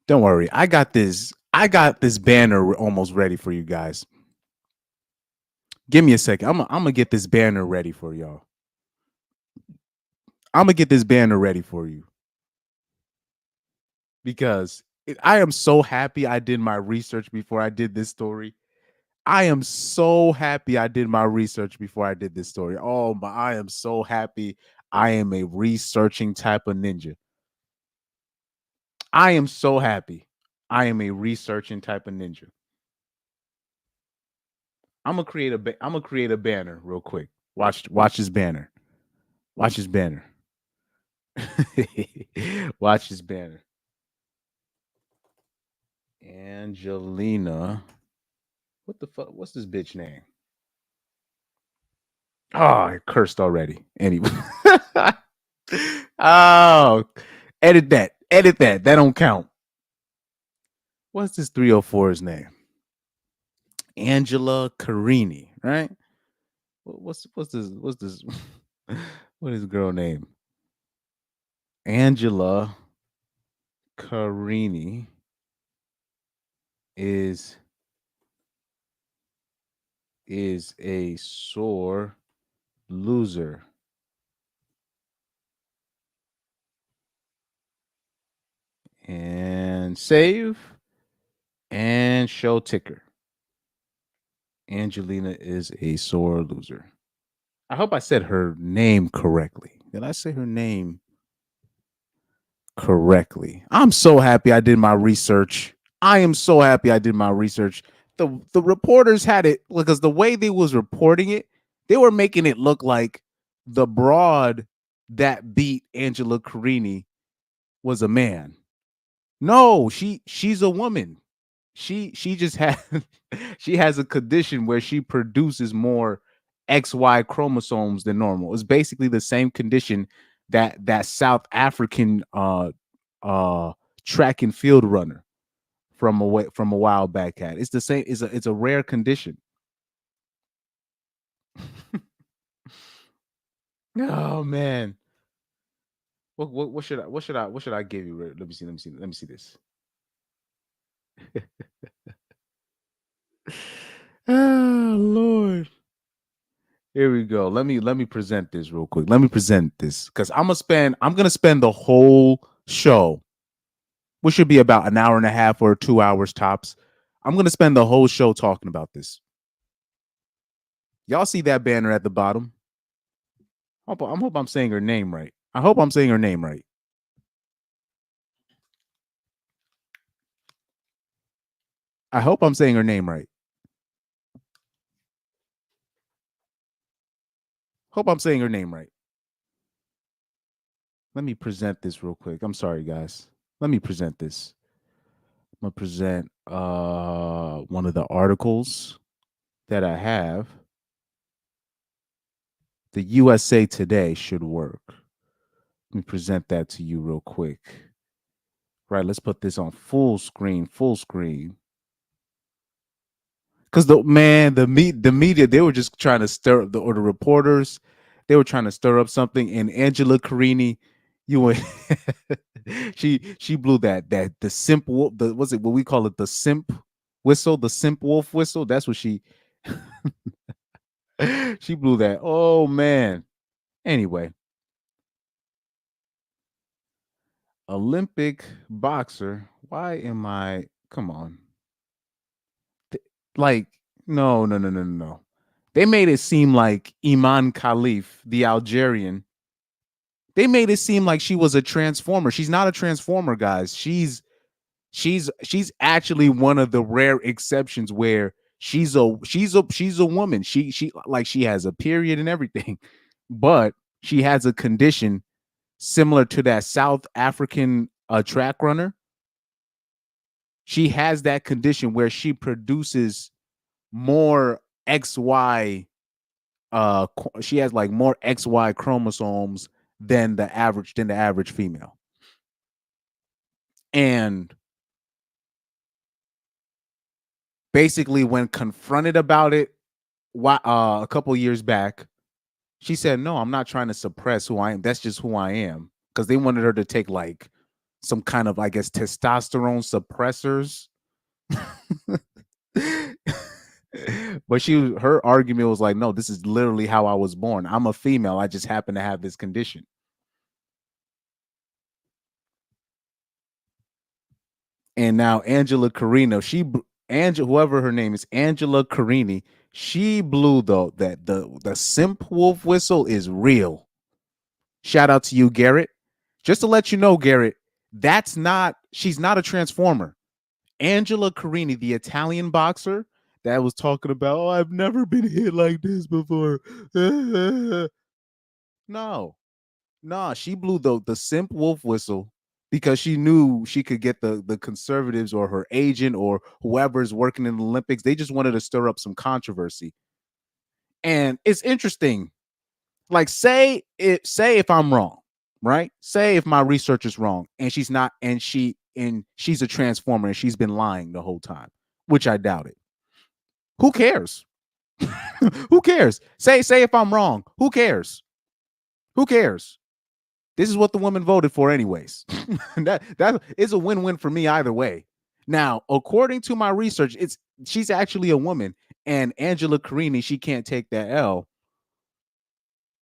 Don't worry. I got this. I got this banner almost ready for you guys. Give me a second. I'm gonna get this banner ready for y'all. I'm gonna get this banner ready for you because I am so happy I did my research before I did this story. I am so happy I did my research before I did this story. Oh my, I am so happy I am a researching type of ninja. I am so happy I am a researching type of ninja. I'm gonna create a banner real quick. Watch this banner. Watch this banner. Watch this banner. Angelina. What the fuck? What's this bitch name? Oh, I cursed already. Anyway. Oh, edit that. Edit that. That don't count. What's this 304's name? Angela Carini, right? What's this what is the girl name? Angela Carini is a sore loser. And save and show ticker. Angelina is a sore loser. I hope I said her name correctly. Did I say her name correctly? I'm so happy I did my research. I am so happy I did my research. The reporters had it because the way they was reporting it, they were making it look like the broad that beat Angela Carini was a man. No, she's a woman. She just has she has a condition where she produces more XY chromosomes than normal. It's basically the same condition that South African track and field runner from a while back had. It's the same. It's a rare condition. Oh man. What should I give you? Let me see this. Oh Lord. Here we go. Let me present this real quick. Let me present this because I'm gonna spend the whole show, which should be about an hour and a half or 2 hours tops. I'm gonna spend the whole show talking about this. Y'all see that banner at the bottom? Hope I'm saying her name right. I hope I'm saying her name right. I hope I'm saying her name right. Hope I'm saying her name right. Let me present this real quick. I'm sorry, guys. Let me present this. I'm gonna present one of the articles that I have. The USA Today should work. Let me present that to you real quick. Right, let's put this on full screen, full screen. Because the media, they were just trying to stir up the reporters, they were trying to stir up something. And Angela Carini, you were she blew that the simp the what's it what we call it, the simp whistle, the simp wolf whistle. That's what she blew that. Oh man. Anyway, Olympic boxer. Why am I? Come on. Like, no, no, no, no, no, no. They made it seem like Imane Khelif, the Algerian, they made it seem like she was a transformer. She's not a transformer, guys. She's actually one of the rare exceptions where she's a woman. She has a period and everything, but she has a condition similar to that South African track runner. She has that condition where she produces more XY she has like more XY chromosomes than the average female. And basically when confronted about it a couple years back, she said, "No, I'm not trying to suppress who I am. That's just who I am." Because they wanted her to take like some kind of, I guess, testosterone suppressors. But her argument was like, no, this is literally how I was born. I'm a female. I just happen to have this condition. And now Angela Carino, whoever her name is, Angela Carini, she blew that the simp wolf whistle is real. Shout out to you, Garrett. Just to let you know, Garrett, she's not a transformer. Angela Carini, the Italian boxer that was talking about, oh, I've never been hit like this before. No, she blew the simp wolf whistle because she knew she could get the conservatives or her agent or whoever's working in the Olympics. They just wanted to stir up some controversy. And it's interesting. Like, say if I'm wrong, right? Say if my research is wrong and she's not, and she's a transformer and she's been lying the whole time, which I doubt it. Who cares? Who cares? Say if I'm wrong. Who cares? Who cares? This is what the woman voted for, anyways. that is a win-win for me either way. Now, according to my research, she's actually a woman, and Angela Carini, she can't take that L.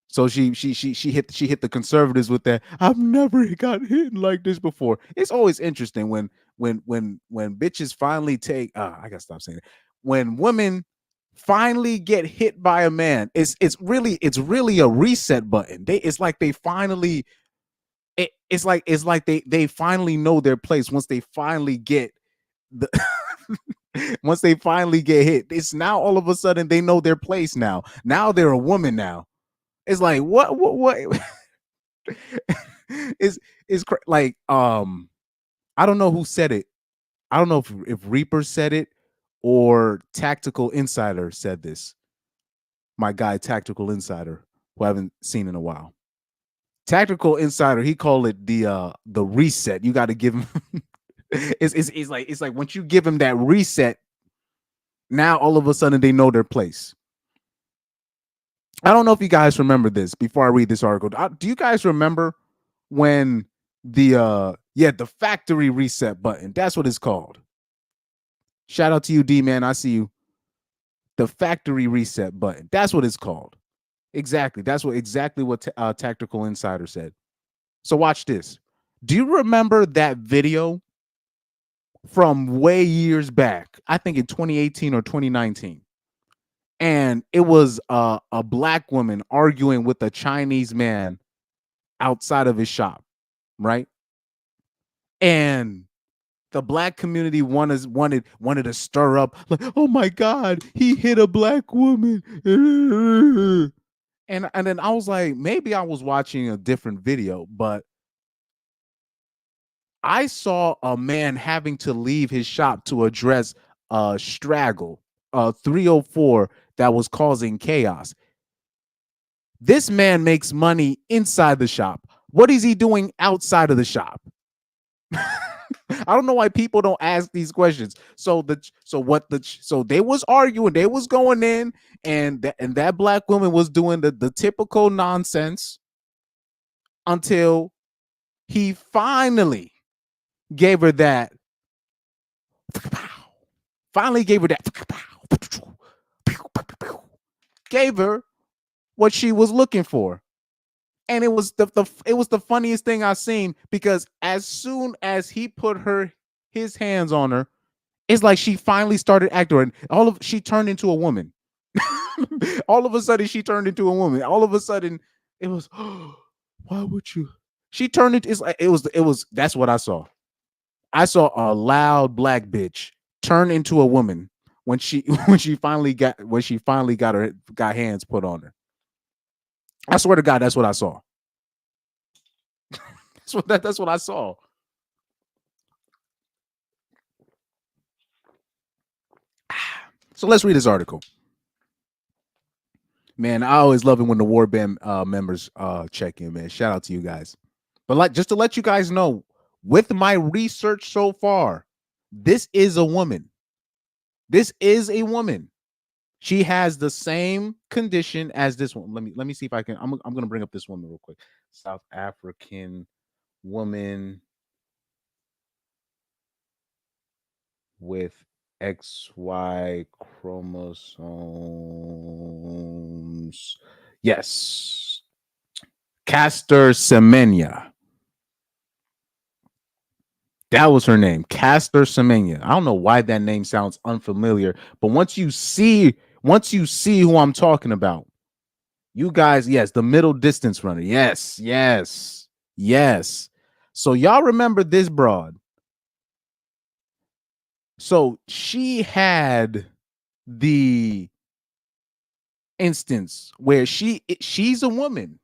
So she hit the conservatives with that. I've never got hit like this before. It's always interesting when bitches finally take. I gotta stop saying it. When women finally get hit by a man, it's really a reset button. It's like they finally. It's like they finally know their place once they finally get the. Once they finally get hit, it's now all of a sudden they know their place now. Now they're a woman now. It's like what is like I don't know who said it. I don't know if Reaper said it or Tactical Insider said this. My guy Tactical Insider, who I haven't seen in a while. Tactical Insider, he called it the reset. You got to give him it's like once you give him that reset, now all of a sudden they know their place. I don't know if you guys remember this before I read this article. Do you guys remember when the factory reset button? That's what it's called. Shout out to you, D-Man. I see you. The factory reset button. That's what it's called. Exactly. That's exactly what Tactical Insider said. So watch this. Do you remember that video from way years back? I think in 2018 or 2019. And it was a black woman arguing with a Chinese man outside of his shop, right? And the black community wanted to stir up, like, oh my God, he hit a black woman. And then I was like, maybe I was watching a different video, but I saw a man having to leave his shop to address a straggle, 304 that was causing chaos. This man makes money inside the shop. What is he doing outside of the shop? I don't know why people don't ask these questions. So they was arguing, they was going in, and that black woman was doing the typical nonsense until he finally gave her that. Finally gave her that. Gave her what she was looking for. And it was the funniest thing I've seen, because as soon as he put his hands on her, it's like she finally started acting. She turned into a woman. All of a sudden, she turned into a woman. All of a sudden, it was, oh, why would you? She turned into, it was. That's what I saw. I saw a loud black bitch turn into a woman when she finally got hands put on her. I swear to God, that's what I saw. That's what I saw. So let's read this article. Man, I always love it when the Warband members check in, man. Shout out to you guys. But just to let you guys know, with my research so far, this is a woman. This is a woman. She has the same condition as this one. Let me see if I can. I'm going to bring up this woman real quick. South African woman. with XY chromosomes. Yes. Castor Semenya. That was her name, Castor Semenya. I don't know why that name sounds unfamiliar, but once you see who I'm talking about, you guys, yes, the middle distance runner. Yes, yes, yes. So y'all remember this broad. So she had the instance where she's a woman,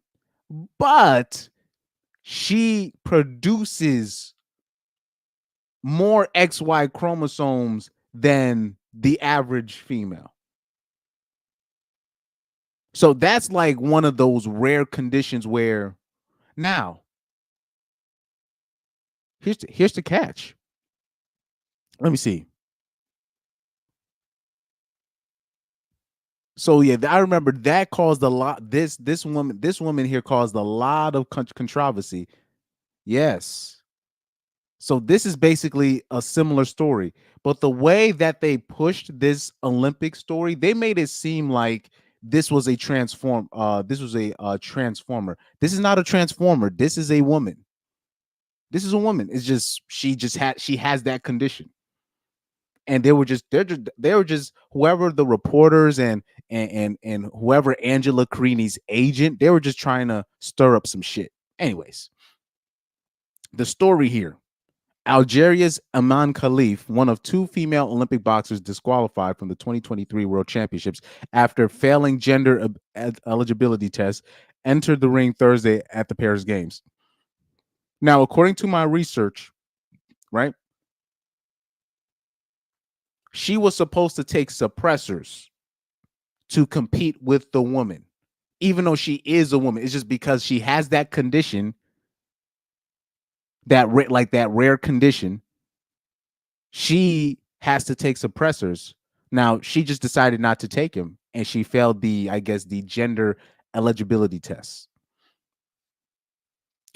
but she produces more XY chromosomes than the average female. So that's like one of those rare conditions where now here's the catch. Let me see. So yeah, I remember that caused a lot. This woman here caused a lot of controversy. Yes. So this is basically a similar story, but the way that they pushed this Olympic story, they made it seem like this was a transformer. This is not a transformer. This is a woman. This is a woman. It's just she has that condition. And they were just whoever the reporters and whoever Angela Carini's agent, they were just trying to stir up some shit. Anyways, the story here. Algeria's Imane Khelif, one of two female Olympic boxers disqualified from the 2023 World Championships after failing gender eligibility tests, entered the ring Thursday at the Paris Games. Now, according to my research, right, she was supposed to take suppressors to compete with the woman, even though she is a woman. It's just because she has that condition, that rare condition, she has to take suppressors. Now, she just decided not to take him, and she failed I guess, the gender eligibility test.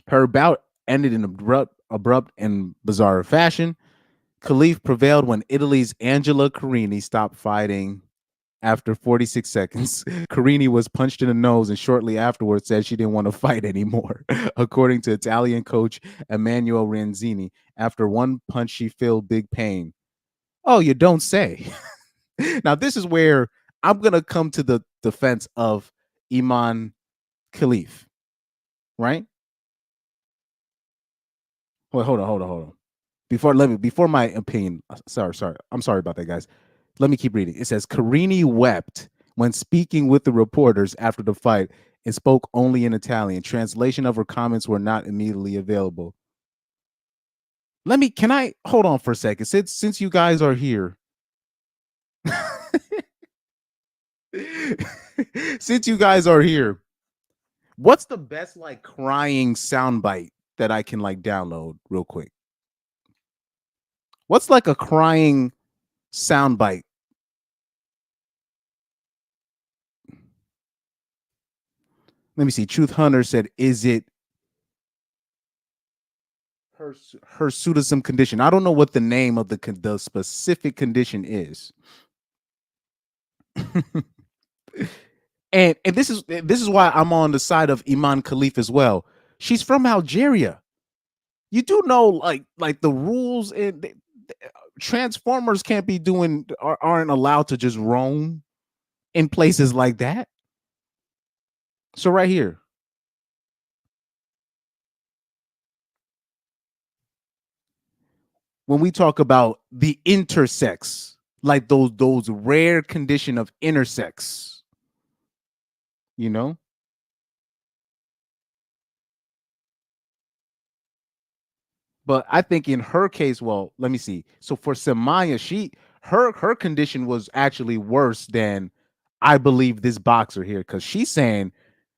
Her bout ended in abrupt and bizarre fashion. Khelif prevailed when Italy's Angela Carini stopped fighting after 46 seconds. Carini was punched in the nose and shortly afterwards said she didn't want to fight anymore. According to Italian coach Emmanuel Ranzini, after one punch, she felt big pain. Oh, you don't say. Now, this is where I'm going to come to the defense of Imane Khelif, right? Wait, hold on. Before my opinion, sorry. I'm sorry about that, guys. Let me keep reading. It says Carini wept when speaking with the reporters after the fight and spoke only in Italian. Translation of her comments were not immediately available. Can I hold on for a second? Since you guys are here. Since you guys are here, what's the best like crying soundbite that I can like download real quick? What's like a crying soundbite? Let me see. Truth Hunter said, "Is it hirsutism condition?" I don't know what the name of the specific condition is. and this is why I'm on the side of Imane Khelif as well. She's from Algeria. You do know like the rules, and transformers can't be aren't allowed to just roam in places like that. So right here, when we talk about the intersex, like those rare condition of intersex, you know. But I think in her case, well, let me see. So for Samaya, her condition was actually worse than I believe this boxer here, because she's saying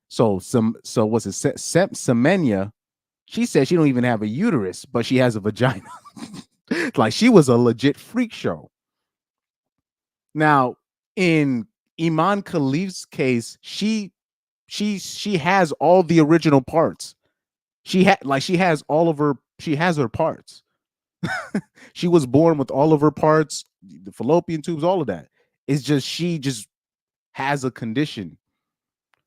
so what's it Semenya, she said she don't even have a uterus, but she has a vagina. Like she was a legit freak show. Now, in Imane Khalif's case, she has all the original parts. She has her parts. She was born with all of her parts, the fallopian tubes, all of that. It's just she just has a condition.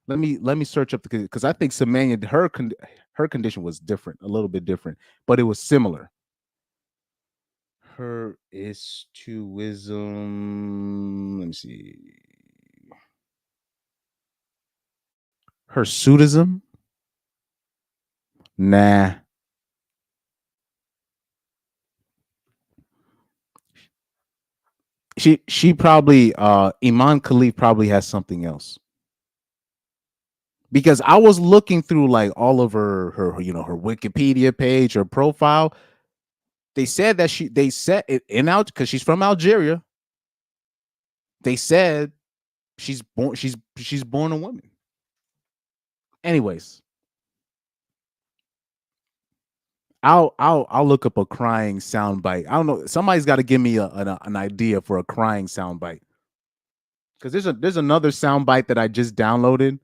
Let me search up the, because I think Semenya, her condition was different, a little bit different, but it was similar. Her istuism. Let me see. Her suitism. Nah. She probably Imane Khelif probably has something else. Because I was looking through like all of her her Wikipedia page, her profile. They said that they said it in out because she's from Algeria. They said she's born a woman. Anyways, I'll look up a crying soundbite. I don't know. Somebody's got to give me an idea for a crying soundbite. Because there's another soundbite that I just downloaded.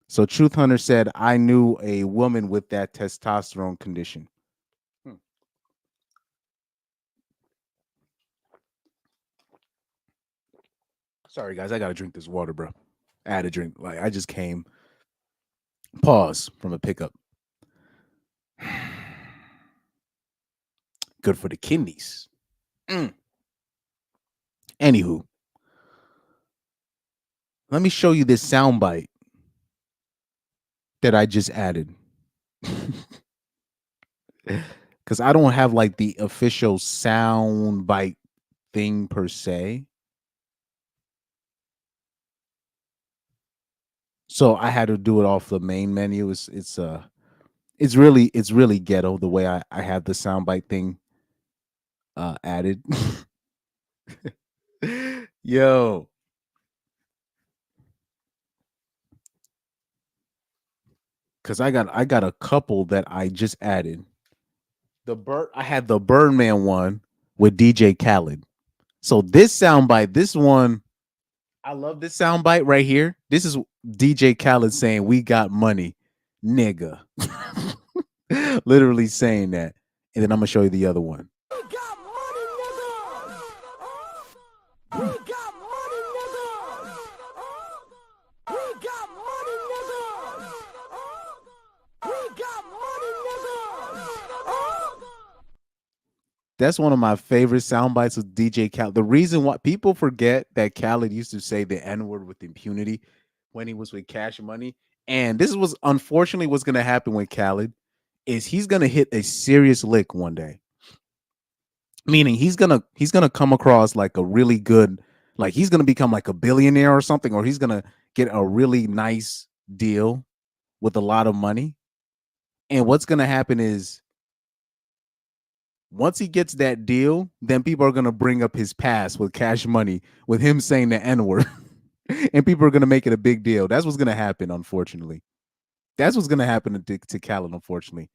So Truth Hunter said, I knew a woman with that testosterone condition. Sorry, guys. I got to drink this water, bro. I had to drink. Like, I just came. Pause from a pickup. Good for the kidneys. Anywho, let me show you this soundbite that I just added. Because I don't have like the official soundbite thing per se. So I had to do it off the main menu. It's really ghetto the way I have the soundbite thing added. Yo. Cause I got a couple that I just added. I had the Birdman one with DJ Khaled. So this soundbite, this one, I love this soundbite right here. This is DJ Khaled saying, "We got money, nigga." Literally saying that. And then I'm gonna show you the other one. We got money, nigga. We got money, nigga. We got money, nigga. We got money, nigga. That's one of my favorite sound bites of DJ Khaled. The reason why people forget that Khaled used to say the N-word with impunity when he was with Cash Money. And this was unfortunately what's going to happen with Khaled is he's going to hit a serious lick one day. Meaning he's going to come across like a really good, like he's going to become like a billionaire or something, or he's going to get a really nice deal with a lot of money. And what's going to happen is once he gets that deal, then people are going to bring up his past with Cash Money, with him saying the N-word. And people are going to make it a big deal. That's what's going to happen, unfortunately. That's what's going to happen to Khaled, unfortunately.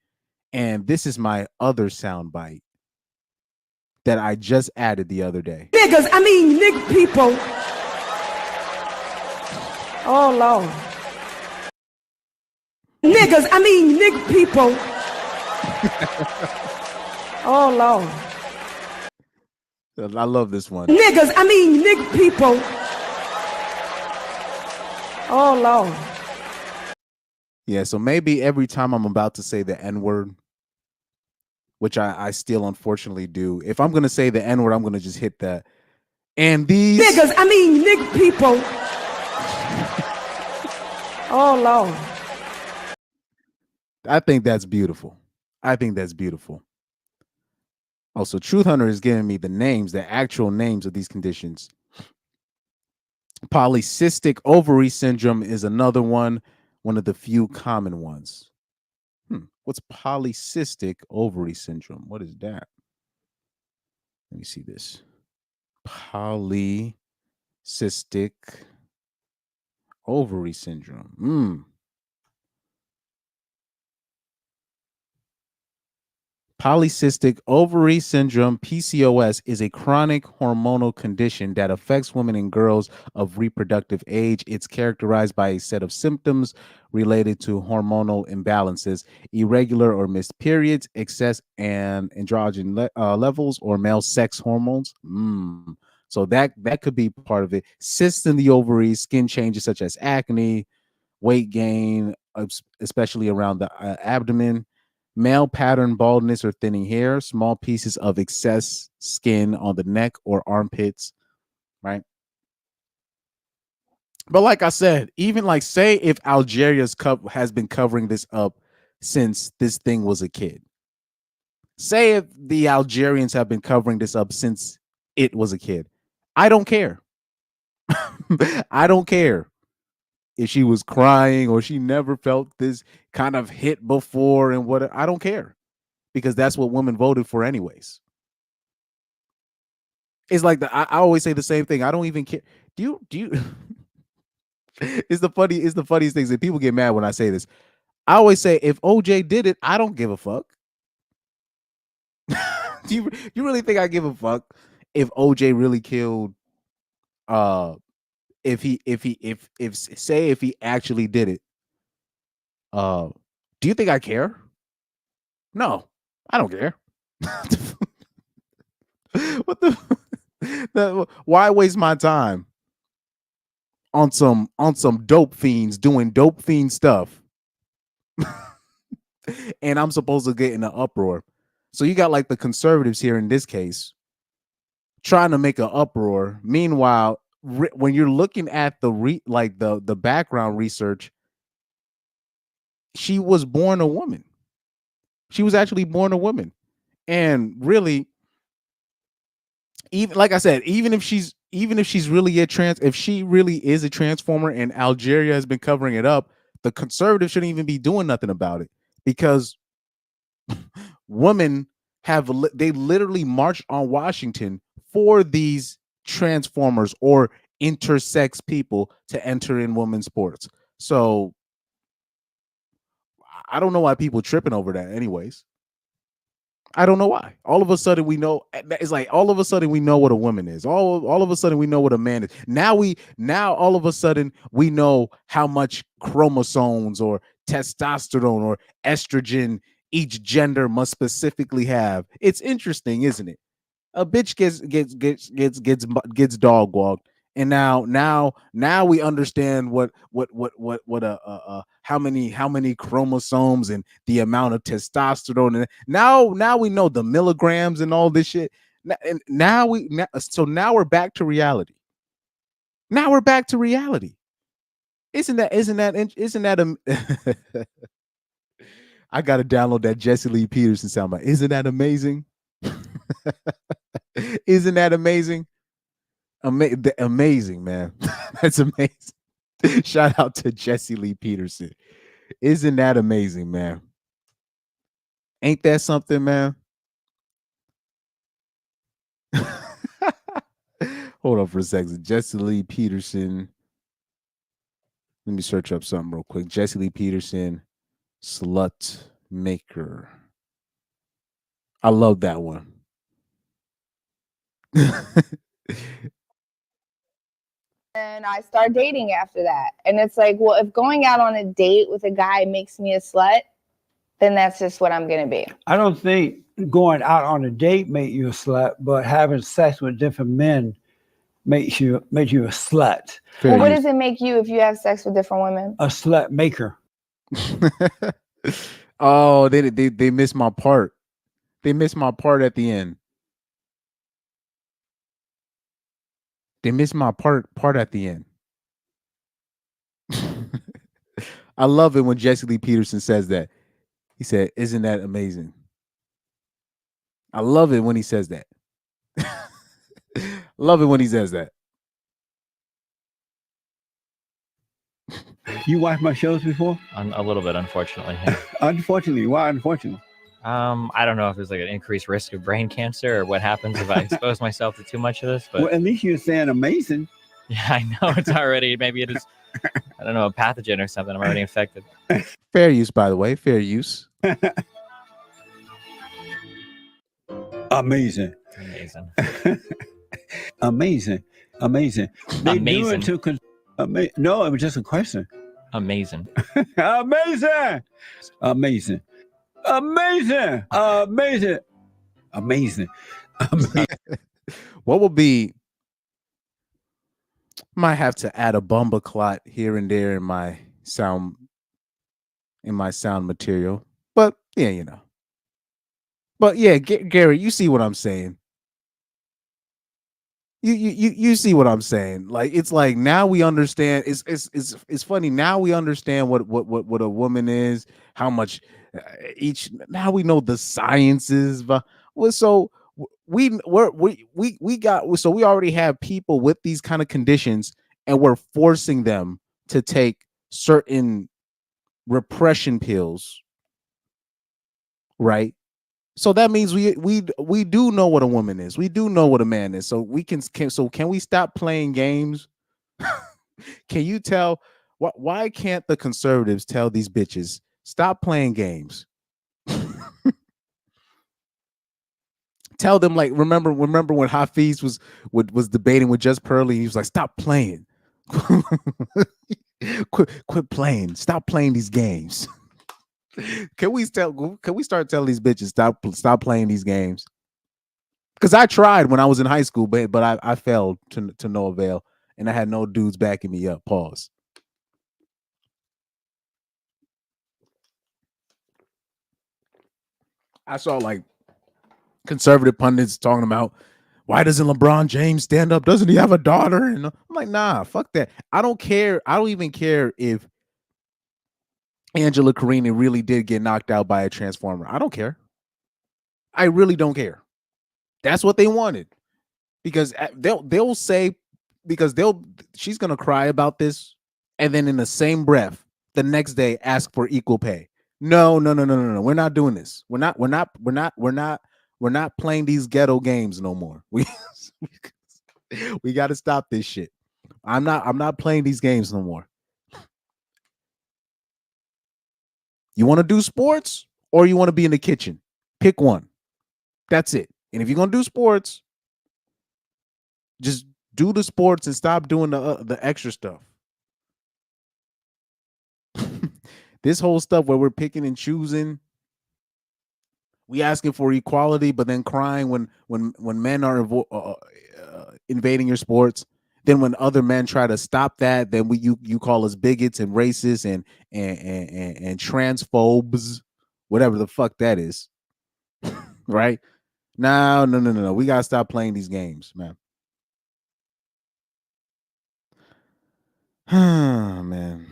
And this is my other soundbite that I just added the other day. Niggas, I mean nigga people. Oh, Lord. Niggas, I mean nigga people. Oh, Lord. I love this one. Niggas, I mean nigga people. Oh, Lord. Yeah, so maybe every time I'm about to say the N-word, which I still unfortunately do, if I'm going to say the N-word, I'm going to just hit that. And these... Niggas, I mean nigga people. Oh, Lord. I think that's beautiful. I think that's beautiful. Also, Truth Hunter is giving me the names, the actual names of these conditions. Polycystic ovary syndrome is another one of the few common ones. What's polycystic ovary syndrome? What is that? Let me see this. Polycystic ovary syndrome. Polycystic ovary syndrome, PCOS, is a chronic hormonal condition that affects women and girls of reproductive age. It's characterized by a set of symptoms related to hormonal imbalances, irregular or missed periods, excess and androgen levels, or male sex hormones. So that could be part of it. Cysts in the ovaries, skin changes such as acne, weight gain, especially around the abdomen, male pattern baldness or thinning hair, small pieces of excess skin on the neck or armpits, right? But like I said, even like say if Algeria's cup has been covering this up since this thing was a kid. Say if the Algerians have been covering this up since it was a kid. I don't care. I don't care if she was crying or she never felt this kind of hit before and what. I don't care, because that's what women voted for anyways. It's like I always say the same thing. I don't even care. Do you it's the funniest things that people get mad when I say this. I always say if OJ did it, I don't give a fuck. Do you really think I give a fuck if OJ really killed if he actually did it? Do you think I care? No, I don't care. What why waste my time on some dope fiends doing dope fiend stuff? And I'm supposed to get in an uproar. So you got like the conservatives here in this case trying to make an uproar. Meanwhile, when you're looking at the the background research, she was born a woman. She was actually born a woman. And really, even like I said, even if she's really if she really is a transformer and Algeria has been covering it up, the conservatives shouldn't even be doing nothing about it, because women they literally marched on Washington for these transformers or intersex people to enter in women's sports. So I don't know why people tripping over that anyways. I don't know why. All of a sudden we know, it's like all of a sudden we know what a woman is. All of a sudden we know what a man is. Now all of a sudden we know how much chromosomes or testosterone or estrogen each gender must specifically have. It's interesting, isn't it? A bitch gets dog walked, and now we understand what how many chromosomes and the amount of testosterone, and now we know the milligrams and all this shit. And now we're back to reality. Now we're back to reality. Isn't that I gotta download that Jesse Lee Peterson soundbite. Isn't that amazing? Isn't that amazing? Amazing, man. That's amazing. Shout out to Jesse Lee Peterson. Isn't that amazing, man? Ain't that something, man? Hold on for a second. Jesse Lee Peterson. Let me search up something real quick. Jesse Lee Peterson, slut maker. I love that one. And I start dating after that. And it's like, well, if going out on a date with a guy makes me a slut, then that's just what I'm going to be. I don't think going out on a date makes you a slut, but having sex with different men makes you a slut. Well, what does it make you if you have sex with different women? A slut maker. Oh, they missed my part. They missed my part at the end. They missed my part at the end. I love it when Jesse Lee Peterson says that. He said, "Isn't that amazing?" I love it when he says that. Love it when he says that. You watched my shows before? A little bit, unfortunately. Unfortunately. Why unfortunately? I don't know if there's like an increased risk of brain cancer or what happens if I expose myself to too much of this. But well, at least you're saying amazing. Yeah, I know it's already, maybe it is, I don't know, a pathogen or something. I'm already infected. Fair use, by the way. Fair use. Amazing. Amazing. Amazing. Amazing. They do it Amazing. to no, it was just a question. Amazing. Amazing. Amazing. Amazing. Amazing. Amazing. Amazing. What will be? Might have to add a bumba clot here and there in my sound material, but yeah, you know. But yeah, Gary, you see what I'm saying. You see what I'm saying. Like, it's like now we understand. It's funny now we understand what a woman is, how much each. Now we know the sciences, but well, so we already have people with these kind of conditions, and we're forcing them to take certain repression pills, right? So that means we do know what a woman is. We do know what a man is. So can we stop playing games? Can you tell why can't the conservatives tell these bitches stop playing games? Tell them, like, remember when Hafiz was debating with Just Pearly, he was like, stop playing. quit playing. Stop playing these games. Can we start telling these bitches stop playing these games? Because I tried when I was in high school, but I failed to no avail, and I had no dudes backing me up. Pause. I saw like conservative pundits talking about, why doesn't LeBron James stand up? Doesn't he have a daughter? And I'm like, nah, fuck that. I don't care. I don't even care if Angela Carini really did get knocked out by a transformer. I don't care. I really don't care. That's what they wanted. Because they'll say, because she's gonna cry about this, and then in the same breath the next day ask for equal pay. No. We're not doing this. We're not playing these ghetto games no more. We got to stop this shit. I'm not playing these games no more. You want to do sports or you want to be in the kitchen? Pick one. That's it. And if you're gonna do sports, just do the sports and stop doing the extra stuff. This whole stuff where we're picking and choosing, we asking for equality, but then crying when men are invading your sports. Then when other men try to stop that, then you call us bigots and racists and transphobes, whatever the fuck that is, right? No. We gotta stop playing these games, man. Man.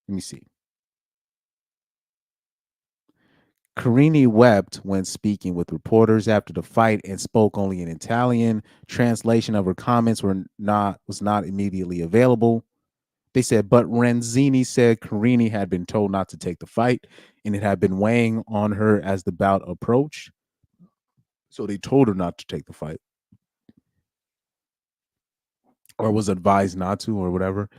Let me see. Carini wept when speaking with reporters after the fight and spoke only in Italian. Translation of her comments was not immediately available. They said, but Renzini said Carini had been told not to take the fight, and it had been weighing on her as the bout approached. So they told her not to take the fight, or was advised not to, or whatever.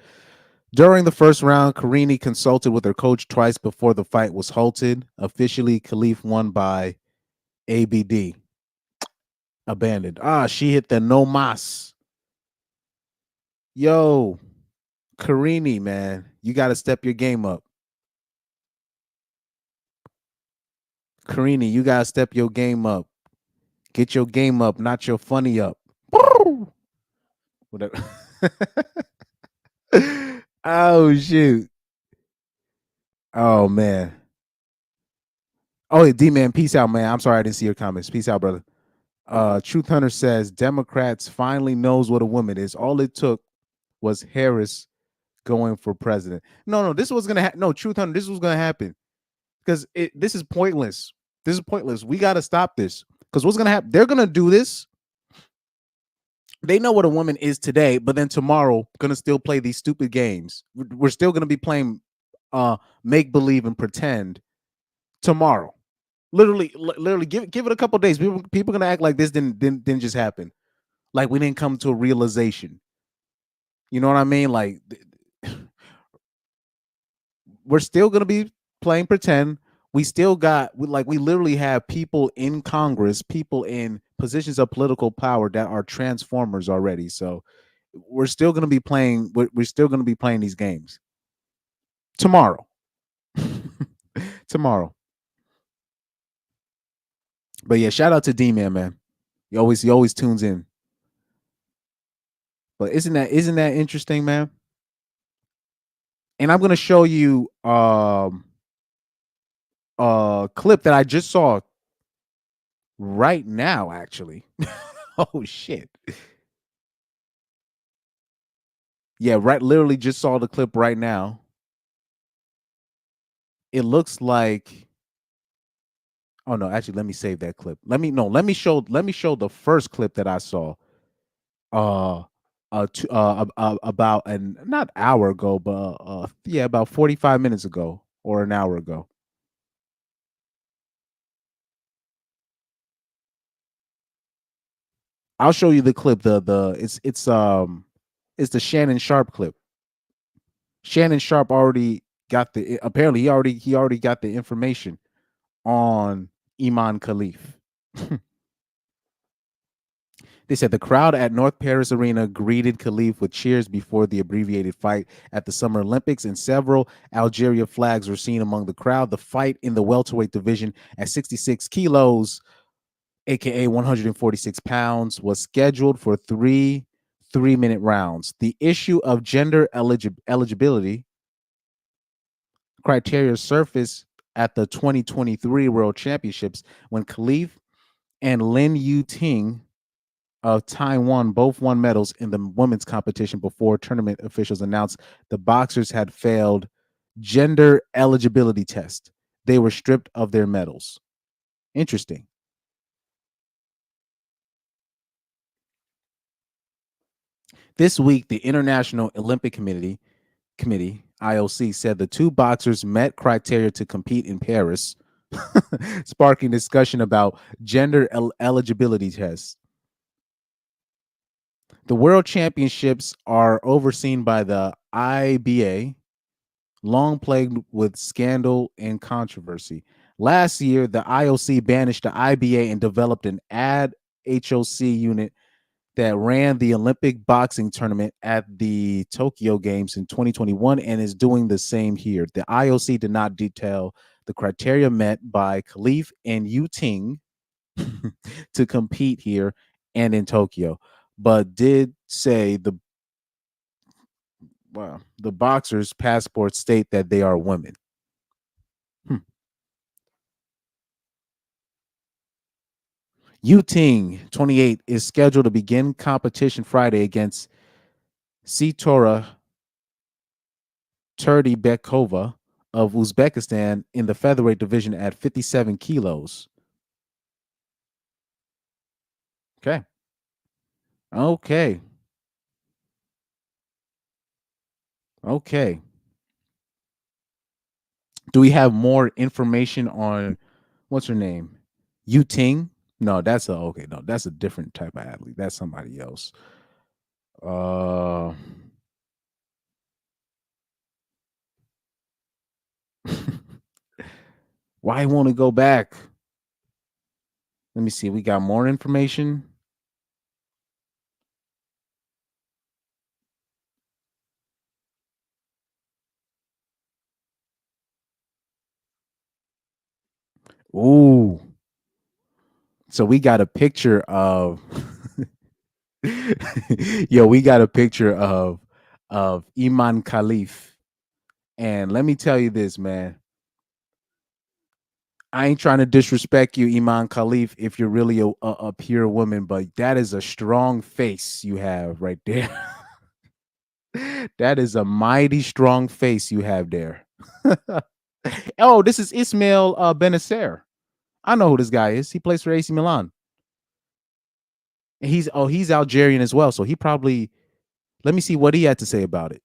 During the first round, Carini consulted with her coach twice before the fight was halted. Officially, Khelif won by ABD. Abandoned. She hit the no mas. Yo, Carini, man, you got to step your game up. Carini, you got to step your game up. Get your game up, not your funny up. Whatever. Oh, shoot. Oh, man. Oh, D-Man, peace out, man. I'm sorry I didn't see your comments. Peace out, brother. Truth Hunter says Democrats finally knows what a woman is. All it took was Harris going for president. No, this was gonna happen. No, Truth Hunter, this was gonna happen because this is pointless. This is pointless. We got to stop this because what's gonna happen? They're gonna do this. They know what a woman is today, but then tomorrow gonna still play these stupid games. We're still gonna be playing make believe and pretend tomorrow. Literally, give it a couple days. People are gonna act like this didn't just happen. Like we didn't come to a realization. You know what I mean? Like we're still gonna be playing pretend. we still got we literally have people in Congress, people in positions of political power that are transformers already. So we're still going to be playing. We're still going to be playing these games tomorrow. Tomorrow. But yeah, shout out to D-Man, man. He always tunes in. But isn't that interesting, man? And I'm gonna show you a clip that I just saw right now, actually. Oh shit. Yeah, right. Literally just saw the clip right now. It looks like. Oh no, actually, let me save that clip. Let me show the first clip that I saw. Uh, about an not hour ago, but yeah, about 45 minutes ago or an hour ago. I'll show you the clip. It's the Shannon Sharp clip. Shannon Sharp already got the apparently he already got the information on Imane Khelif. They said the crowd at North Paris Arena greeted Khelif with cheers before the abbreviated fight at the Summer Olympics, and several Algeria flags were seen among the crowd. The fight in the welterweight division at 66 kilos, aka 146 pounds, was scheduled for three-minute rounds. The issue of gender eligibility criteria surfaced at the 2023 World Championships when Khelif and Lin Yu Ting of Taiwan both won medals in the women's competition before tournament officials announced the boxers had failed gender eligibility test. They were stripped of their medals. Interesting. This week, the International Olympic Committee IOC said the two boxers met criteria to compete in Paris, sparking discussion about gender eligibility tests. The World Championships are overseen by the IBA, long plagued with scandal and controversy. Last year, the IOC banished the IBA and developed an ad HOC unit that ran the Olympic boxing tournament at the Tokyo Games in 2021 and is doing the same here. The IOC did not detail the criteria met by Khelif and Yu Ting to compete here and in Tokyo, but did say the boxers' passports state that they are women. Yu Ting, 28, is scheduled to begin competition Friday against Sitora Turdybekova of Uzbekistan in the featherweight division at 57 kilos. Okay. Okay. Okay. Do we have more information on what's her name? Yu Ting? No, that's a different type of athlete. That's somebody else. Why won't it go back? Let me see. We got more information. Ooh. So we got a picture of we got a picture of Imane Khelif. And let me tell you this, man. I ain't trying to disrespect you, Imane Khelif, if you're really a pure woman, but that is a strong face you have right there. That is a mighty strong face you have there. Oh, this is Ismail Benacer. I know who this guy is. He plays for AC Milan. And he's Algerian as well. So he probably, let me see what he had to say about it.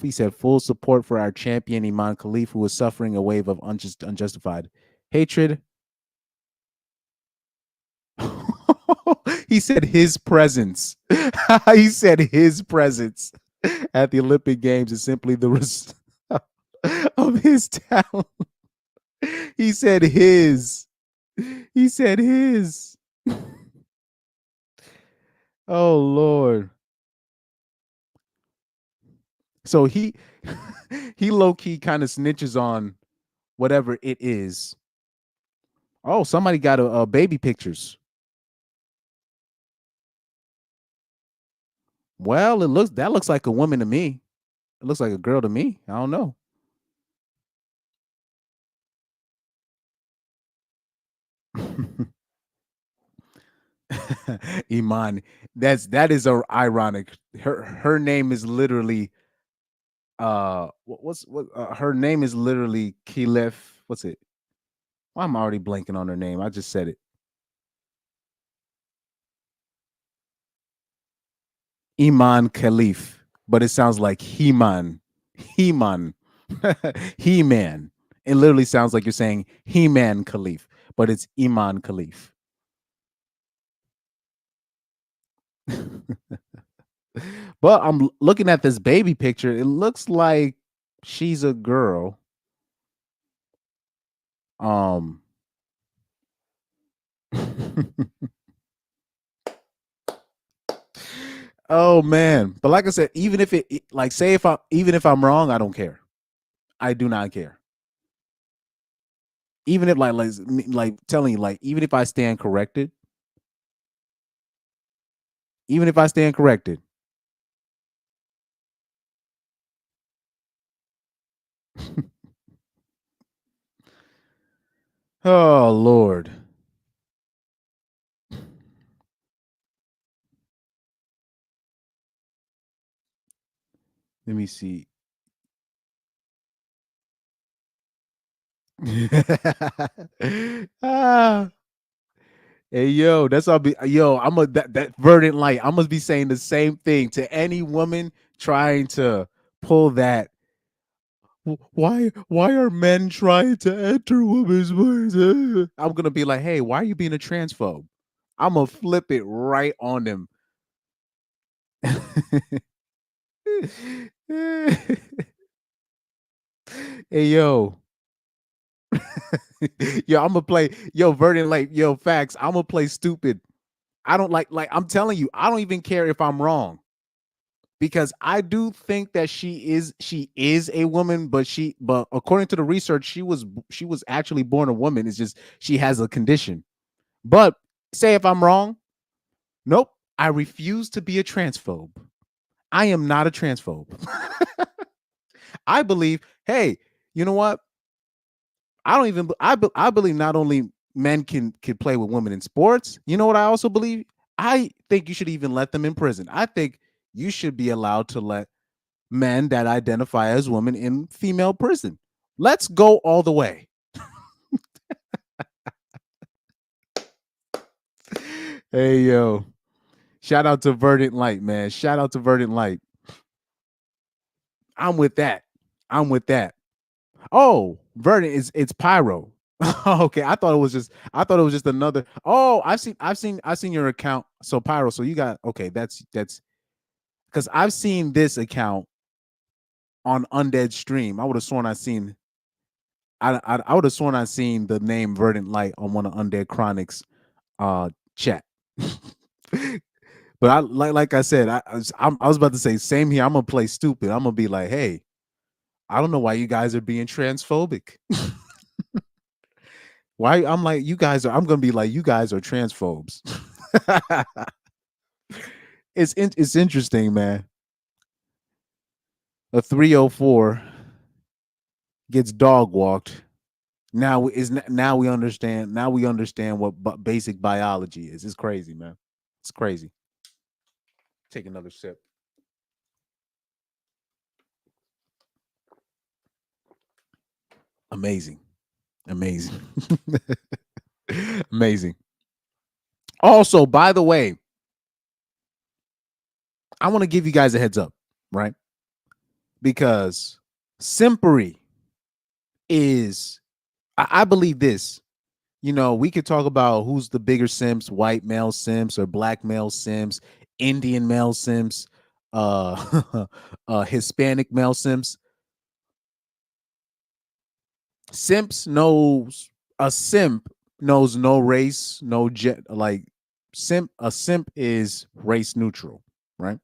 He said full support for our champion Imane Khelif, who is suffering a wave of unjustified hatred. He said his presence. He said his presence at the Olympic Games is simply the of his talent. He said his. He said his. Oh Lord. So he he low key kind of snitches on whatever it is. Oh, somebody got a baby pictures. Well, that looks like a woman to me. It looks like a girl to me. I don't know. Iman, that is ironic. Her name is literally her name is literally Khelif. What's it? Why am I already blanking on her name? I just said it. Imane Khelif, but it sounds like He-Man. He-Man. He-Man. It literally sounds like you're saying He-Man Khelif, but it's Imane Khelif. But I'm looking at this baby picture. It looks like she's a girl. Oh man. But like I said, even if like say if even if I'm wrong, I don't care. I do not care. Even if like telling you, like, even if I stand corrected, even if I stand corrected. Oh Lord. Let me see. Ah. Hey yo, that's all be yo. I'm a that verdant light. I must be saying the same thing to any woman trying to pull that. Why are men trying to enter women's minds? I'm gonna be like, hey, why are you being a transphobe? I'm gonna flip it right on them. Hey yo, yo, I'm gonna play yo verdant light. Yo, facts. I'm gonna play stupid. I don't like I'm telling you, I don't even care if I'm wrong. Because I do think that she is a woman, but according to the research, she was actually born a woman. It's just she has a condition. But say if I'm wrong, nope. I refuse to be a transphobe. I am not a transphobe. I believe, hey, you know what? I don't even I believe not only men can play with women in sports. You know what I also believe? I think you should even let them in prison. I think you should be allowed to let men that identify as women in female prison. Let's go all the way. Hey yo. Shout out to Verdant Light, man. Shout out to Verdant Light. I'm with that. I'm with that. Oh, Verdant is it's Pyro. Okay, I thought it was just another. Oh, I've seen your account. So Pyro, so you got okay, that's because I've seen this account on Undead Stream. I would have sworn I would have sworn I seen the name Verdant Light on one of Undead Chronics chat. But I like I said, I was about to say same here. I'm gonna play stupid. I'm gonna be like, hey, I don't know why you guys are being transphobic. Why I'm like you guys are. I'm gonna be like you guys are transphobes. It's interesting, man. A 304 gets dog walked. Now we understand. Now we understand what basic biology is. It's crazy, man. It's crazy. Take another sip. Amazing. Amazing. Amazing. Also, by the way, I want to give you guys a heads up, right? Because simpery is, I believe this. You know, we could talk about who's the bigger simps, white male simps or black male simps, Indian male simps, Hispanic male simps. Simps knows a simp knows no race, no jet. Like a simp is race neutral, right?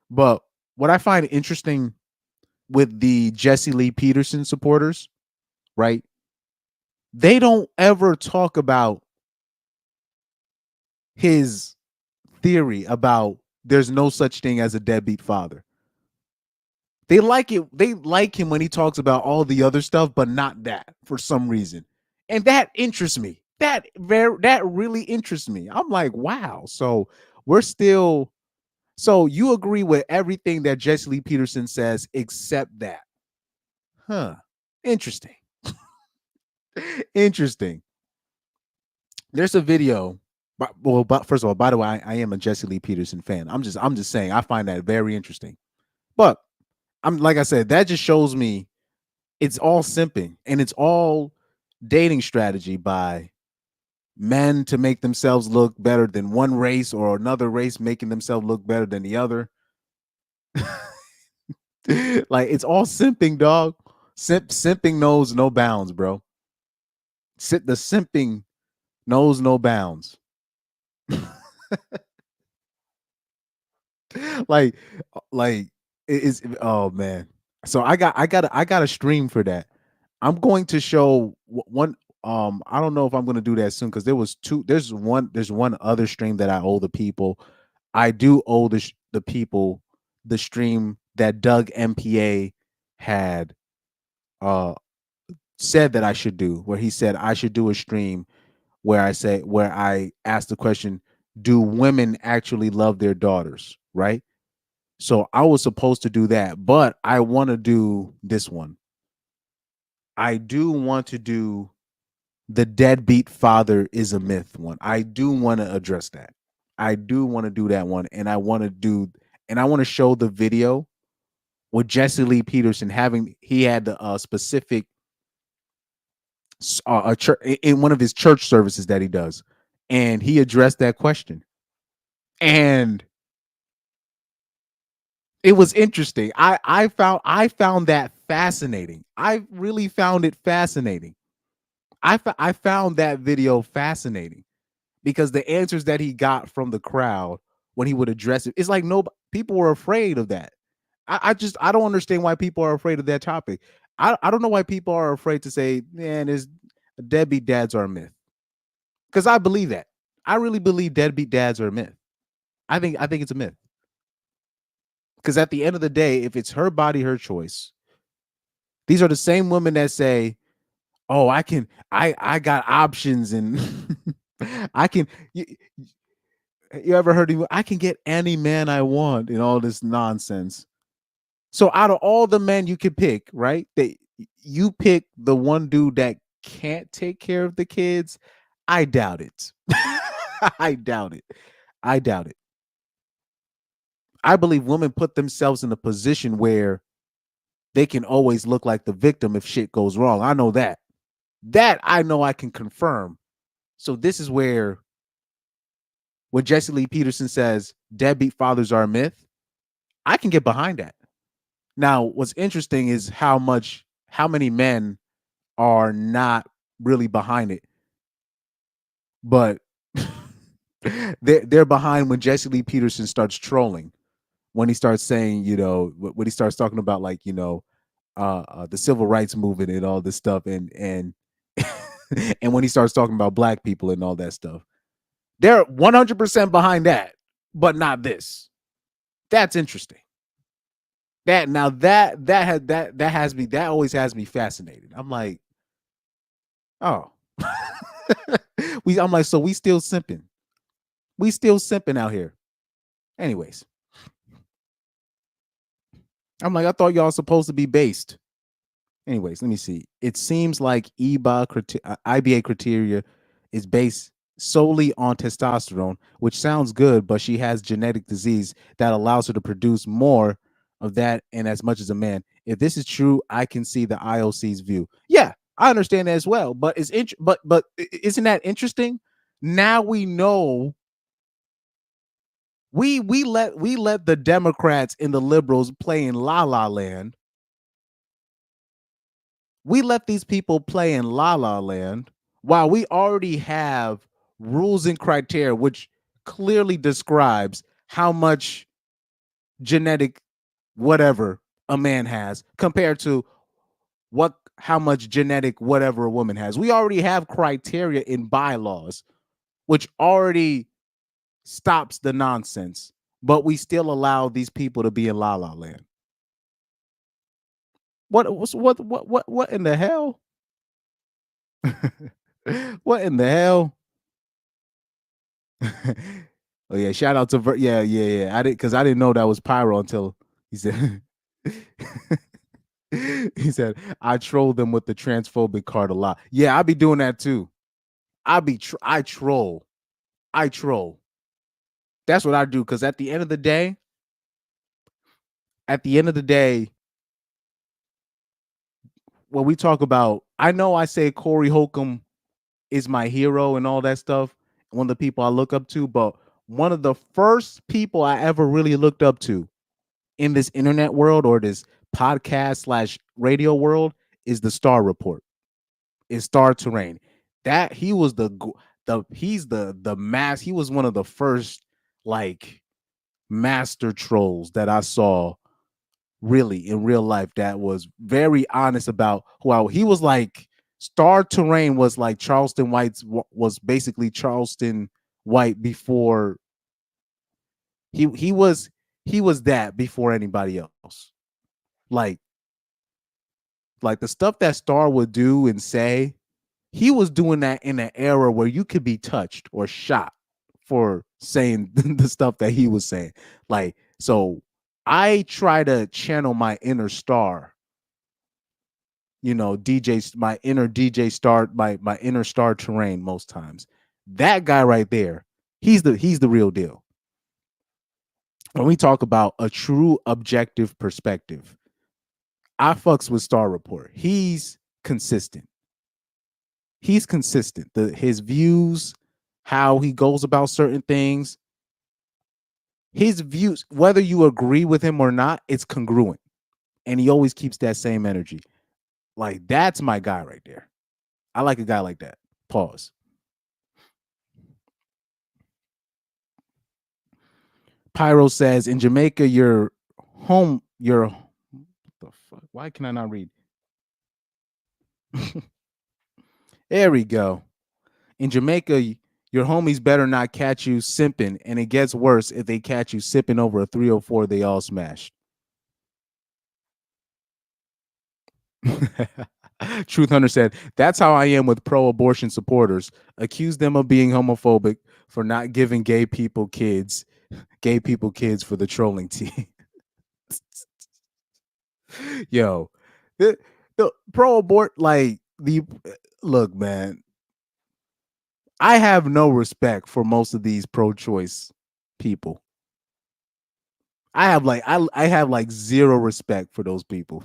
But what I find interesting with the Jesse Lee Peterson supporters, right? They don't ever talk about his theory about there's no such thing as a deadbeat father. They like it. They like him when he talks about all the other stuff, but not that for some reason. And that interests me. That really interests me. I'm like, wow. So we're still. So you agree with everything that Jesse Lee Peterson says, except that, huh? Interesting. Interesting. There's a video. But first of all, by the way, I am a Jesse Lee Peterson fan. I'm just saying I find that very interesting. But I'm like I said, that just shows me it's all simping and it's all dating strategy by men to make themselves look better than one race or another race making themselves look better than the other. Like it's all simping, dog. Simping knows no bounds, bro. The simping knows no bounds. like like it is, oh man. So I got a stream for that. I'm going to show one. I don't know if I'm going to do that soon because there's one other stream that I owe the people. I do owe the people the stream that Doug MPA had uh said that I should do, where he said I should do a stream where I ask the question, do women actually love their daughters, right? So I was supposed to do that, but I want to do this one. I do want to do the deadbeat father is a myth one. I do want to address that. I do want to do that one, and I want to show the video with Jesse Lee Peterson he had the specific a church in one of his church services that he does, and he addressed that question, and it was interesting. I found that fascinating. I really found it fascinating. I found that video fascinating because the answers that he got from the crowd when he would address it, it's like no people were afraid of that. I don't understand why people are afraid of that topic. I don't know why people are afraid to say, man, is deadbeat dads are a myth. Because I believe that. I really believe deadbeat dads are a myth. I think it's a myth. Because at the end of the day, if it's her body, her choice, these are the same women that say, oh, I got options and I can you ever heard of I can get any man I want and all this nonsense. So out of all the men you could pick, right? You pick the one dude that can't take care of the kids. I doubt it. I doubt it. I doubt it. I believe women put themselves in a position where they can always look like the victim if shit goes wrong. I know that. That I know I can confirm. So this is where when Jesse Lee Peterson says deadbeat fathers are a myth, I can get behind that. Now, what's interesting is how many men are not really behind it, but they're behind when Jesse Lee Peterson starts trolling, when he starts saying, when he starts talking about like, the civil rights movement and all this stuff, and and when he starts talking about black people and all that stuff. They're 100% behind that, but not this. That's interesting. That always has me fascinated. I'm like, oh. I'm like, so we still simping. We still simping out here. Anyways. I'm like, I thought y'all supposed to be based. Anyways, let me see. It seems like IBA criteria is based solely on testosterone, which sounds good, but she has genetic disease that allows her to produce more of that and as much as a man. If this is true, I can see the IOC's view. Yeah, I understand that as well, but but isn't that interesting? Now we know we let the Democrats and the liberals play in la la land. We let these people play in La La Land while we already have rules and criteria which clearly describes how much genetic whatever a man has compared to how much genetic whatever a woman has. We already have criteria in bylaws which already stops the nonsense, but we still allow these people to be in La La Land. What in the hell? What in the hell? Oh yeah, shout out to yeah. I didn't know that was Pyro until he said he said I troll them with the transphobic card a lot. Yeah, I be doing that too. I troll. I troll. That's what I do because at the end of the day, when we talk about, I know I say Corey Holcomb is my hero and all that stuff, one of the people I look up to, but one of the first people I ever really looked up to in this internet world or this podcast / radio world is the Star Report, is Star Terrain. That he was he's the mass. He was one of the first like master trolls that I saw really in real life that was very honest about he was like Star Terrain was like Charleston White's was basically Charleston White before he was that before anybody else. Like the stuff that Star would do and say, he was doing that in an era where you could be touched or shot for saying the stuff that he was saying. Like, so I try to channel my inner Star, DJ, my inner DJ Star, my inner Star Terrain most times. That guy right there, he's the real deal. When we talk about a true objective perspective, I fucks with Star Report. He's consistent. His views, how he goes about certain things, his views, whether you agree with him or not, it's congruent. And he always keeps that same energy. Like, that's my guy right there. I like a guy like that. Pause. Pyro says, in Jamaica, your what the fuck? Why can I not read? There we go. In Jamaica, your homies better not catch you simping, and it gets worse if they catch you sipping over a 304 they all smashed. Truth Hunter said, that's how I am with pro-abortion supporters. Accuse them of being homophobic for not giving gay people kids for the trolling team. Yo, the pro-abort, look, man, I have no respect for most of these pro-choice people. I have like zero respect for those people.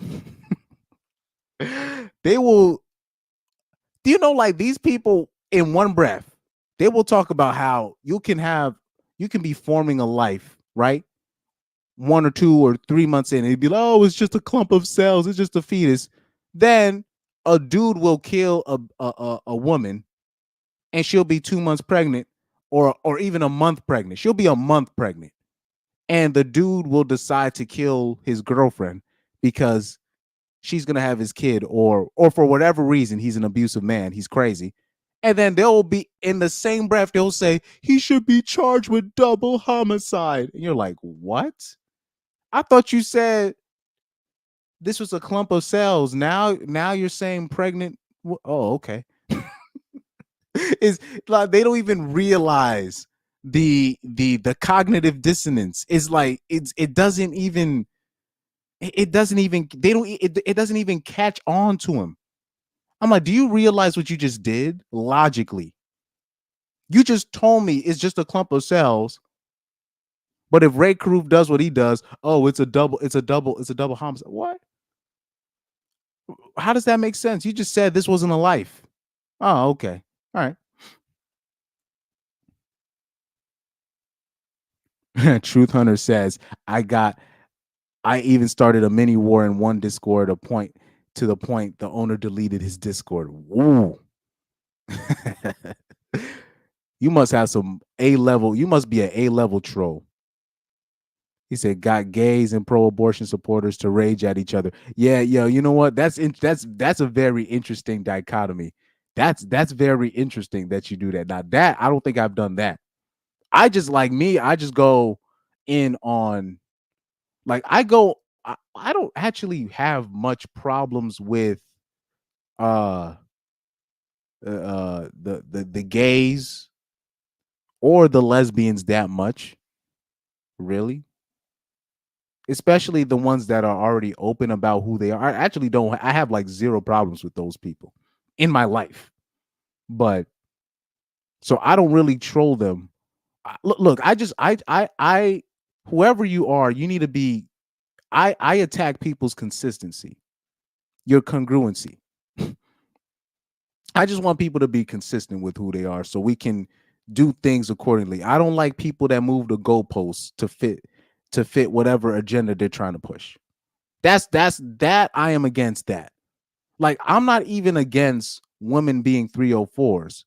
They will, do you know, like, these people in one breath, they will talk about how you can be forming a life, right? 1 or 2 or 3 months in, it'd be like, oh, it's just a clump of cells, it's just a fetus. Then a dude will kill a woman and she'll be 2 months pregnant or even a month pregnant. She'll be a month pregnant. And the dude will decide to kill his girlfriend because she's going to have his kid or for whatever reason, he's an abusive man. He's crazy. And then they'll be in the same breath, they'll say he should be charged with double homicide. And you're like, what? I thought you said this was a clump of cells. Now you're saying pregnant. Oh, okay. Is like they don't even realize the cognitive dissonance. Is like it doesn't even catch on to him. I'm like, do you realize what you just did logically? You just told me it's just a clump of cells. But if Ray Karoof does what he does, oh, it's a double homicide. What? How does that make sense? You just said this wasn't a life. Oh, okay. All right. Truth Hunter says, I even started a mini war in one Discord, a point to the point the owner deleted his Discord. Woo. You must have some A-level. You must be an A-level troll. He said, got gays and pro-abortion supporters to rage at each other. Yeah, yo, you know what? That's a very interesting dichotomy. That's very interesting that you do that. Now that I don't think I've done that. I just I just go in on I don't actually have much problems with uh the gays or the lesbians that much, really. Especially the ones that are already open about who they are. I actually don't. I have like zero problems with those people in my life, but so I don't really troll them. Look, whoever you are, you need to be. I attack people's consistency, your congruency. I just want people to be consistent with who they are, so we can do things accordingly. I don't like people that move the goalposts to fit whatever agenda they're trying to push. That I am against that. Like, I'm not even against women being 304s,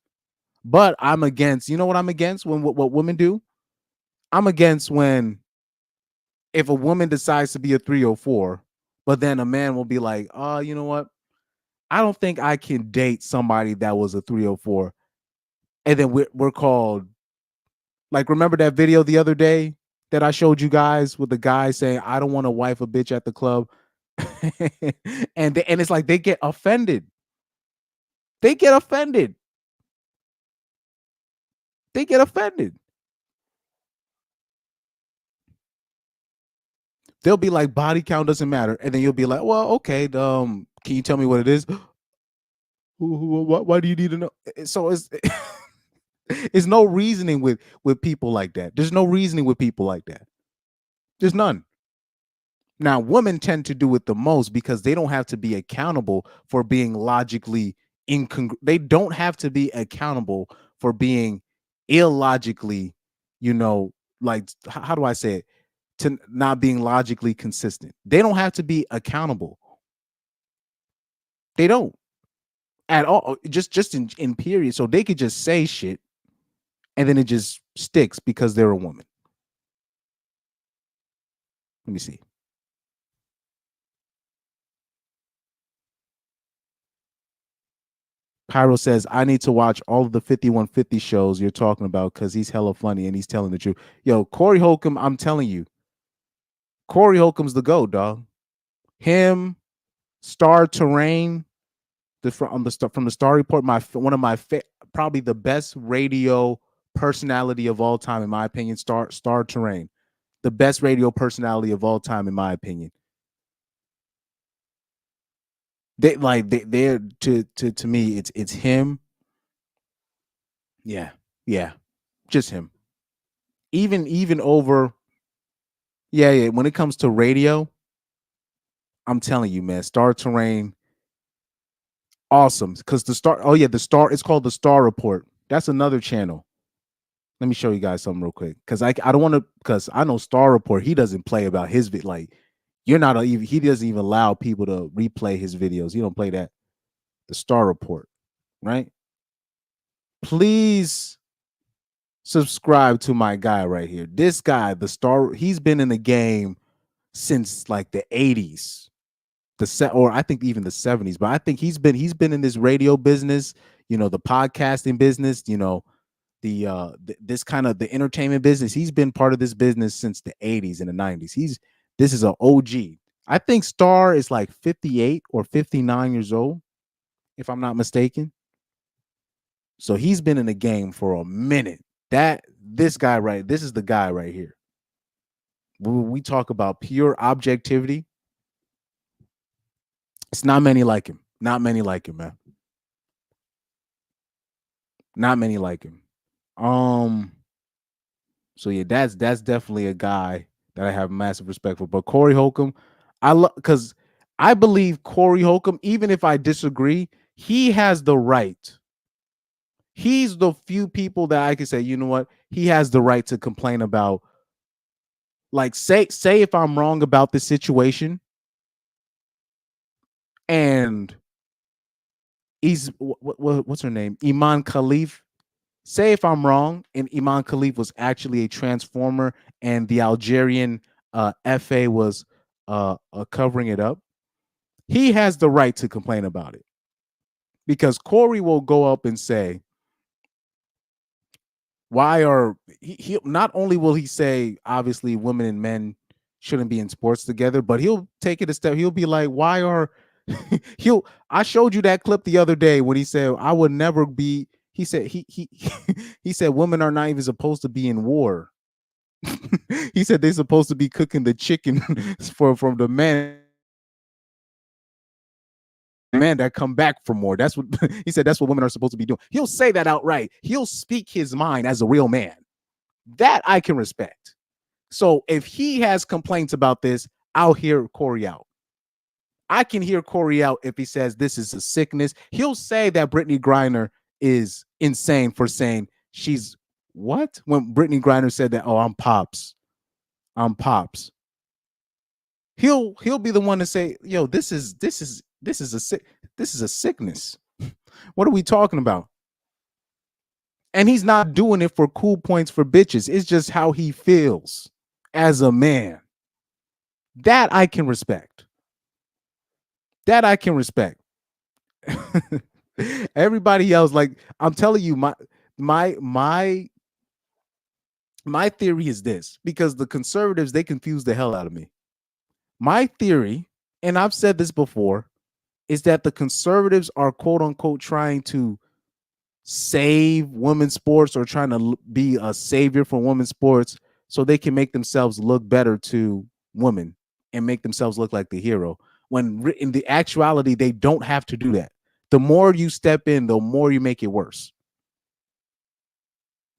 but I'm against, you know what I'm against when what women do? I'm against when if a woman decides to be a 304, but then a man will be like, oh, you know what? I don't think I can date somebody that was a 304. And then we're called, like, remember that video the other day that I showed you guys with the guy saying, I don't want to wife a bitch at the club. And it's like they get offended. They get offended. They get offended. They'll be like, body count doesn't matter. And then you'll be like, well, okay, can you tell me what it is? Why do you need to know? So it's no reasoning with people like that. There's no reasoning with people like that. There's none. Now, women tend to do it the most because they don't have to be accountable for being logically they don't have to be accountable for being illogically, like, how do I say it? To not being logically consistent. They don't have to be accountable. They don't at all. Just in period. So they could just say shit and then it just sticks because they're a woman. Let me see. Pyro says, I need to watch all of the 5150 shows you're talking about because he's hella funny and he's telling the truth. Yo, Corey Holcomb, I'm telling you, Corey Holcomb's the GOAT, dog. Him, Star Terrain, from the Star Report, one of my probably the best radio personality of all time, in my opinion. Star Terrain, the best radio personality of all time, in my opinion. They're to me, it's him. Yeah, just him. Even over. Yeah. When it comes to radio, I'm telling you, man, Star Terrain, awesome. Because the Star, it's called the Star Report. That's another channel. Let me show you guys something real quick. Because I don't want to, because I know Star Report, he doesn't play about his like, he doesn't even allow people to replay his videos. He don't play that. The Star Report, right? Please subscribe to my guy right here. This guy, he's been in the game since like the 80s, or I think even the 70s, but I think he's been in this radio business, the podcasting business, this kind of the entertainment business. He's been part of this business since the 80s and the 90s. This is an OG. I think Star is like 58 or 59 years old, if I'm not mistaken. So he's been in the game for a minute. This is the guy right here. When we talk about pure objectivity, it's not many like him. Not many like him, man. Not many like him. So yeah, that's definitely a guy that I have massive respect for. But Corey Holcomb, I love, because I believe Corey Holcomb, even if I disagree, he has the right. He's the few people that I can say, you know what, he has the right to complain about. Like, say if I'm wrong about this situation, and what's her name? Imane Khelif. Say if I'm wrong, and Imane Khelif was actually a transformer, and the Algerian FA was covering it up. He has the right to complain about it, because Corey will go up and say, why are he not only will he say obviously women and men shouldn't be in sports together, but he'll take it a step. He'll be like, why are I showed you that clip the other day when he said I would never be, he said he said women are not even supposed to be in war. He said they're supposed to be cooking the chicken from the men that come back from war. That's what he said. That's what women are supposed to be doing. He'll say that outright. He'll speak his mind as a real man. That I can respect. So if he has complaints about this, I'll hear Corey out. I can hear Corey out if he says this is a sickness. He'll say that Brittany Griner is insane for saying she's what? When Brittany Griner said that, oh, I'm pops. He'll be the one to say, yo, this is a sickness. What are we talking about? And he's not doing it for cool points for bitches. It's just how he feels as a man. That I can respect. Everybody else, like I'm telling you, my theory is this, because the conservatives, they confuse the hell out of me. My theory, and I've said this before, is that the conservatives are quote unquote trying to save women's sports, or trying to be a savior for women's sports, so they can make themselves look better to women and make themselves look like the hero, when in the actuality they don't have to do that. The more you step in, the more you make it worse,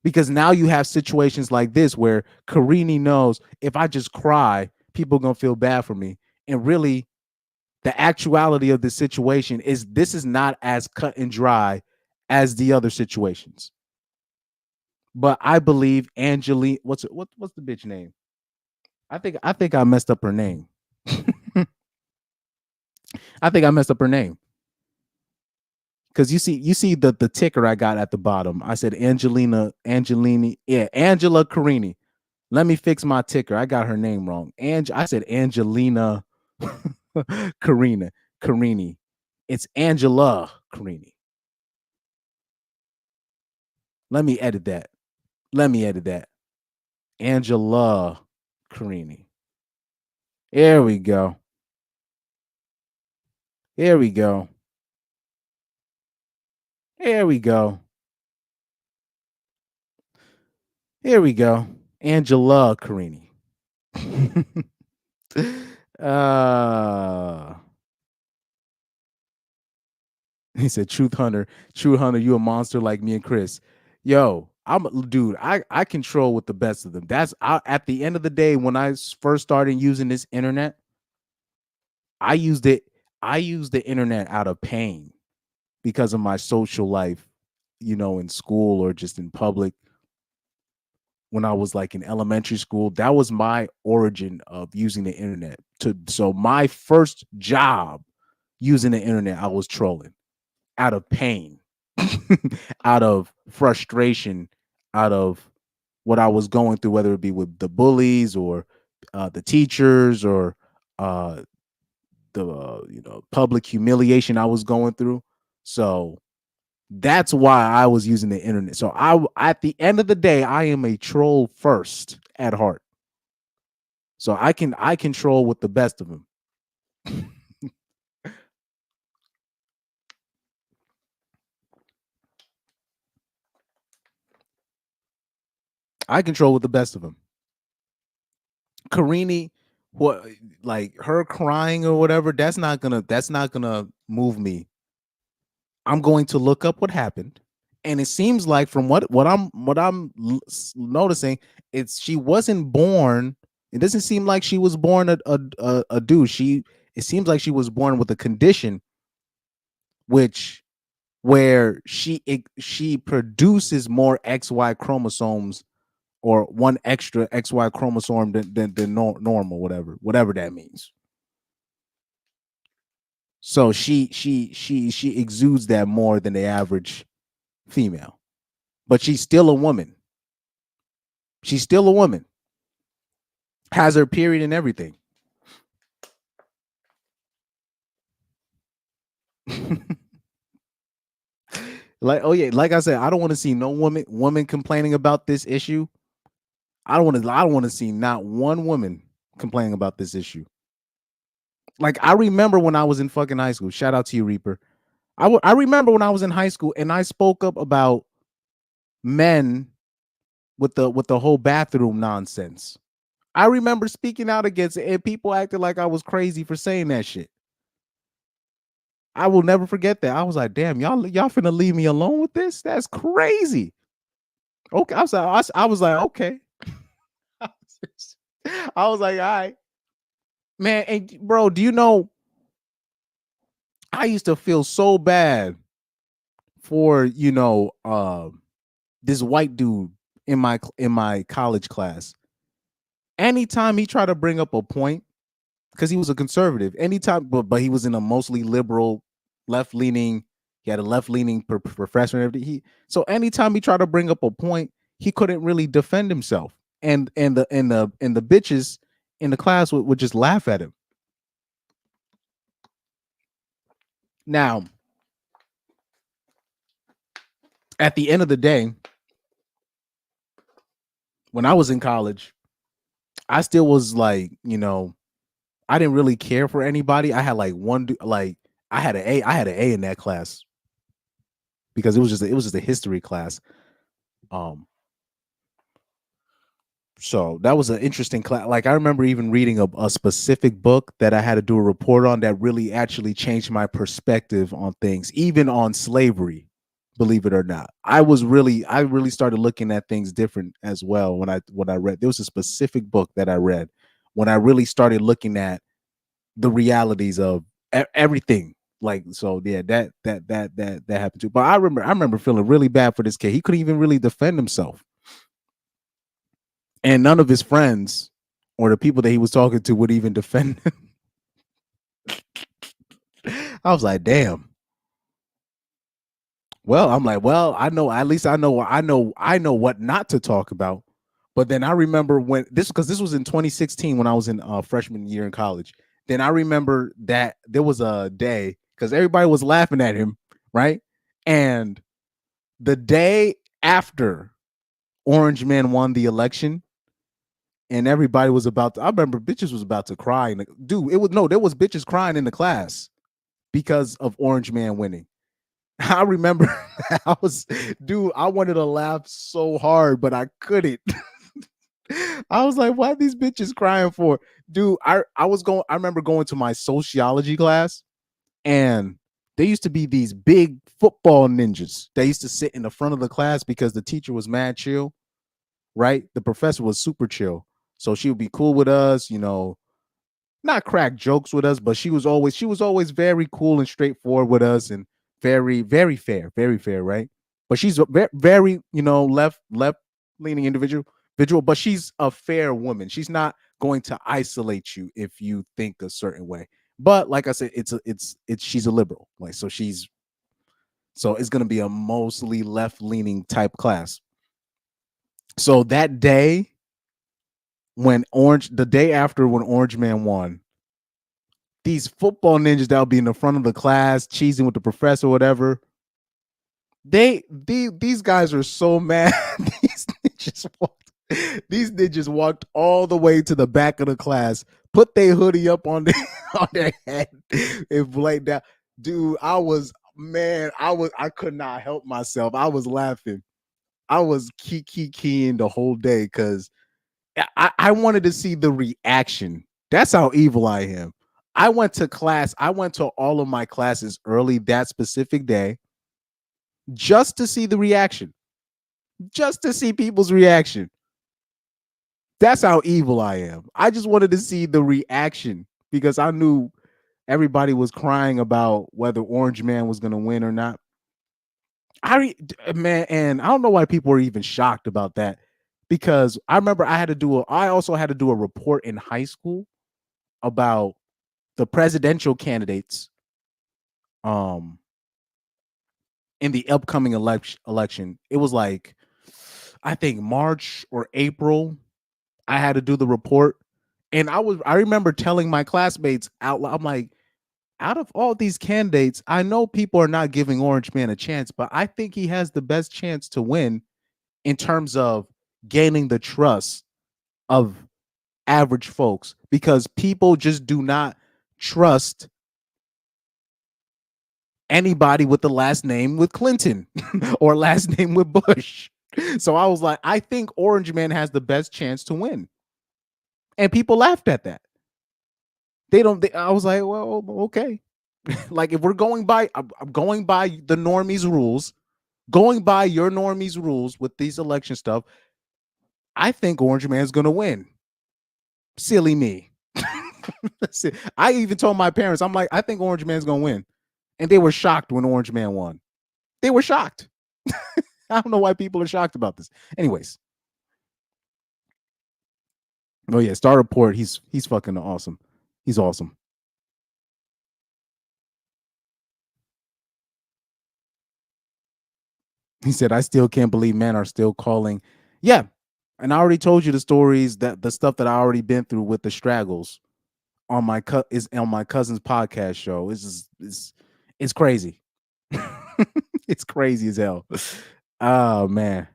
because now you have situations like this where Carini knows, if I just cry, people are gonna feel bad for me, and really the actuality of the situation is this is not as cut and dry as the other situations. But I believe Angeline, what's the bitch name? I think I messed up her name. I think I messed up her name. Because you see the ticker I got at the bottom. I said Angela Carini. Let me fix my ticker. I got her name wrong. I said Angelina Carini. It's Angela Carini. Let me edit that. Angela Carini. Here we go. Angela Carini. He said, True Hunter, you a monster like me and Chris. Yo, I control with the best of them. At the end of the day, when I first started using this internet, I used the internet out of pain because of my social life, in school or just in public. When I was like in elementary school, that was my origin of using the internet. So my first job using the internet, I was trolling out of pain, out of frustration, out of what I was going through, whether it be with the bullies or the teachers, or the public humiliation I was going through. So that's why I was using the internet. So at the end of the day, I am a troll first at heart. So I control with the best of them. I control with the best of them. Carini, what, like her crying or whatever, that's not gonna move me. I'm going to look up what happened. And it seems like from what I'm noticing, she wasn't born. It doesn't seem like she was born a dude. It seems like she was born with a condition, where she produces more XY chromosomes, or one extra XY chromosome than normal, whatever that means. So she exudes that more than the average female. But she's still a woman. She's still a woman. Has her period and everything. Like, oh yeah, like I said, I don't want to see no woman complaining about this issue. I don't want to see not one woman complaining about this issue. Like, I remember when I was in fucking high school. Shout out to you, Reaper. I remember when I was in high school and I spoke up about men with the whole bathroom nonsense. I remember speaking out against it, and people acted like I was crazy for saying that shit. I will never forget that. I was like, damn, y'all finna leave me alone with this? That's crazy. Okay, I was like, okay. I was like, all right. Man, and bro, do you know I used to feel so bad for, this white dude in my college class. Anytime he tried to bring up a point, because he was a conservative, anytime, but he was in a mostly liberal, left-leaning, he had a left-leaning professor and everything. So anytime he tried to bring up a point, he couldn't really defend himself. And the bitches in the class would just laugh at him. Now, at the end of the day, when I was in college, I still was like, I didn't really care for anybody. I had like I had an A in that class because it was just a history class. So that was an interesting class. Like, I remember even reading a specific book that I had to do a report on that really actually changed my perspective on things, even on slavery. Believe it or not, I really started looking at things different as well when I read. There was a specific book that I read when I really started looking at the realities of everything. Like, so yeah, that happened too. But I remember feeling really bad for this kid. He couldn't even really defend himself, and none of his friends or the people that he was talking to would even defend him. I was like, damn. Well, I'm like, well, I know, at least I know what not to talk about. But then I remember because this was in 2016 when I was in freshman year in college. Then I remember that there was a day because everybody was laughing at him, right? And the day after Orange Man won the election, and everybody was I remember bitches was about to cry. And dude, there was bitches crying in the class because of Orange Man winning. I remember I wanted to laugh so hard, but I couldn't. I was like, why are these bitches crying for? Dude, I remember going to my sociology class, and there used to be these big football ninjas. They used to sit in the front of the class because the teacher was mad chill, right? The professor was super chill. So she would be cool with us, not crack jokes with us, but she was always very cool and straightforward with us, and very, very fair, right? But she's a very, left leaning individual, but she's a fair woman. She's not going to isolate you if you think a certain way. But like I said, she's a liberal, like, so it's going to be a mostly left leaning type class. So that day the day after when Orange Man won, these football ninjas that would be in the front of the class cheesing with the professor or whatever, these guys are so mad. These ninjas walked all the way to the back of the class, put their hoodie up on their head, and laid down. Dude, I could not help myself. I was laughing. I was keying the whole day because I wanted to see the reaction. That's how evil I am. I went to all of my classes early that specific day just to see the reaction, just to see people's reaction. That's how evil I am. I just wanted to see the reaction because I knew everybody was crying about whether Orange Man was going to win or not. Man, and I don't know why people are even shocked about that, because I remember I also had to do a report in high school about the presidential candidates um in the upcoming election. It was like, I think March or April. I had to do the report, and I remember telling my classmates out loud, I'm like, out of all these candidates, I know people are not giving Orange Man a chance, but I think he has the best chance to win in terms of gaining the trust of average folks, because people just do not trust anybody with the last name with Clinton or last name with Bush. So I was like, I think Orange Man has the best chance to win. And people laughed at that. I was like, well, okay. Like, if we're going by, I'm going by the normies rules, going by your normies rules with these election stuff, I think Orange Man's going to win. Silly me. I even told my parents, I'm like, I think Orange Man's going to win. And they were shocked when Orange Man won. They were shocked. I don't know why people are shocked about this. Anyways. Oh yeah, Star Report, he's fucking awesome. He's awesome. He said, I still can't believe men are still calling. Yeah. And I already told you the stories, that the stuff that I already been through with the straggles on my is on my cousin's podcast show. It's crazy. It's crazy as hell. Oh man.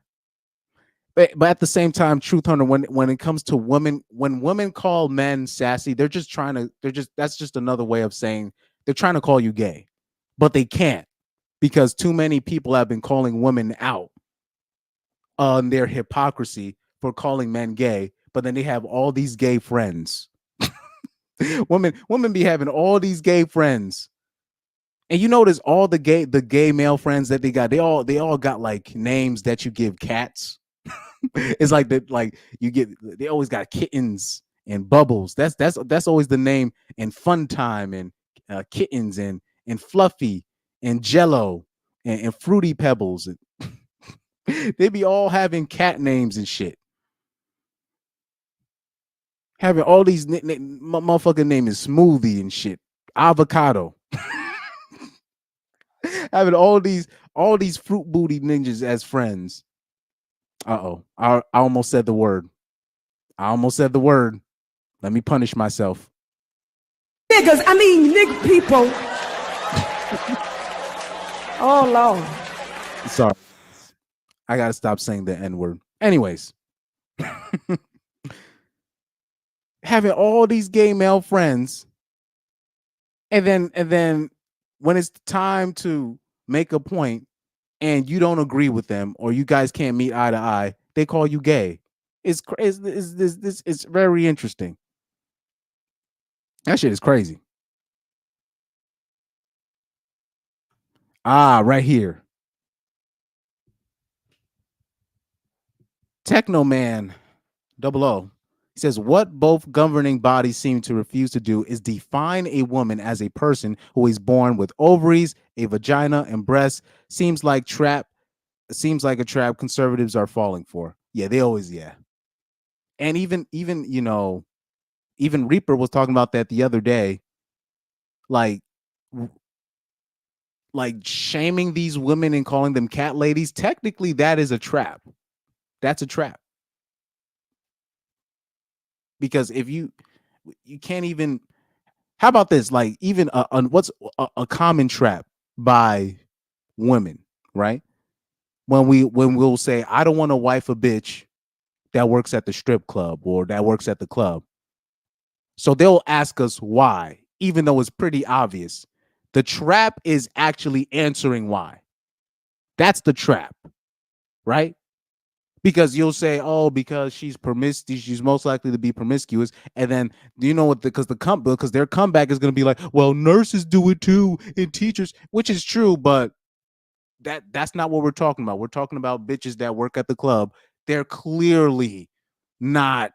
But at the same time, Truth Hunter, when it comes to women, when women call men sassy, that's just another way of saying they're trying to call you gay, but they can't, because too many people have been calling women out on their hypocrisy for calling men gay, but then they have all these gay friends. women be having all these gay friends. And you notice all the gay male friends that they got, they all got like names that you give cats. It's like that, like they always got kittens and Bubbles. That's always the name, and Fun Time and Kittens and Fluffy and Jello and Fruity Pebbles. They be all having cat names and shit. Having all these my motherfucking name is Smoothie and shit. Avocado. Having all these fruit booty ninjas as friends. Uh-oh. I almost said the word. Let me punish myself. Niggas, nigga people. Oh, Lord. Sorry. I gotta stop saying the N-word. Anyways. Having all these gay male friends, and then when it's time to make a point and you don't agree with them, or you guys can't meet eye to eye, they call you gay. It's very interesting. That shit is crazy. Right here. Techno Man 00. He says, what both governing bodies seem to refuse to do is define a woman as a person who is born with ovaries, a vagina, and breasts. Seems like a trap conservatives are falling for. Yeah, they always, yeah. And even even Reaper was talking about that the other day. Like shaming these women and calling them cat ladies. Technically, that is a trap. That's a trap. Because if you can't even, how about this? Like, even what's a common trap by women, right? When we'll say, I don't want to wife a bitch that works at the strip club or that works at the club. So they'll ask us why, even though it's pretty obvious. The trap is actually answering why. That's the trap, right? Because you'll say, oh, because she's promiscuous, she's most likely to be promiscuous. And then, do you know what? Because their comeback is going to be like, well, nurses do it too, and teachers, which is true, but that's not what we're talking about. We're talking about bitches that work at the club. They're clearly not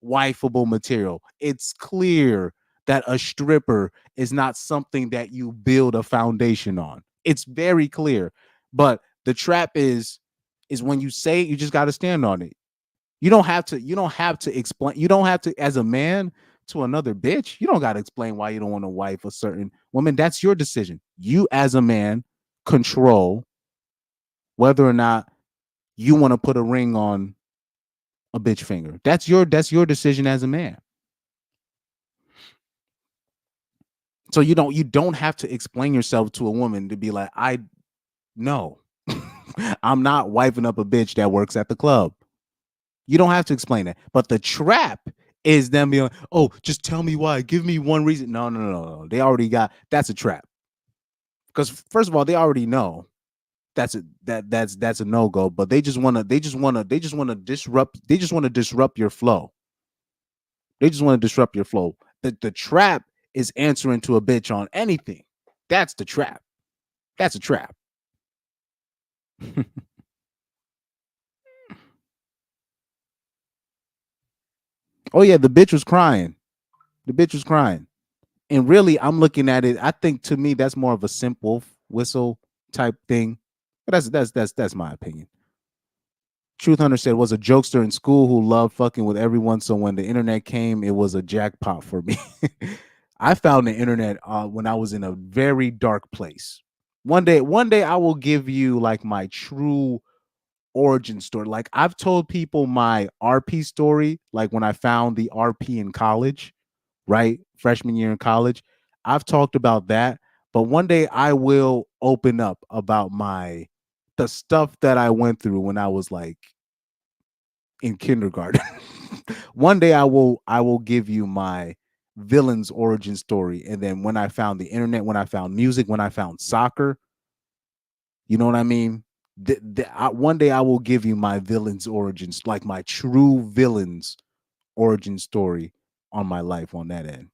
wifeable material. It's clear that a stripper is not something that you build a foundation on. It's very clear. But the trap is when you say it, you just got to stand on it. You don't have to explain. You don't have to, as a man, to another bitch. You don't got to explain why you don't want to wife a certain woman. That's your decision. You as a man control whether or not you want to put a ring on a bitch finger. That's your decision as a man. So you don't have to explain yourself to a woman to be like, I no. I'm not wiping up a bitch that works at the club. You don't have to explain that. But the trap is them being like, oh, just tell me why. Give me one reason. No. They already got that's a trap. Because first of all, they already know that's a no-go, but they just want to disrupt your flow. They just want to disrupt your flow. The trap is answering to a bitch on anything. That's the trap. That's a trap. Oh yeah, the bitch was crying. The bitch was crying. And really, I'm looking at it. I think to me, that's more of a simple whistle type thing. But that's my opinion. Truth Hunter said was a jokester in school who loved fucking with everyone. So when the internet came, it was a jackpot for me. I found the internet when I was in a very dark place. One day I will give you like my true origin story. Like I've told people my RP story, like when I found the RP in college, right? Freshman year in college. I've talked about that, but one day I will open up about the stuff that I went through when I was like in kindergarten. One day I will give you my villain's origin story. And then when I found the internet, when I found music, when I found soccer, you know what I mean? One day I will give you my villain's origins, like my true villain's origin story on my life on that end.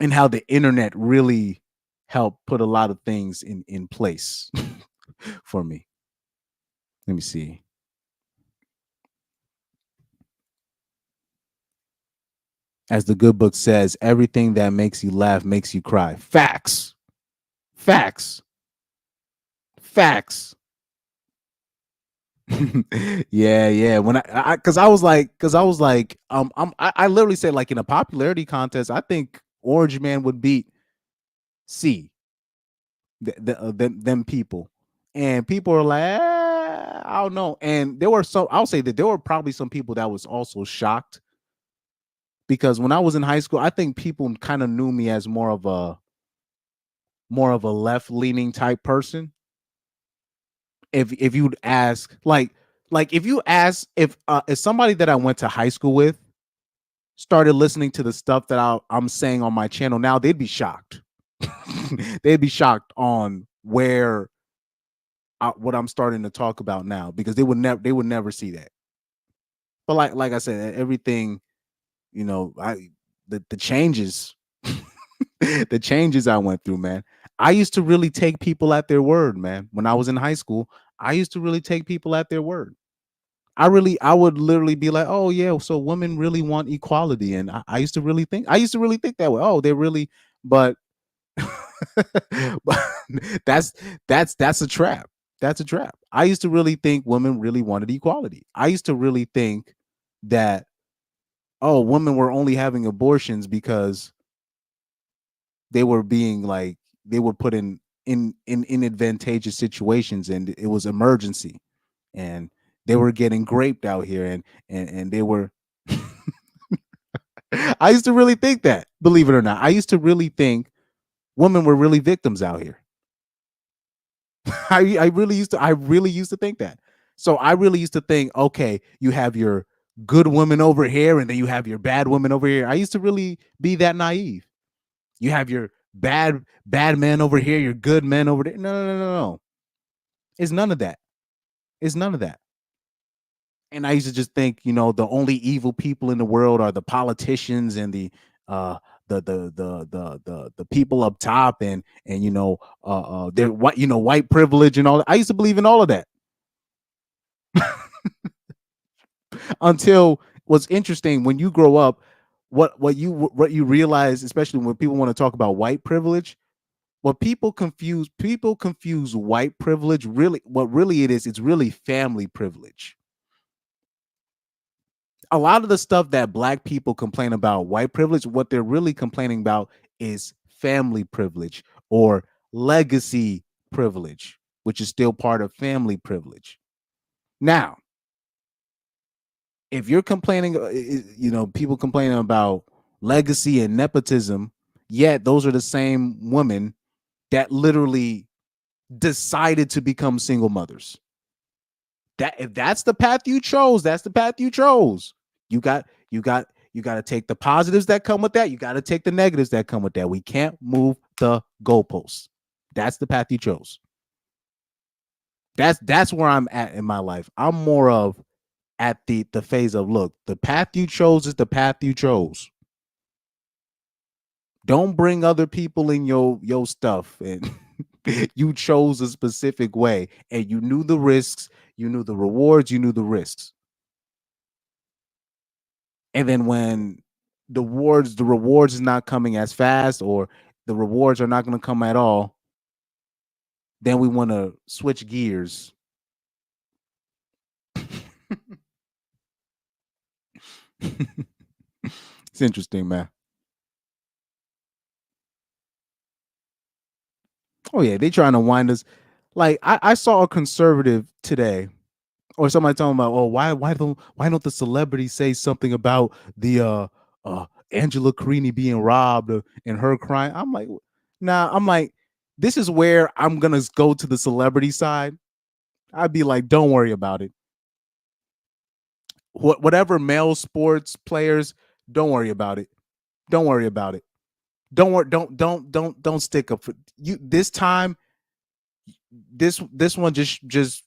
And how the internet really helped put a lot of things in place for me. Let me see. As the good book says, everything that makes you laugh makes you cry. Facts. Facts. Facts. yeah. When I was like, I literally said like in a popularity contest, I think Orange Man would beat C, them people, and people are like, I don't know. And there were I'll say that there were probably some people that was also shocked because when I was in high school, I think people kind of knew me as more of a left leaning type person. If you'd ask like if you ask if somebody that I went to high school with started listening to the stuff that I'm saying on my channel now, they'd be shocked. They'd be shocked on what I'm starting to talk about now because they would never see that. But like I said, everything, you know, the changes, the changes I went through, man. I used to really take people at their word, man. When I was in high school, I used to really take people at their word. I would literally be like, oh yeah, so women really want equality, and I used to really think that way. Oh, they really, but, but that's a trap. That's a trap. I used to really think women really wanted equality. I used to really think that women were only having abortions because they were being like they were put in advantageous situations and it was emergency and they were getting graped out here and they were I used to really think that, believe it or not. I used to really think women were really victims out here. I really used to think that. So I really used to think, okay, you have your good women over here and then you have your bad women over here. I used to really be that naive. You have your bad men over here, your good men over there. No. It's none of that. It's none of that. And I used to just think, you know, the only evil people in the world are the politicians and the people up top and you know they're white, you know, white privilege and all that. I used to believe in all of that. Until what's interesting when you grow up, what you realize, especially when people want to talk about white privilege, what people confuse white privilege, really what really it is, it's really family privilege. a lot of the stuff that black people complain about white privilege, what they're really complaining about is family privilege or legacy privilege, which is still part of family privilege. Now, if you're complaining, people complaining about legacy and nepotism, yet those are the same women that literally decided to become single mothers. That if that's the path you chose, that's the path you chose. You got to take the positives that come with that. You got to take the negatives that come with that. We can't move the goalposts. That's the path you chose. That's where I'm at in my life. I'm more of at the phase of, look, the path you chose is the path you chose. Don't bring other people in your stuff, and you chose a specific way, and you knew the risks, you knew the rewards, you knew the risks. And then when the rewards is not coming as fast, or the rewards are not going to come at all, then we want to switch gears. It's interesting, man. Oh yeah, they trying to wind us. Like I saw a conservative today, or somebody talking about, oh, why don't the celebrities say something about the Angela Carini being robbed and her crying? I'm like, nah. I'm like, this is where I'm gonna go to the celebrity side. I'd be like, don't worry about it. Whatever male sports players, don't worry about it. Don't worry about it. Don't worry. Don't stick up for you this time. This one just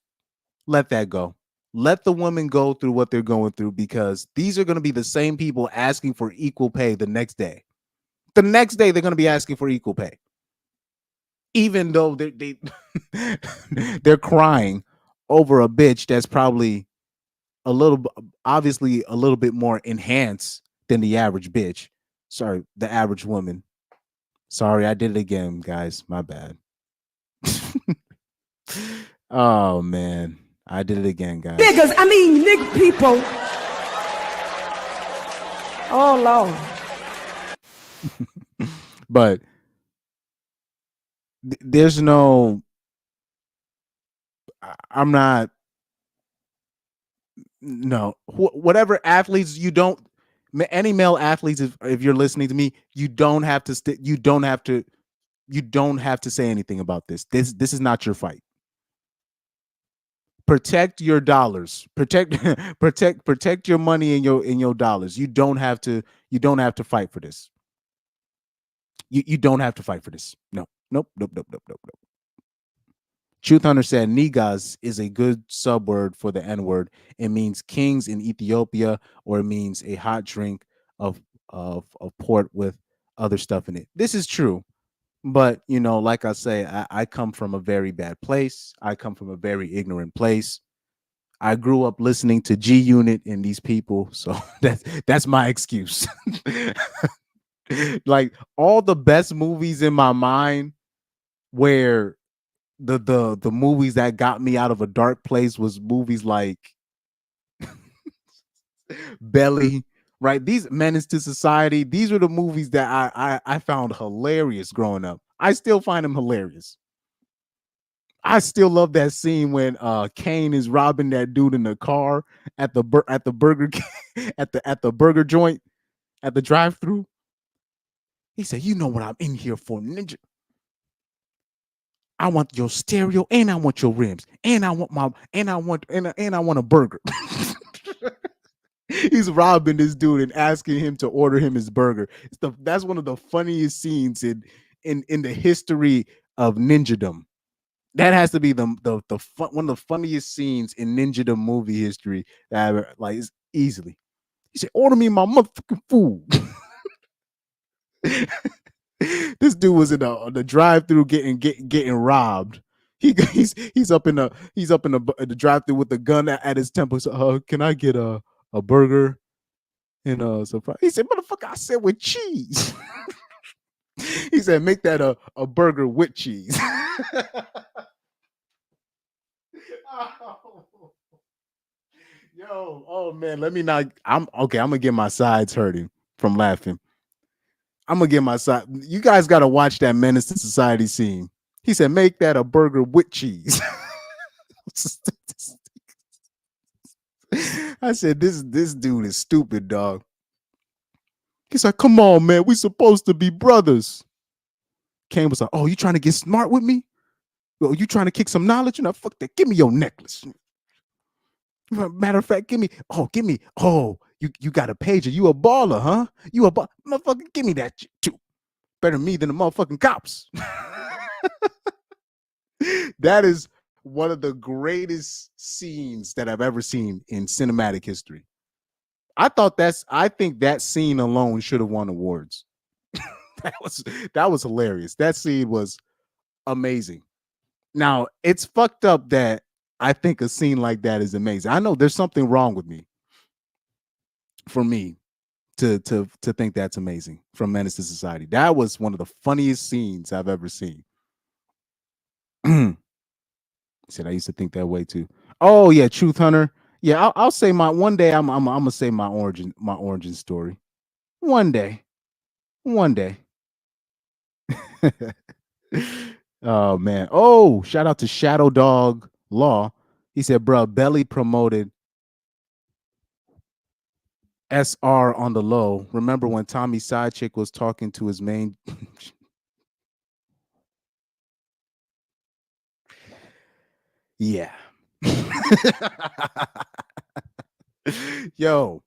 let that go. Let the women go through what they're going through, because these are going to be the same people asking for equal pay the next day. The next day they're going to be asking for equal pay, even though they're crying over a bitch that's probably obviously a little bit more enhanced than the average bitch. Sorry, the average woman. Sorry, I did it again, guys. My bad. Oh man, I did it again, guys. Niggas, nigga people. Oh, Lord. But there's no, I'm not, no, whatever athletes you don't, any male athletes, if you're listening to me, you don't have to you don't have to say anything about this. This is not your fight. Protect your dollars. Protect your money and your dollars. You don't have to fight for this. You don't have to fight for this. No. Nope. Truth Hunter said Niggas is a good subword for the N-word. It means kings in Ethiopia, or it means a hot drink of port with other stuff in it. This is true. But, like I say, I come from a very bad place. I come from a very ignorant place. I grew up listening to G Unit and these people. So that's my excuse. Like, all the best movies in my mind, where the movies that got me out of a dark place, was movies like Belly, right? These Menace to Society. These are the movies that I found hilarious growing up. I still find them hilarious. I still love that scene when Kane is robbing that dude in the car at the burger at the burger joint at the drive-thru. He said, "You know what I'm in here for, ninja. I want your stereo, and I want your rims, and I want a burger." He's robbing this dude and asking him to order him his burger. That's one of the funniest scenes in the history of ninjadom. That has to be one of the funniest scenes in ninjadom movie history. That like, it's easily. He said, "Order me my motherfucking food." This dude was in the drive-thru getting robbed. He's up in the drive-thru with the gun at his temple. So, can I get a burger and surprise? He said, "Motherfucker, I said with cheese." He said, "Make that a burger with cheese." Yo, oh man, let me not. I'm okay. I'm gonna get my sides hurting from laughing. I'm gonna get my side. You guys got to watch that Menace to Society scene. He said, "Make that a burger with cheese." I said, "This dude is stupid, dog." He's like, "Come on, man, we supposed to be brothers." Kane was like, "Oh, you trying to get smart with me? Oh, you trying to kick some knowledge? You know, fuck that. Give me your necklace. Matter of fact, give me. Oh, you got a pager. You a baller, huh? You a motherfucker. Give me that shit too. Better me than the motherfucking cops." That is one of the greatest scenes that I've ever seen in cinematic history. I think that scene alone should have won awards. that was hilarious. That scene was amazing. Now, it's fucked up that I think a scene like that is amazing. I know there's something wrong with me for me to think that's amazing from Menace to Society. That was one of the funniest scenes I've ever seen. Said I used to think that way too. Oh yeah, Truth Hunter. Yeah, I'll say my one day. I'm gonna say my origin story. One day, one day. Oh man. Oh, shout out to Shadow Dog Law. He said, "Bruh, Belly promoted SR on the low. Remember when Tommy's side chick was talking to his main?" Yeah. Yo,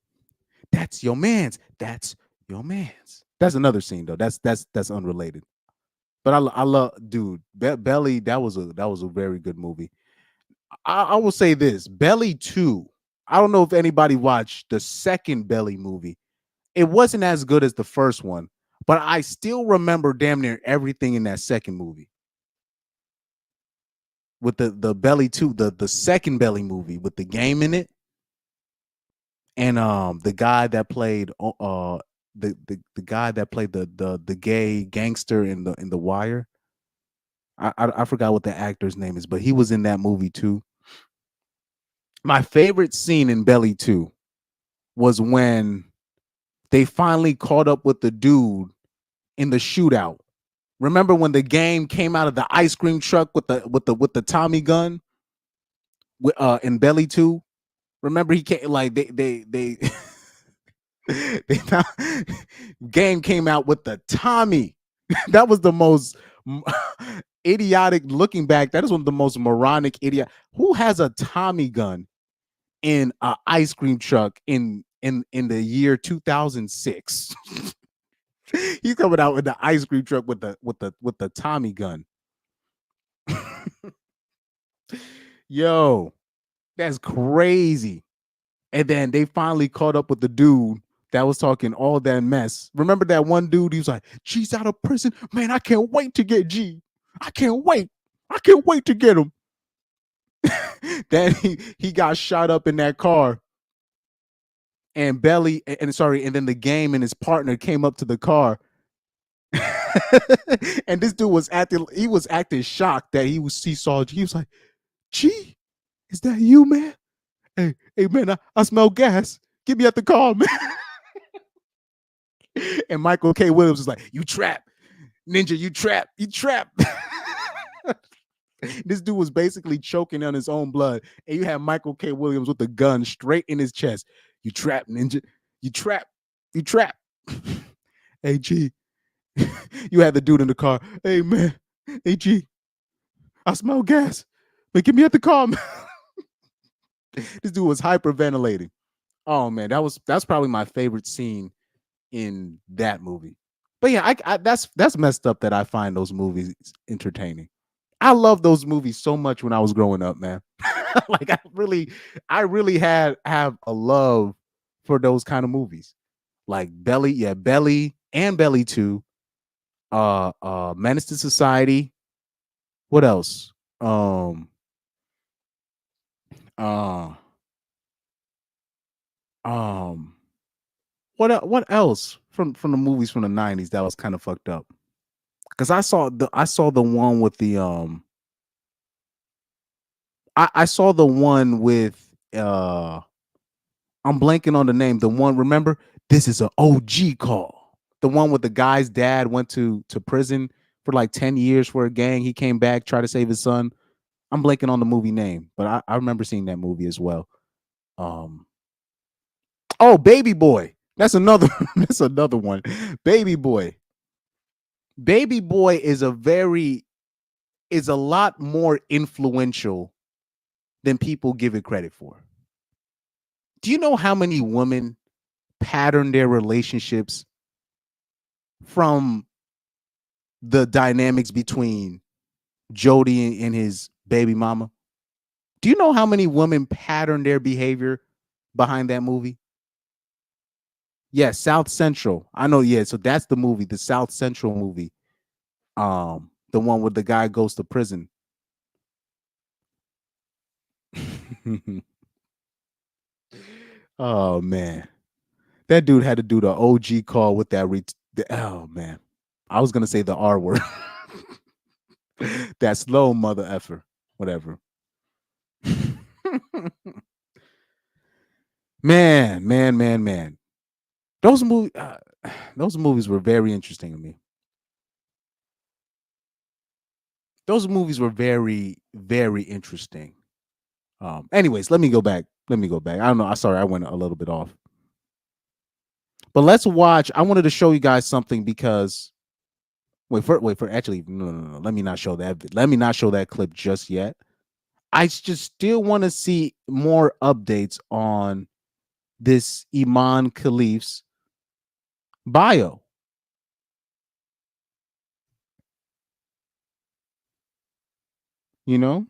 that's your man's. That's your man's. That's another scene though. That's unrelated. But I love, dude. Belly. That was a very good movie. I will say this: Belly 2. I don't know if anybody watched the second Belly movie. It wasn't as good as the first one, but I still remember damn near everything in that second movie. With the Belly 2, the second Belly movie with the game in it, and the guy that played the guy that played the gay gangster in the Wire. I forgot what the actor's name is, but he was in that movie too. My favorite scene in Belly 2 was when they finally caught up with the dude in the shootout. Remember when the game came out of the ice cream truck with the Tommy gun in Belly 2? Remember he came like they they found, game came out with the Tommy. That was the most idiotic, looking back. That is one of the most moronic idiot. Who has a Tommy gun in an ice cream truck in the year 2006? He's coming out with the ice cream truck with the Tommy gun. Yo, that's crazy. And then they finally caught up with the dude that was talking all that mess. Remember that one dude? He was like, "G's out of prison. Man, I can't wait to get G. I can't wait. I can't wait to get him." Then he got shot up in that car. And Belly, and sorry, and then the game and his partner came up to the car. And this dude was acting shocked that he saw G. He was like, "G, is that you, man? Hey man, I smell gas. Get me at the car, man." And Michael K. Williams was like, "You trap, ninja, you trap, you trap." This dude was basically choking on his own blood, and you have Michael K. Williams with the gun straight in his chest. "You trap, ninja, you trap, you trap." Hey G, you had the dude in the car. "Hey man, hey G, I smell gas. But get me at the car, man." This dude was hyperventilating. Oh man, that's probably my favorite scene in that movie. But yeah, that's messed up that I find those movies entertaining. I love those movies so much when I was growing up, man. Like I really have a love for those kind of movies. Like Belly, yeah, Belly and Belly 2, Menace to Society. What else? Uh um what else from the movies from the 90s that was kind of fucked up? Because I saw the one with the I saw the one with I'm blanking on the name. The one, remember, this is an OG call. The one with the guy's dad went to prison for like 10 years for a gang. He came back, tried to save his son. I'm blanking on the movie name, but I remember seeing that movie as well. Oh, Baby Boy. That's another that's another one. Baby Boy. Baby Boy is a lot more influential than people give it credit for. Do you know how many women pattern their relationships from the dynamics between Jody and his baby mama? Do you know how many women pattern their behavior behind that movie? Yeah, South Central. I know, yeah. So that's the movie, the South Central movie. The one where the guy goes to prison. Oh man. That dude had to do the OG call with that oh man. I was gonna say the R word. That slow mother effer. Whatever. Man. Those movies were very interesting to me. Those movies were very, very interesting. Anyways, let me go back. I don't know. I'm sorry, I went a little bit off. But let's watch. I wanted to show you guys something because wait for actually no. Let me not show that. Let me not show that clip just yet. I just still want to see more updates on this Imane Khelif's bio. You know?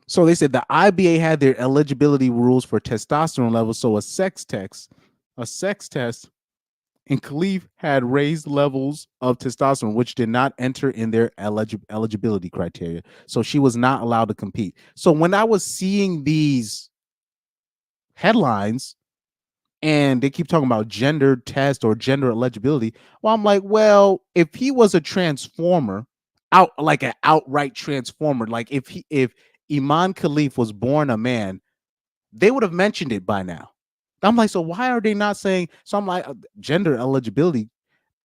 So they said the IBA had their eligibility rules for testosterone levels. So a sex test, and Khelif had raised levels of testosterone, which did not enter in their eligibility criteria. So she was not allowed to compete. So when I was seeing these headlines and they keep talking about gender test or gender eligibility, well, I'm like, well, if he was a transformer, like an outright transformer, like if Imane Khelif was born a man, they would have mentioned it by now. I'm like, so why are they not saying? So I'm like, gender eligibility.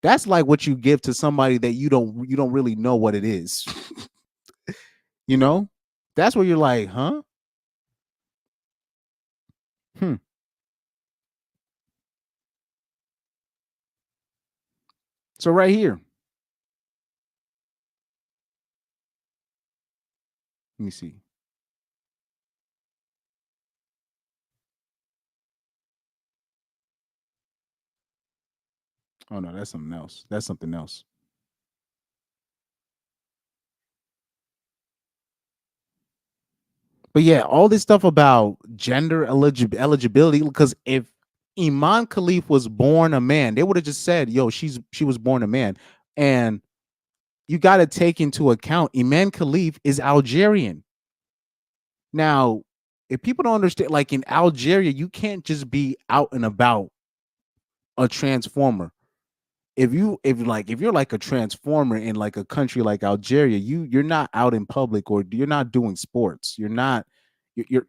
That's like what you give to somebody that you don't really know what it is. You know, that's where you're like, huh? Hmm. So right here, let me see. Oh no, that's something else. That's something else. But yeah, all this stuff about gender eligibility, because if Imane Khelif was born a man, they would have just said, "Yo, she was born a man," and you got to take into account Imane Khelif is Algerian. Now, if people don't understand, like in Algeria, you can't just be out and about a transformer. If you're like a transformer in like a country like Algeria, you're not out in public or you're not doing sports. You're not you're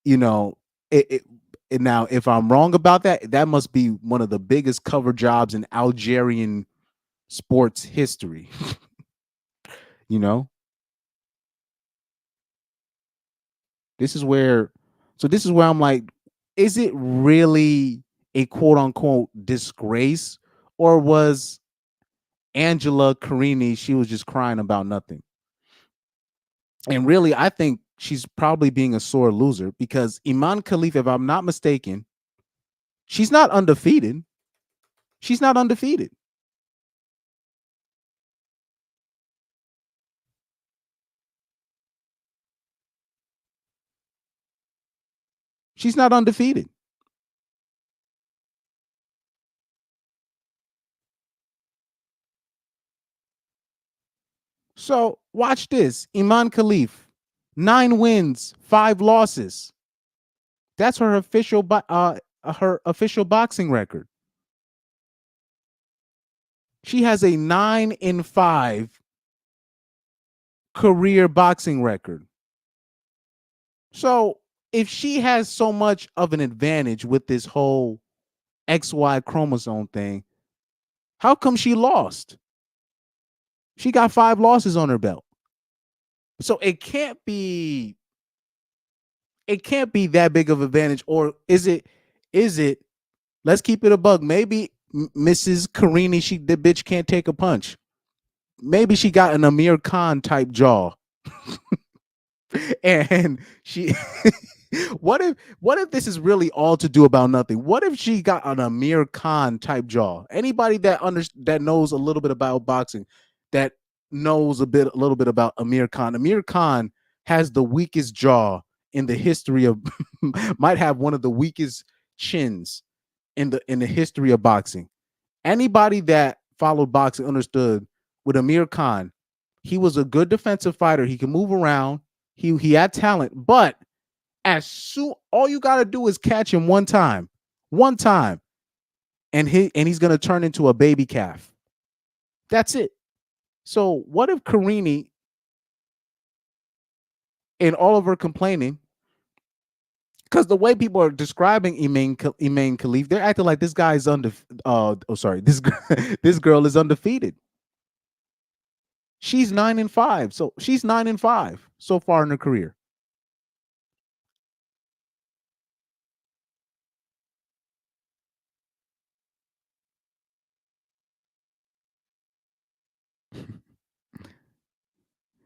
you know it now if I'm wrong about that, that must be one of the biggest cover jobs in Algerian sports history. you know, this is where this is where I'm like, is it really a quote unquote disgrace, or was Angela Carini, she was just crying about nothing? And really, I think she's probably being a sore loser because Imane Khelif, if I'm not mistaken, she's not undefeated. She's not undefeated. She's not undefeated. So watch this. Imane Khelif, 9 wins, 5 losses. That's her official boxing record. She has a 9-5 career boxing record. So if she has so much of an advantage with this whole XY chromosome thing, how come she lost? She got 5 losses on her belt. So it can't be that big of an advantage. Or is it let's keep it a bug. Maybe Mrs. Carini, the bitch can't take a punch. Maybe she got an Amir Khan type jaw. And she what if this is really all to do about nothing? What if she got an Amir Khan type jaw? Anybody that knows a little bit about boxing, that knows a little bit about Amir Khan. Amir Khan has the weakest jaw in the history of might have one of the weakest chins in the history of boxing. Anybody that followed boxing understood with Amir Khan, he was a good defensive fighter. He can move around. He had talent, but as soon all you got to do is catch him one time, and he's gonna turn into a baby calf. That's it. So what if Carini, in all of her complaining, because the way people are describing Imane Khelif, they're acting like this guy is this girl is undefeated. She's 9-5. So she's 9-5 so far in her career.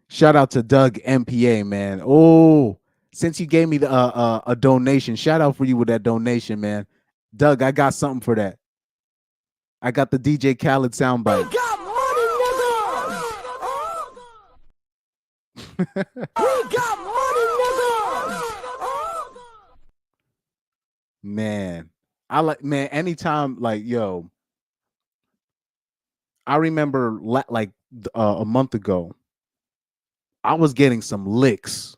Shout out to Doug MPA, man. Oh, since you gave me the a donation, shout out for you with that donation, man. Doug, I got something for that. I got the DJ Khaled soundbite. We got money, nigga. We got money, nigga. Man, anytime, like, yo, I remember a month ago, I was getting some licks,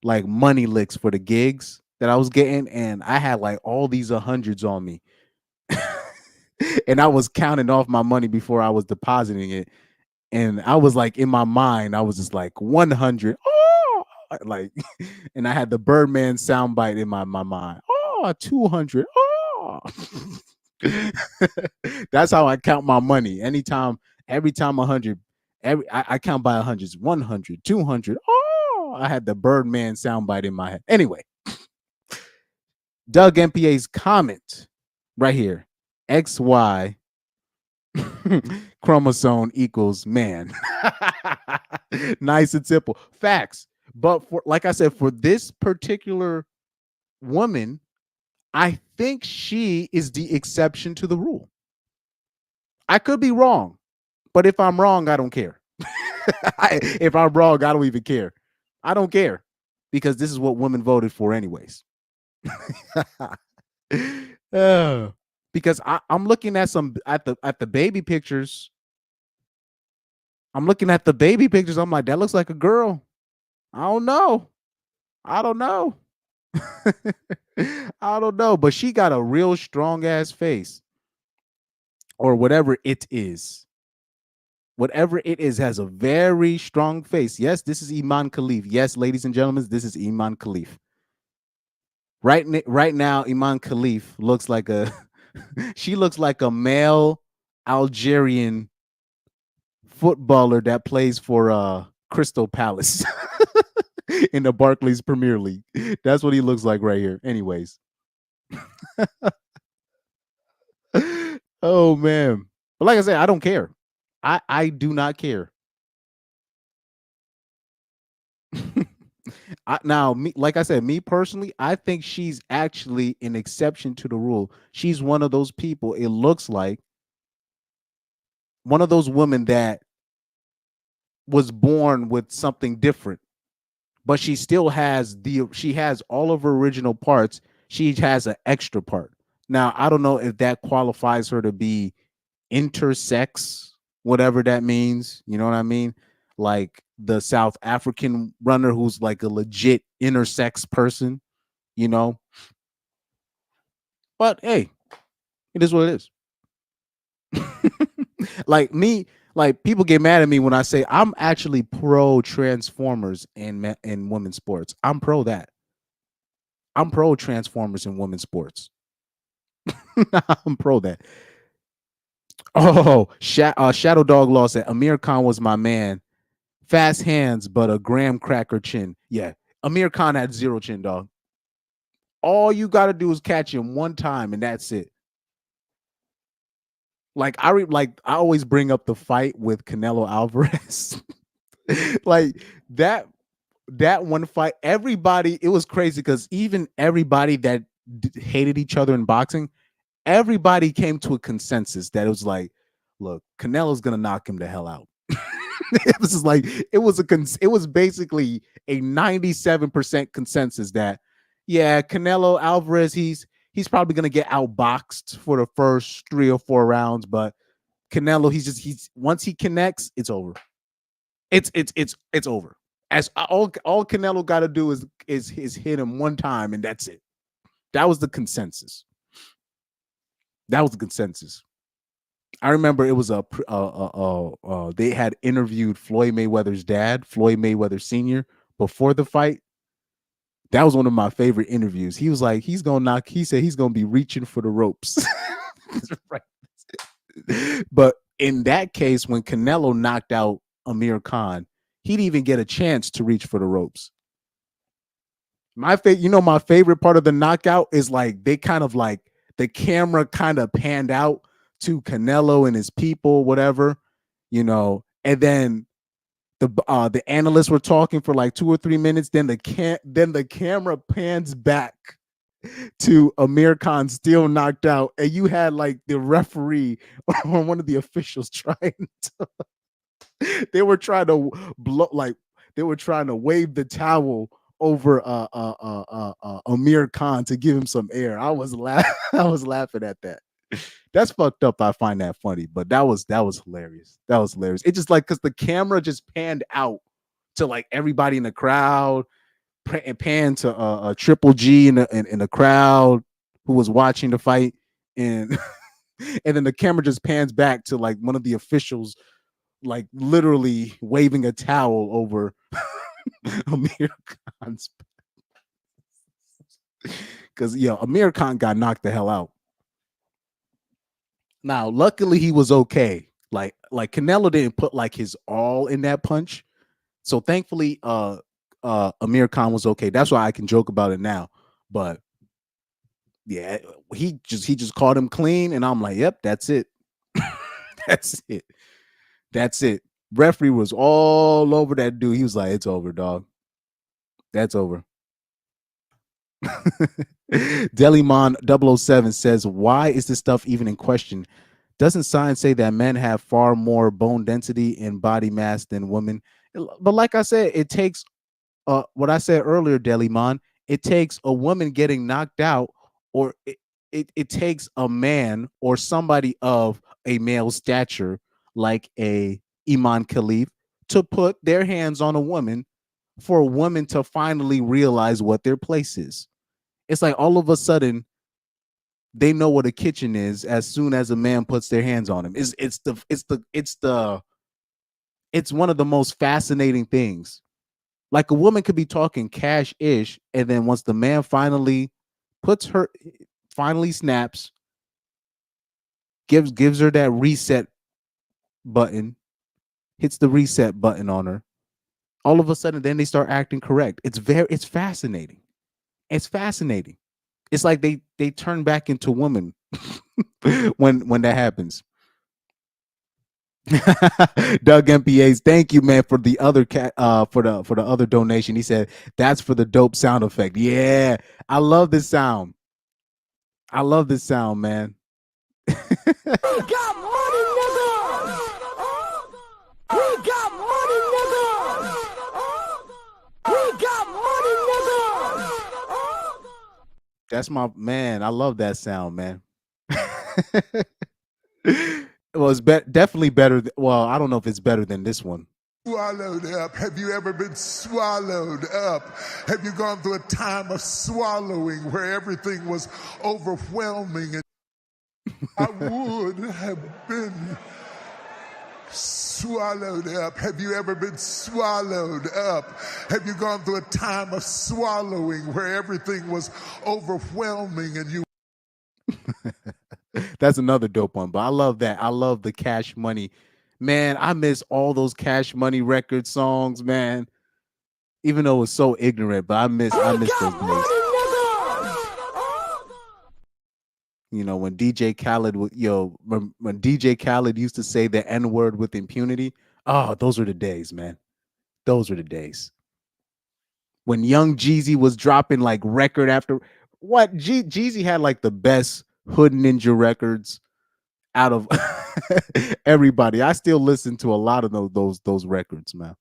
like money licks for the gigs that I was getting, and I had like all these hundreds on me. And I was counting off my money before I was depositing it. And I was like, in my mind, I was just like 100. Oh, like, and I had the Birdman soundbite in my mind. Oh, 200. Oh, that's how I count my money. Every time 100, I count by hundreds. 100, 200. Oh, I had the Birdman soundbite in my head. Anyway, Doug MPA's comment right here. XY chromosome equals man. Nice and simple. Facts. But for, like I said, for this particular woman, I think she is the exception to the rule. I could be wrong, but if I'm wrong, I don't care. If I'm wrong, I don't even care. I don't care, because this is what women voted for anyways. Because I'm looking at the baby pictures. I'm looking at the baby pictures. I'm like, that looks like a girl. I don't know. I don't know. I don't know. But she got a real strong ass face. Or whatever it is. Whatever it is has a very strong face. Yes, this is Imane Khelif. Yes, ladies and gentlemen, this is Imane Khelif. Right now, Imane Khelif looks like she looks like a male Algerian footballer that plays for Crystal Palace in the Barclays Premier League. That's what he looks like right here. Anyways. Oh man. But like I said, I don't care. I do not care. Like I said, me personally, I think she's actually an exception to the rule. She's one of those people, it looks like, one of those women that was born with something different, but she still has all of her original parts. She has an extra part. Now, I don't know if that qualifies her to be intersex, whatever that means. You know what I mean? Like the South African runner who's like a legit intersex person, you know? But hey, it is what it is. Like me, like people get mad at me when I say I'm actually pro Transformers in women's sports. I'm pro that. I'm pro Transformers in women's sports. I'm pro that. Oh, Shadow Dog Law said Amir Khan was my man. Fast hands, but a graham cracker chin. Yeah, Amir Khan had zero chin, dog. All you got to do is catch him one time, and that's it. Like I always bring up the fight with Canelo Alvarez. Like that one fight, everybody, it was crazy because even everybody that hated each other in boxing, everybody came to a consensus that it was like, look, Canelo's gonna knock him the hell out. It was just like it was basically a 97% consensus that yeah, Canelo Alvarez, he's probably gonna get outboxed for the first 3 or 4 rounds, but Canelo, he's once he connects, it's over. It's over. As all Canelo got to do is hit him one time, and that's it. That was the consensus. That was the consensus. I remember it was they had interviewed Floyd Mayweather's dad, Floyd Mayweather Sr., before the fight. That was one of my favorite interviews. He was like, he said he's gonna be reaching for the ropes. Right. But in that case, when Canelo knocked out Amir Khan, he didn't even get a chance to reach for the ropes. My favorite part of the knockout is like they kind of like the camera kind of panned out to Canelo and his people, whatever, and then the analysts were talking for like 2 or 3 minutes. Then the camera pans back to Amir Khan still knocked out, and you had like the referee or one of the officials trying to. They were trying to wave the towel over Amir Khan to give him some air. I was laughing at that. That's fucked up. I find that funny, but that was hilarious. That was hilarious. It just like because the camera just panned out to like everybody in the crowd, and panned to a Triple G in the crowd who was watching the fight, and and then the camera just pans back to like one of the officials, like literally waving a towel over Amir Khan's, because Amir Khan got knocked the hell out. Now, luckily he was okay. Like Canelo didn't put like his all in that punch. So thankfully Amir Khan was okay. That's why I can joke about it now. But yeah, he just caught him clean, and I'm like, yep, that's it. That's it. That's it. Referee was all over that dude. He was like, it's over, dog. That's over. Delimon 007 says, why is this stuff even in question? Doesn't science say that men have far more bone density and body mass than women? But like I said, it takes what I said earlier, Delimon, it takes a woman getting knocked out, or it takes a man or somebody of a male stature like a Imane Khelif to put their hands on a woman for a woman to finally realize what their place is. It's like all of a sudden they know what a kitchen is as soon as a man puts their hands on him. It's one of the most fascinating things. Like a woman could be talking cash-ish, and then once the man finally snaps, gives her that reset button, hits the reset button on her, all of a sudden then they start acting correct. It's fascinating. It's fascinating. It's like they turn back into women when that happens. Doug MPAs, thank you, man, for the other for the other donation. He said that's for the dope sound effect. Yeah, I love this sound. I love this sound, man. We got money, nigga. We got money, nigga. We got money, nigga. That's my man. I love that sound, man. Well, it's definitely better. Well, I don't know if it's better than this one. Swallowed up. Have you ever been swallowed up? Have you gone through a time of swallowing where everything was overwhelming? And I would have been swallowed up? Have you ever been swallowed up? Have you gone through a time of swallowing where everything was overwhelming and you That's another dope one, but I love that. I love the Cash Money. Man, I miss all those Cash Money record songs, man. Even though it's so ignorant, but I miss those days. You know, when DJ Khaled when DJ Khaled used to say the N-word with impunity. Oh, those were the days, man. Those were the days. When Young Jeezy was dropping like record after what Jeezy had like the best Hood Ninja records out of everybody. I still listen to a lot of those records, man.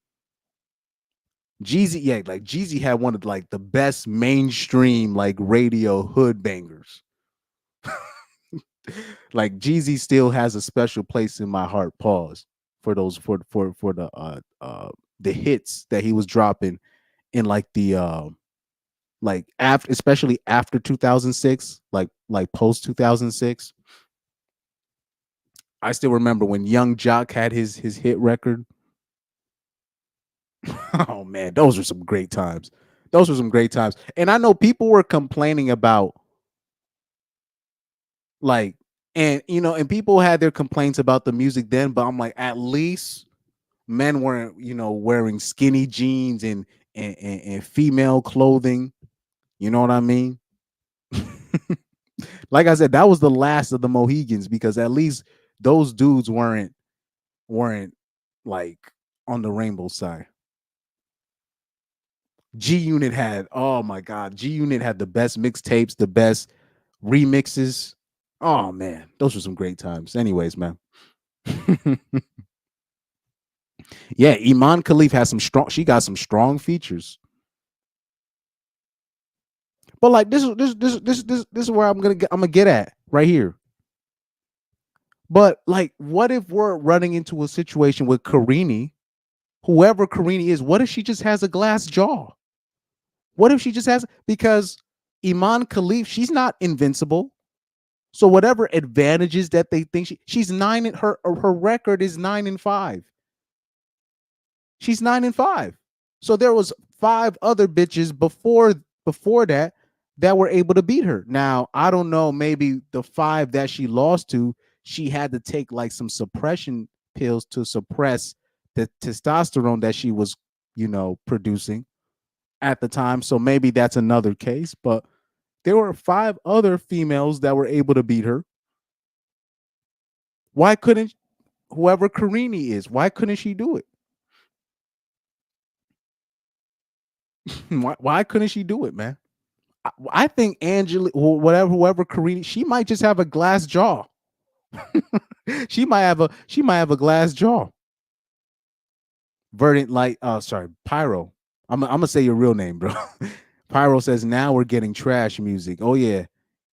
Jeezy, yeah, like Jeezy had one of like the best mainstream like radio hood bangers. Like Jeezy still has a special place in my heart. Pause for those for the hits that he was dropping in like the like after, especially after 2006, like post 2006. I still remember when Young Jock had his hit record. Oh man, those were some great times. Those were some great times. And I know people were complaining about like, and you know, and people had their complaints about the music then, but I'm like, at least men weren't, you know, wearing skinny jeans and female clothing. You know what I mean? Like I said, that was the last of the Mohegans because at least those dudes weren't like on the rainbow side. G Unit had, oh my God, G Unit had the best mixtapes, the best remixes. Oh man, those were some great times. Anyways, man. Yeah, Imane Khelif has she got some strong features. But like this is where I'm gonna get at right here. But like, what if we're running into a situation with Carini, whoever Carini is, what if she just has a glass jaw? What if she just has, because Imane Khelif, she's not invincible. So whatever advantages that they think she's her record is 9-5. She's 9-5. So there was 5 other bitches before that were able to beat her. Now, I don't know, maybe the 5 that she lost to, she had to take like some suppression pills to suppress the testosterone that she was, you know, producing at the time. So maybe that's another case, but there were 5 other females that were able to beat her. Why couldn't whoever Carini is, why couldn't she do it? Why couldn't she do it, man? I think Angela, whoever Carini, she might just have a glass jaw. she might have a glass jaw. Verdant light. Oh, sorry, Pyro. I'm gonna say your real name, bro. Pyro says now we're getting trash music. Oh yeah,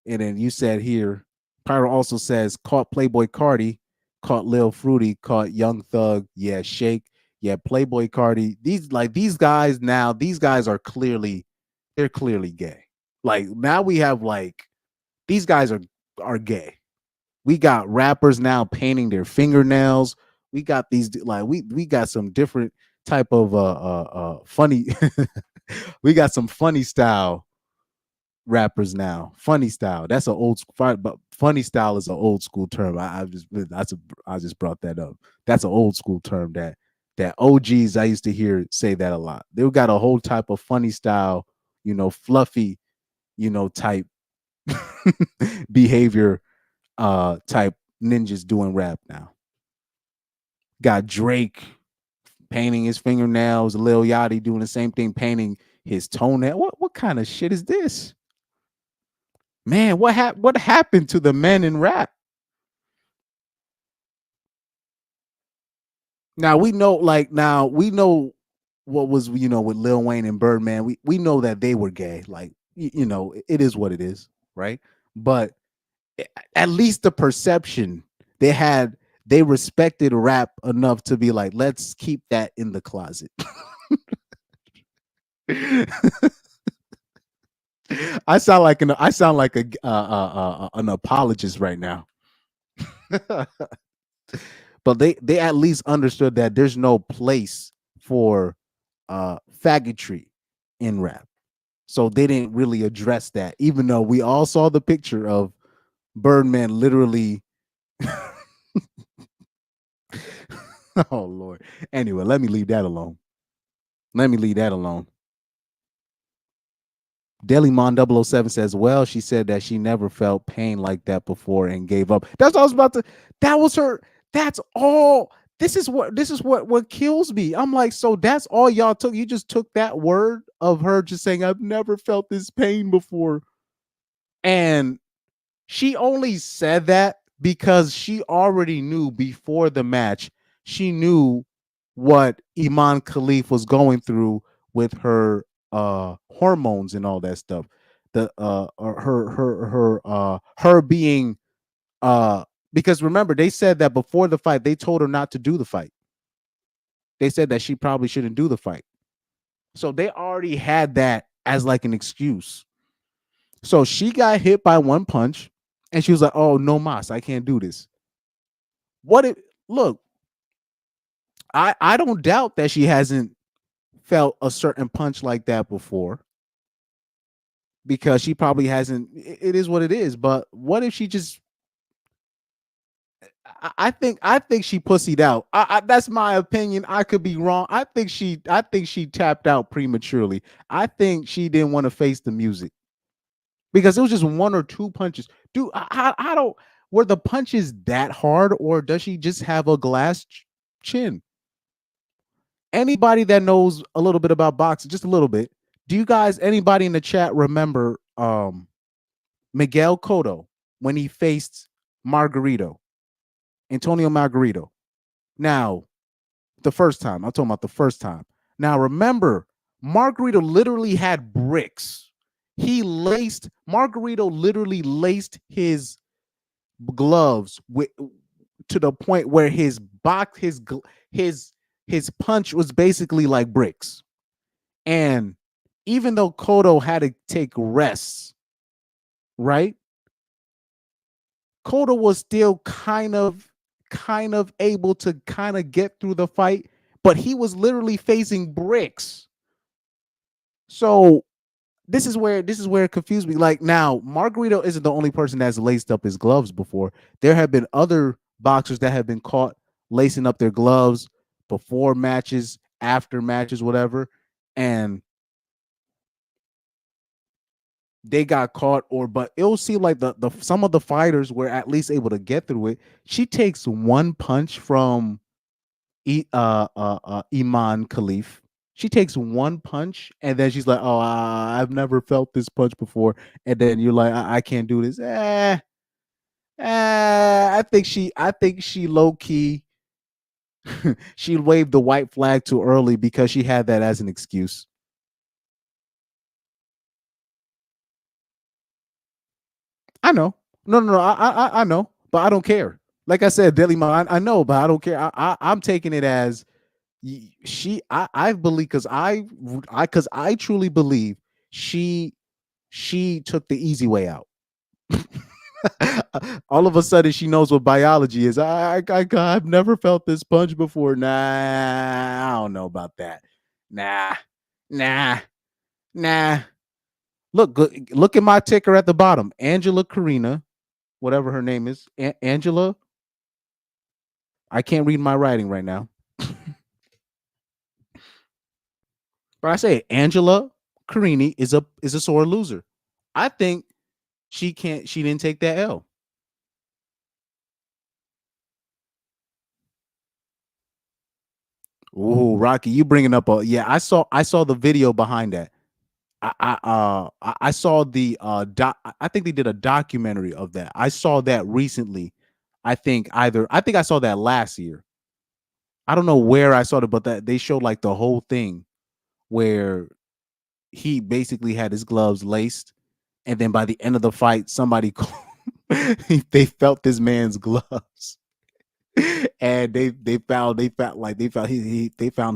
and then you said here. Pyro also says caught Playboy Cardi, caught Lil Fruity, caught Young Thug. Yeah, Shake. Yeah, Playboy Cardi. These guys now. These guys are clearly gay. Like now we have like these guys are gay. We got rappers now painting their fingernails. We got these like we got some different type of funny we got some funny style rappers now. Funny style. That's an old school, but funny style is an old school term. I just brought that up. That's an old school term that OGs I used to hear say that a lot. They got a whole type of funny style, you know, fluffy, you know, type behavior type ninjas doing rap now. Got Drake painting his fingernails, Lil Yachty doing the same thing, painting his toenail. What kind of shit is this? Man, what happened to the men in rap? Now we know what was, you know, with Lil Wayne and Birdman. We know that they were gay. Like, you know, it is what it is, right? But at least the perception they respected rap enough to be like, let's keep that in the closet. I sound like an apologist right now. but they at least understood that there's no place for faggotry in rap. So they didn't really address that, even though we all saw the picture of Birdman literally. Oh Lord. Anyway, let me leave that alone. Let me leave that alone. Delymon 007 says, well, she said that she never felt pain like that before and gave up. That's what I was about to. That was her. That's all. This is what kills me. I'm like, so that's all y'all took. You just took that word of her just saying, I've never felt this pain before. And she only said that because she already knew before the match. She knew what Imane Khelif was going through with her hormones and all that stuff. The her being because remember they said that before the fight they told her not to do the fight. They said that she probably shouldn't do the fight. So they already had that as like an excuse. So she got hit by one punch and she was like, "Oh, no mas, I can't do this." What it look, I don't doubt that she hasn't felt a certain punch like that before because she probably hasn't. It is what it is. But what if she just? I think she pussied out. That's my opinion. I could be wrong. I think she tapped out prematurely. I think she didn't want to face the music because it was just one or two punches. Dude, I don't. Were the punches that hard, or does she just have a glass chin? Anybody that knows a little bit about boxing, just a little bit, do you guys, anybody in the chat remember Miguel Cotto when he faced Antonio Margarito? Now, the first time, I'm talking about the first time. Now, remember, Margarito literally had bricks. Margarito literally laced his gloves to the point where his punch was basically like bricks. And even though Cotto had to take rests, right? Cotto was still kind of able to kind of get through the fight, but he was literally facing bricks. So this is where it confused me. Like now, Margarito isn't the only person that's laced up his gloves before. There have been other boxers that have been caught lacing up their gloves before matches, after matches, whatever, and they got caught. But it'll seem like the some of the fighters were at least able to get through it. She takes one punch from Imane Khelif. She takes one punch and then she's like, "Oh, I've never felt this punch before." And then you're like, "I can't do this." I think she low key she waved the white flag too early because she had that as an excuse. I know. No. I know, but I don't care. Like I said, Delima, I know, but I don't care. I'm taking it as I believe because I truly believe she took the easy way out. All of a sudden she knows what biology is. I've never felt this punch before. Nah, I don't know about that. Nah. Look at my ticker at the bottom. Angela Carina, whatever her name is. Angela. I can't read my writing right now. But I say Angela Carini is a sore loser. I think she didn't take that L. Ooh, Rocky, you bringing up yeah, I saw the video behind that. I saw the I think they did a documentary of that. I saw that recently. I think I saw that last year. I don't know where I saw it, but that they showed like the whole thing where he basically had his gloves laced, and then by the end of the fight, somebody they felt this man's gloves, and they found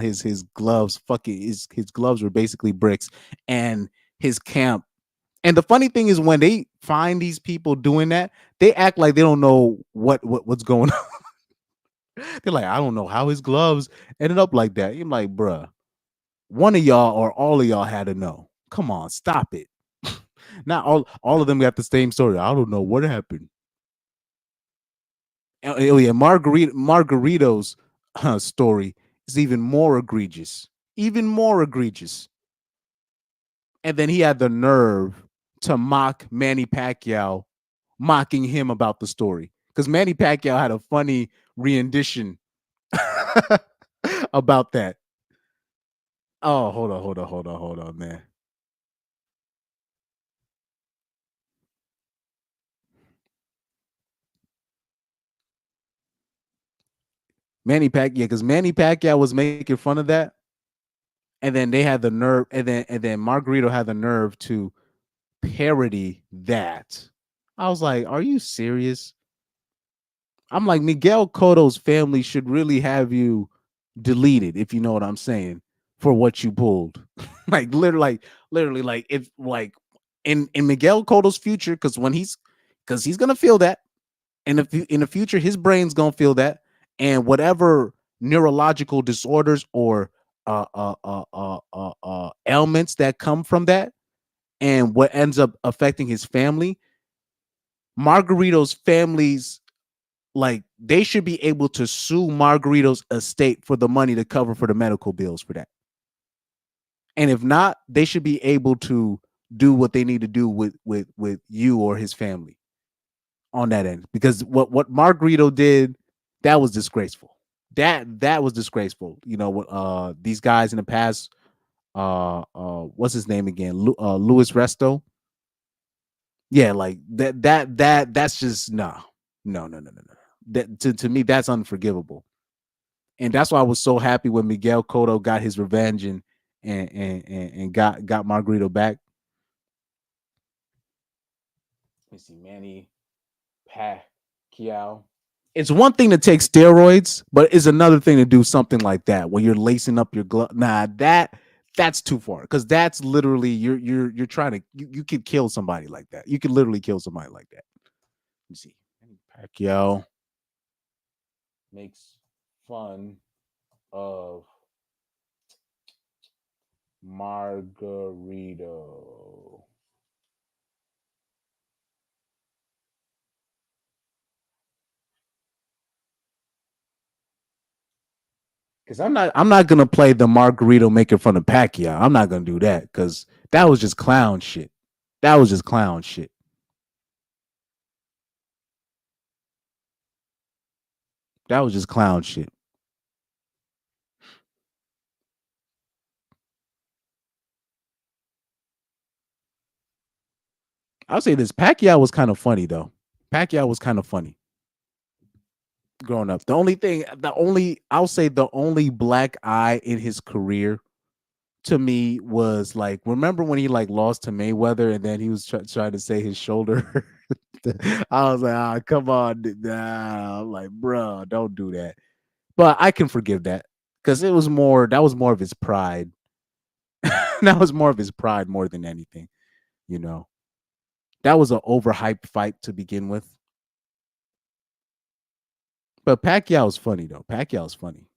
his gloves fucking his gloves were basically bricks, and his camp. And the funny thing is, when they find these people doing that, they act like they don't know what's going on. They're like, I don't know how his gloves ended up like that. I'm like, bruh, one of y'all or all of y'all had to know. Come on, stop it. Not all of them got the same story. I don't know what happened. Oh yeah, Margarito's story is even more egregious. Even more egregious. And then he had the nerve to mock Manny Pacquiao, mocking him about the story. Because Manny Pacquiao had a funny rendition about that. Oh, hold on, man. Because Manny Pacquiao was making fun of that, and then they had the nerve, and then Margarito had the nerve to parody that. I was like, "Are you serious?" I'm like, Miguel Cotto's family should really have you deleted, if you know what I'm saying, for what you pulled. Literally, like if like in Miguel Cotto's future, because he's gonna feel that, and if in the future his brain's gonna feel that, and whatever neurological disorders or ailments that come from that, and what ends up affecting his family, Margarito's family's like they should be able to sue Margarito's estate for the money to cover for the medical bills for that. And if not, they should be able to do what they need to do with you or his family on that end. Because what Margarito did, that was disgraceful. That was disgraceful. You know what these guys in the past what's his name again? Louis Resto. Yeah, like that's just no. That to me that's unforgivable. And that's why I was so happy when Miguel Cotto got his revenge and got Margarito back. Let me see, Manny Pacquiao. It's one thing to take steroids, but it's another thing to do something like that when you're lacing up your glove. Nah, that's too far because that's literally you're trying to you could kill somebody like that. You could literally kill somebody like that. Let me see, Manny Pacquiao makes fun of Margarito. Because I'm not gonna play the Margarito making fun of Pacquiao. I'm not gonna do that because that was just clown shit. That was just clown shit. That was just clown shit. I'll say this: Pacquiao was kind of funny though. Pacquiao was kind of funny growing up. I'll say the only black eye in his career to me was like, remember when he like lost to Mayweather and then he was trying to say his shoulder. I was like, come on, nah. I'm like, bro, don't do that. But I can forgive that because that was more of his pride. That was more of his pride more than anything, you know. That was an overhyped fight to begin with. But Pacquiao's funny though. Pacquiao's funny.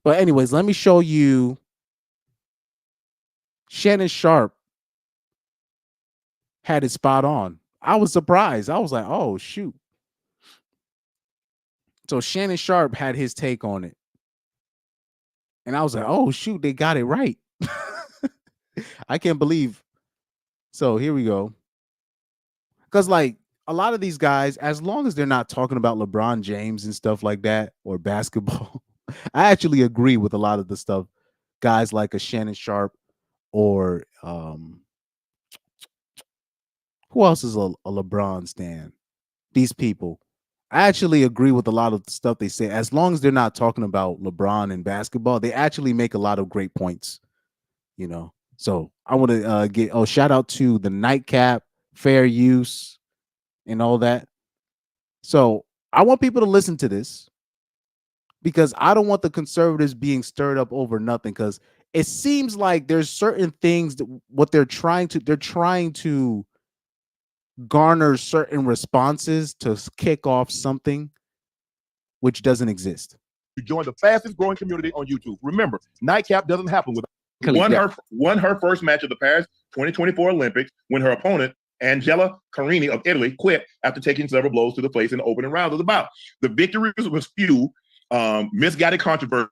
But anyways, let me show you Shannon Sharp had it spot on. I was surprised. I was like, oh shoot. So Shannon Sharp had his take on it. And I was like, oh shoot, they got it right. I can't believe. So here we go. Because like a lot of these guys, as long as they're not talking about LeBron James and stuff like that or basketball, I actually agree with a lot of the stuff guys like a Shannon Sharp or who else is a LeBron stan? These people. I actually agree with a lot of the stuff they say. As long as they're not talking about LeBron and basketball, they actually make a lot of great points, you know. So I want to shout out to the nightcap, fair use, and all that. So I want people to listen to this because I don't want the conservatives being stirred up over nothing. Because it seems like there's certain things that what they're trying to garner certain responses to kick off something which doesn't exist. You join the fastest growing community on YouTube. Remember, Nightcap doesn't happen with won her first match of the Paris 2024 Olympics when her opponent Angela Carini of Italy quit after taking several blows to the face in the opening round of the bout. The victory was few misguided controversy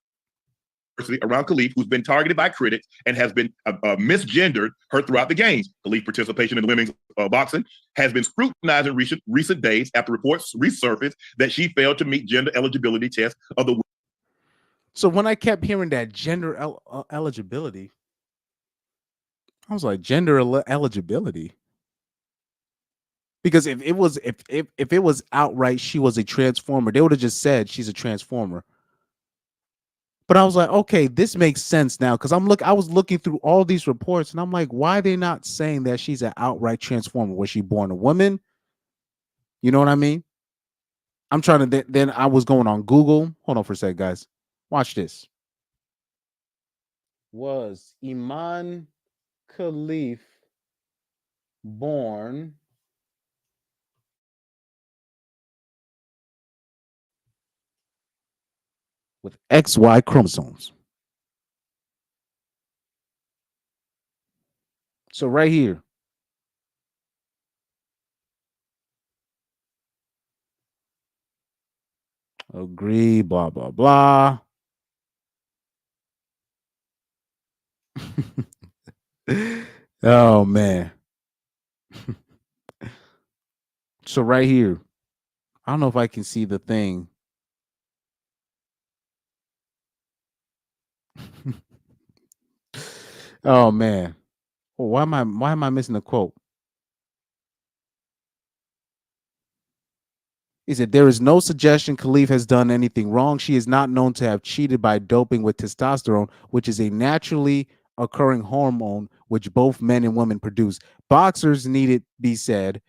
around Khelif, who's been targeted by critics and has been misgendered her throughout the games. Khelif's participation in women's boxing has been scrutinized in recent days after reports resurfaced that she failed to meet gender eligibility tests of the. So when I kept hearing that gender eligibility, I was like, gender eligibility? Because if it was outright she was a transformer, they would have just said she's a transformer. But I was like, okay, this makes sense now, because I was looking through all these reports and I'm like, why are they not saying that she's an outright transformer? Was she born a woman? You know what I mean? I'm trying to then I was going on Google. Hold on for a sec, guys. Watch this. Was Imane Khelif born with XY chromosomes? So right here. Agree, blah, blah, blah. Oh, man. So right here, I don't know if I can see the thing. Oh, man. Well, why am I missing the quote? He said, there is no suggestion Khelif has done anything wrong. She is not known to have cheated by doping with testosterone, which is a naturally occurring hormone which both men and women produce. Boxers, need it be said,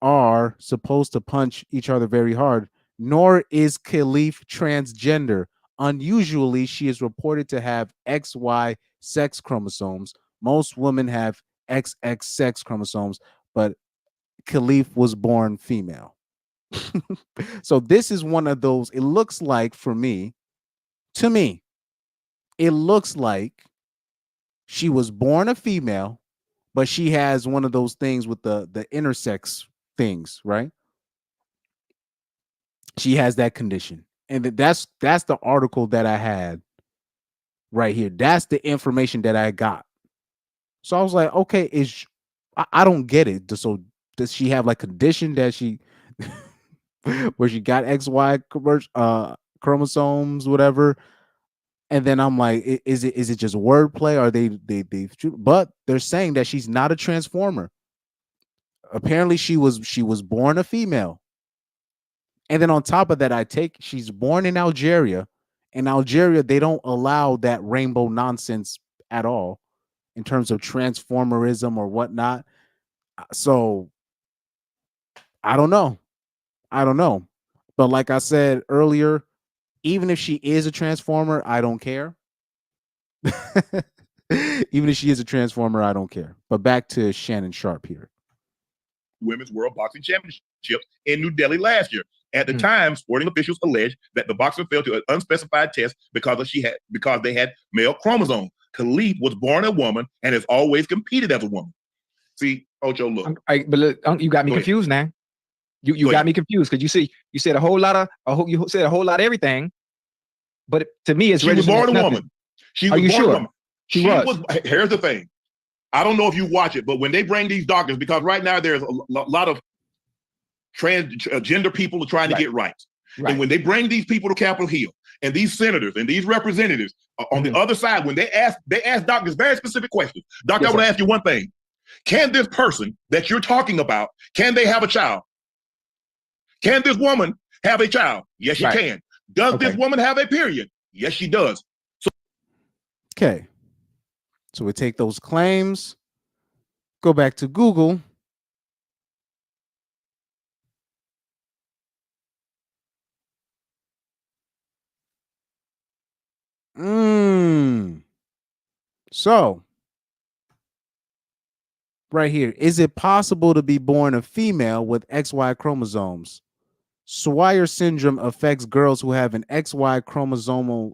are supposed to punch each other very hard, nor is Khelif transgender. Unusually, she is reported to have XY sex chromosomes. Most women have XX sex chromosomes, but Khelif was born female. So this is one of those, it looks like to me, it looks like she was born a female, but she has one of those things with the intersex things, right? She has that condition. And that's the article that I had right here. That's the information that I got. So I was like, okay, I don't get it. So does she have like condition that she where she got XY chromosomes, whatever? And then I'm like, is it just wordplay? Are they but they're saying that she's not a transformer. Apparently she was born a female. And then on top of that, she's born in Algeria. In Algeria, they don't allow that rainbow nonsense at all in terms of transformerism or whatnot. So I don't know. But like I said earlier, even if she is a transformer, I don't care. Even if she is a transformer, I don't care. But back to Shannon Sharp here. Women's World Boxing Championships in New Delhi last year. At the time, sporting officials alleged that the boxer failed to an unspecified test because they had male chromosomes. Khelif was born a woman and has always competed as a woman. See, Ocho, look. But look, you got me confused now. You got me confused because you said a whole lot of everything, but to me, it's she was born a woman. She was born a woman. She was. Here's the thing. I don't know if you watch it, but when they bring these doctors, because right now there's a lot of transgender people are trying to get rights. And when they bring these people to Capitol Hill and these senators and these representatives on the other side, when they ask doctors very specific questions. Doctor, I want to ask you one thing. Can this person that you're talking about, can they have a child? Can this woman have a child? Yes, she can. Does this woman have a period? Yes, she does. Okay. So we take those claims, go back to Google. So right here. Is it possible to be born a female with XY chromosomes? Swyer syndrome affects girls who have an XY chromosomal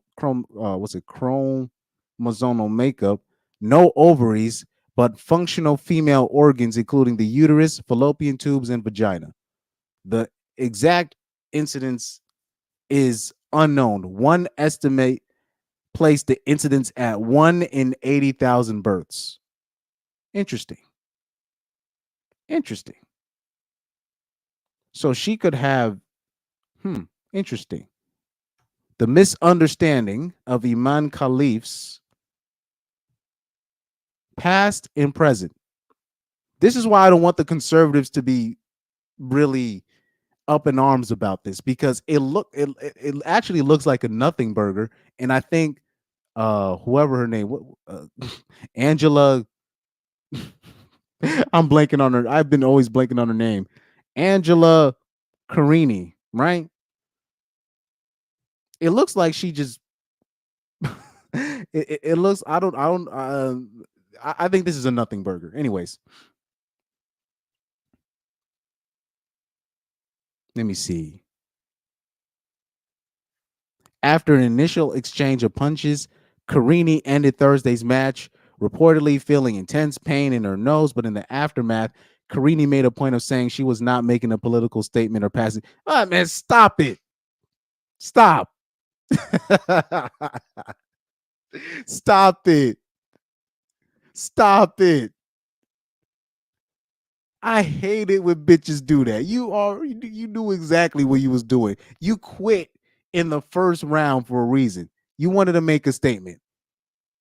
chromosomal makeup, no ovaries, but functional female organs, including the uterus, fallopian tubes, and vagina. The exact incidence is unknown. One estimate placed the incidence at 1 in 80,000 births. Interesting. Interesting. So she could have, interesting. The misunderstanding of Imane Khelif's past and present. This is why I don't want the conservatives to be really up in arms about this, because it actually looks like a nothing burger. And I think whoever her name, Angela, I'm blanking on her. I've been always blanking on her name. Angela Carini, right? It looks like she just it looks, I think this is a nothing burger. Anyways, let me see. After an initial exchange of punches, Carini ended Thursday's match, reportedly feeling intense pain in her nose, but in the aftermath, Carini made a point of saying she was not making a political statement or passing. Oh, man, stop it. Stop. Stop it. Stop it. I hate it when bitches do that. You knew exactly what you was doing. You quit in the first round for a reason. You wanted to make a statement.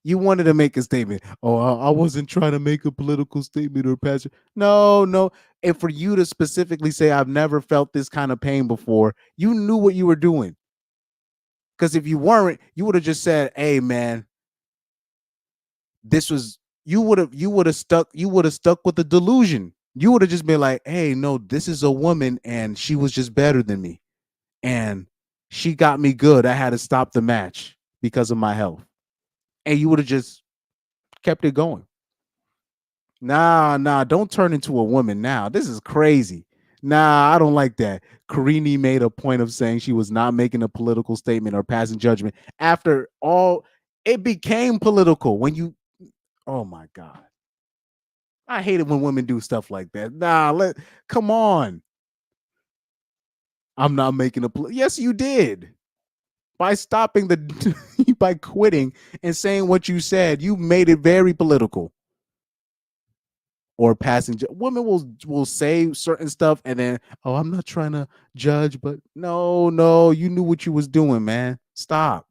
You wanted to make a statement. Oh, I wasn't trying to make a political statement or pass it. No. And for you to specifically say, I've never felt this kind of pain before, you knew what you were doing. Because if you weren't, you would have just said, hey, man, this was, you would have stuck with the delusion. You would have just been like, hey, no, this is a woman and she was just better than me. And she got me good. I had to stop the match because of my health. And you would have just kept it going. Nah, don't turn into a woman now. This is crazy. Nah, I don't like that. Carini made a point of saying she was not making a political statement or passing judgment. After all, it became political when you, oh my God. I hate it when women do stuff like that. Nah, come on. I'm not making a yes, you did. By stopping by quitting and saying what you said, you made it very political. Or passing women will say certain stuff and then, oh, I'm not trying to judge, but no, you knew what you was doing, man. Stop.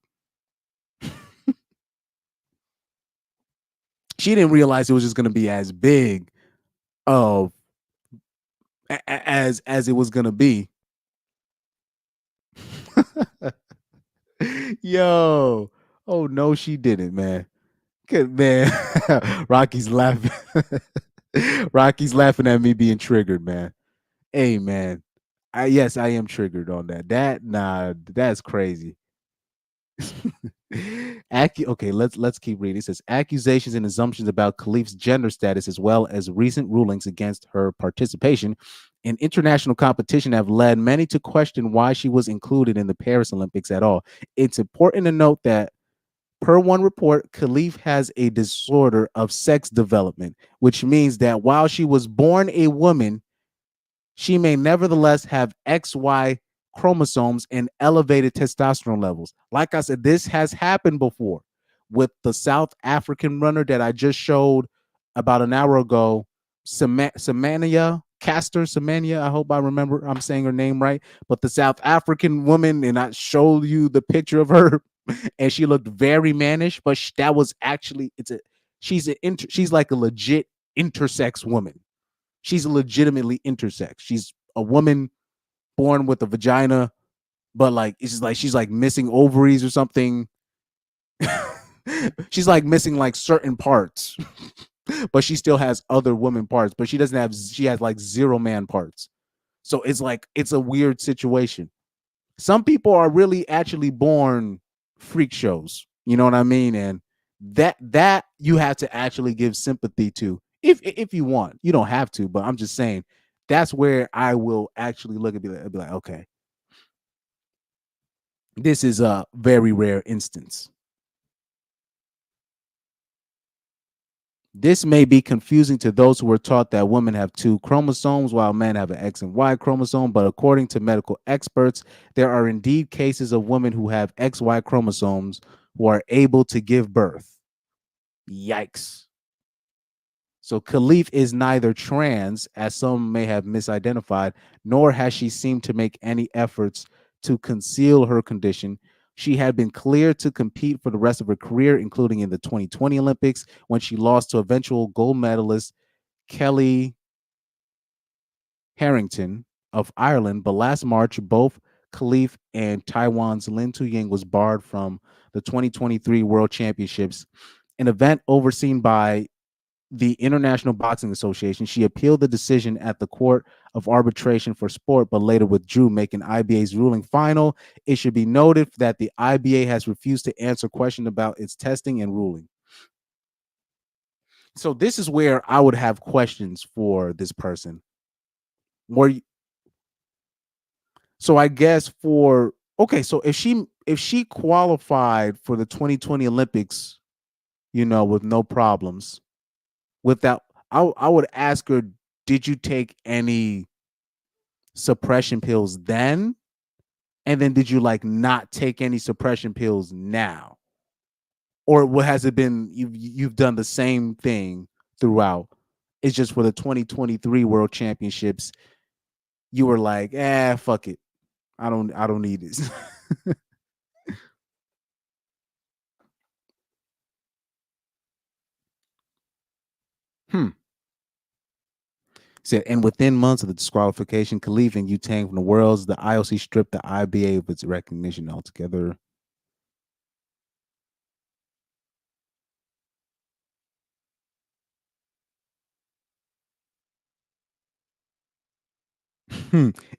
She didn't realize it was just going to be as big of as it was going to be. Yo, oh no, she didn't, man. Good man. Rocky's laughing. Rocky's laughing at me being triggered, man. Hey, man. Yes, I am triggered on that. That's crazy. Okay, let's keep reading. It says accusations and assumptions about Khelif's gender status, as well as recent rulings against her participation in international competition, have led many to question why she was included in the Paris Olympics at all. It's important to note that, per one report, Khelif has a disorder of sex development, which means that while she was born a woman, she may nevertheless have XY chromosomes and elevated testosterone levels. Like I said, this has happened before with the South African runner that I just showed about an hour ago, Semenya Caster Semenya. I hope I remember I'm saying her name right. But the South African woman, and I showed you the picture of her, and she looked very mannish, but that was actually she's like a legit intersex woman. She's legitimately intersex. She's a woman born with a vagina, but like it's just like she's like missing ovaries or something. She's like missing like certain parts, but she still has other woman parts, but she has like zero man parts. So it's like it's a weird situation. Some people are really actually born freak shows. You know what I mean? And that you have to actually give sympathy to if you want. You don't have to, but I'm just saying that's where I will actually look and be like, okay, this is a very rare instance. This may be confusing to those who were taught that women have 2 chromosomes while men have an X and Y chromosome, but according to medical experts, there are indeed cases of women who have XY chromosomes who are able to give birth. Yikes. So Khelif is neither trans, as some may have misidentified, nor has she seemed to make any efforts to conceal her condition. She had been cleared to compete for the rest of her career, including in the 2020 Olympics, when she lost to eventual gold medalist Kelly Harrington of Ireland. But last March, both Khelif and Taiwan's Lin Tuying was barred from the 2023 World Championships, an event overseen by the International Boxing Association. She appealed the decision at the Court of Arbitration for Sport, but later withdrew, making IBA's ruling final. It should be noted that the IBA has refused to answer questions about its testing and ruling. So this is where I would have questions for this person. So I guess so if she qualified for the 2020 Olympics, with no problems, without, I would ask her, did you take any suppression pills then? And then did you not take any suppression pills now? Or what has it been? You've done the same thing throughout. It's just for the 2023 World Championships, you were like, fuck it. I don't need this. Said, and within months of the disqualification, Khelif and Yutang from the Worlds, the IOC stripped the IBA of its recognition altogether.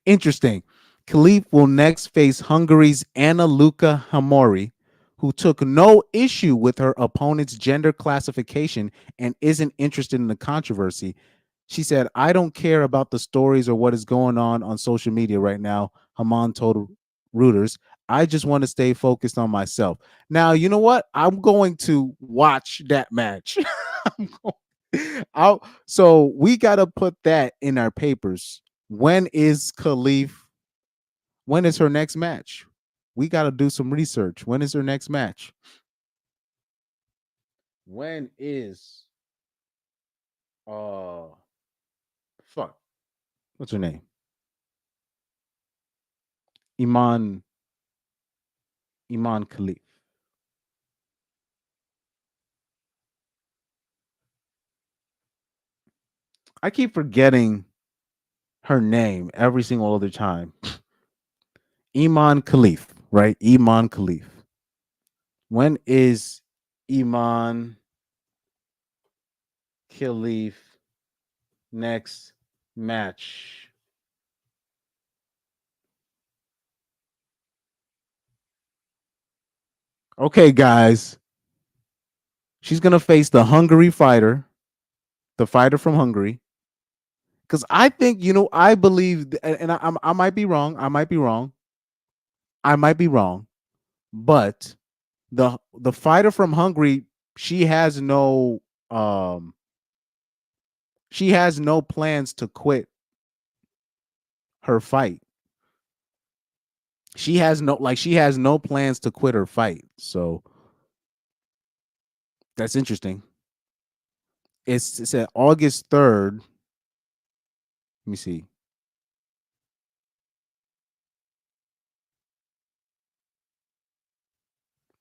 Interesting. Khelif will next face Hungary's Anna Luca Hamori, who took no issue with her opponent's gender classification and isn't interested in the controversy. She said, I don't care about the stories or what is going on social media right now, Haman told Reuters. I just want to stay focused on myself. Now, you know what? I'm going to watch that match. So we got to put that in our papers. When is her next match? We got to do some research. When is her next match? When is what's her name? Imane Khelif. I keep forgetting her name every single other time. Imane Khelif, right? Imane Khelif. When is Imane Khelif next match? Okay, guys. She's going to face the Hungary fighter, the fighter from Hungary. Because I think, I believe, and I might be wrong. I might be wrong. But the fighter from Hungary, she has no plans to quit her fight. She has no plans to quit her fight. So that's interesting. It's at August 3rd. Let me see.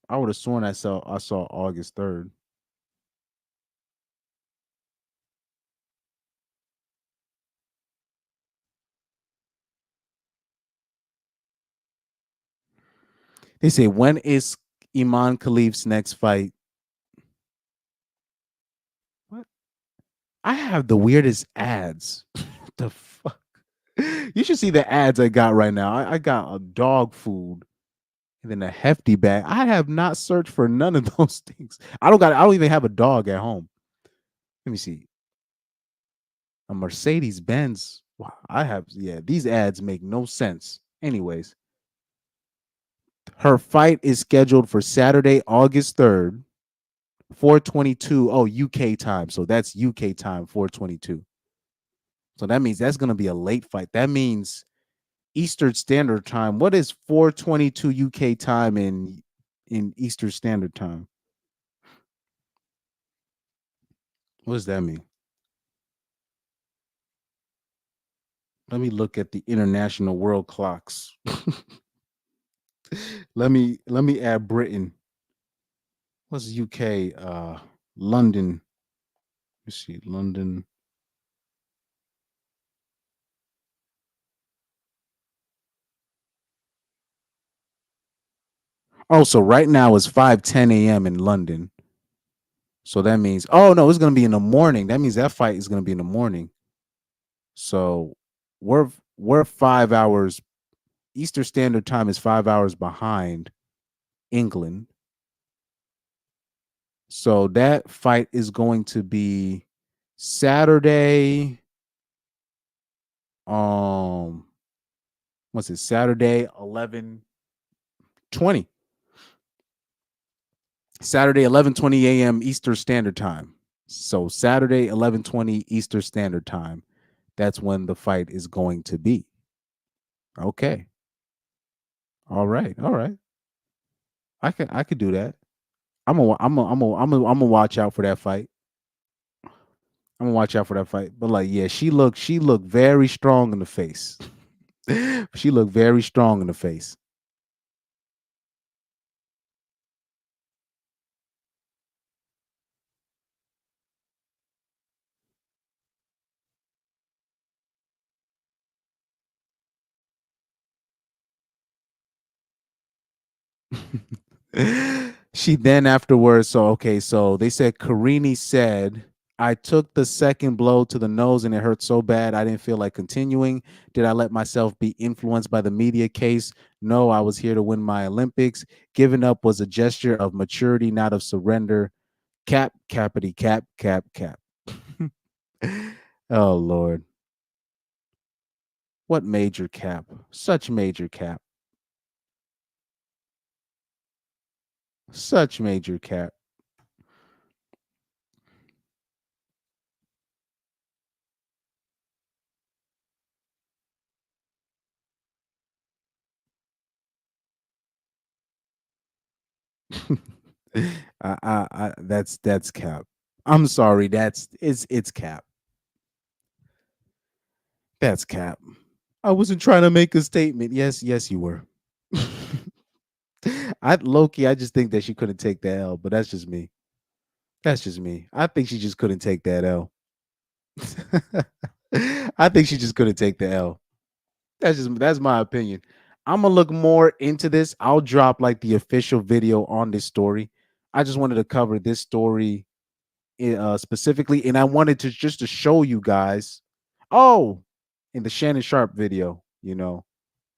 I would have sworn I saw August 3rd. They say, when is Imane Khelif's next fight? What? I have the weirdest ads. What the fuck? You should see the ads I got right now. I got a dog food and then a hefty bag. I have not searched for none of those things. I don't even have a dog at home. Let me see. A Mercedes Benz. Wow, these ads make no sense. Anyways, her fight is scheduled for Saturday, August 3rd, 4:22. Oh, UK time. So that's UK time, 4:22. So that means that's going to be a late fight. That means Eastern Standard Time. What is 4:22 UK time in Eastern Standard Time? What does that mean? Let me look at the international world clocks. let me add Britain. What's UK? London. Let's see, London. Oh, so right now it's 5:10 a.m. in London. So that means, oh no, it's gonna be in the morning. That means that fight is gonna be in the morning. So we're 5 hours. Eastern Standard Time is 5 hours behind England. So that fight is going to be Saturday. What's it? Saturday 11:20. Saturday 11:20 a.m. Eastern Standard Time. So Saturday 11:20 Eastern Standard Time. That's when the fight is going to be. Okay. All right. All right. I could do that. I'm gonna watch out for that fight. I'm gonna watch out for that fight. But like, yeah, she looked very strong in the face. She looked very strong in the face. She then afterwards, so they said Carini said, I took the second blow to the nose and it hurt so bad I didn't feel like continuing. Did I let myself be influenced by the media case? No, I was here to win my Olympics. Giving up was a gesture of maturity, not of surrender. Cap, cappity, cap, cap, cap. Oh Lord. What major cap? Such major cap. Such major cap. That's cap. I'm sorry, it's cap. That's cap. I wasn't trying to make a statement. Yes, you were. I just think that she couldn't take the L, but that's just me. That's just me. I think she just couldn't take that L. I think she just couldn't take the L. That's my opinion. I'm gonna look more into this. I'll drop like the official video on this story. I just wanted to cover this story specifically, and I wanted to just to show you guys. Oh, in the Shannon Sharp video, let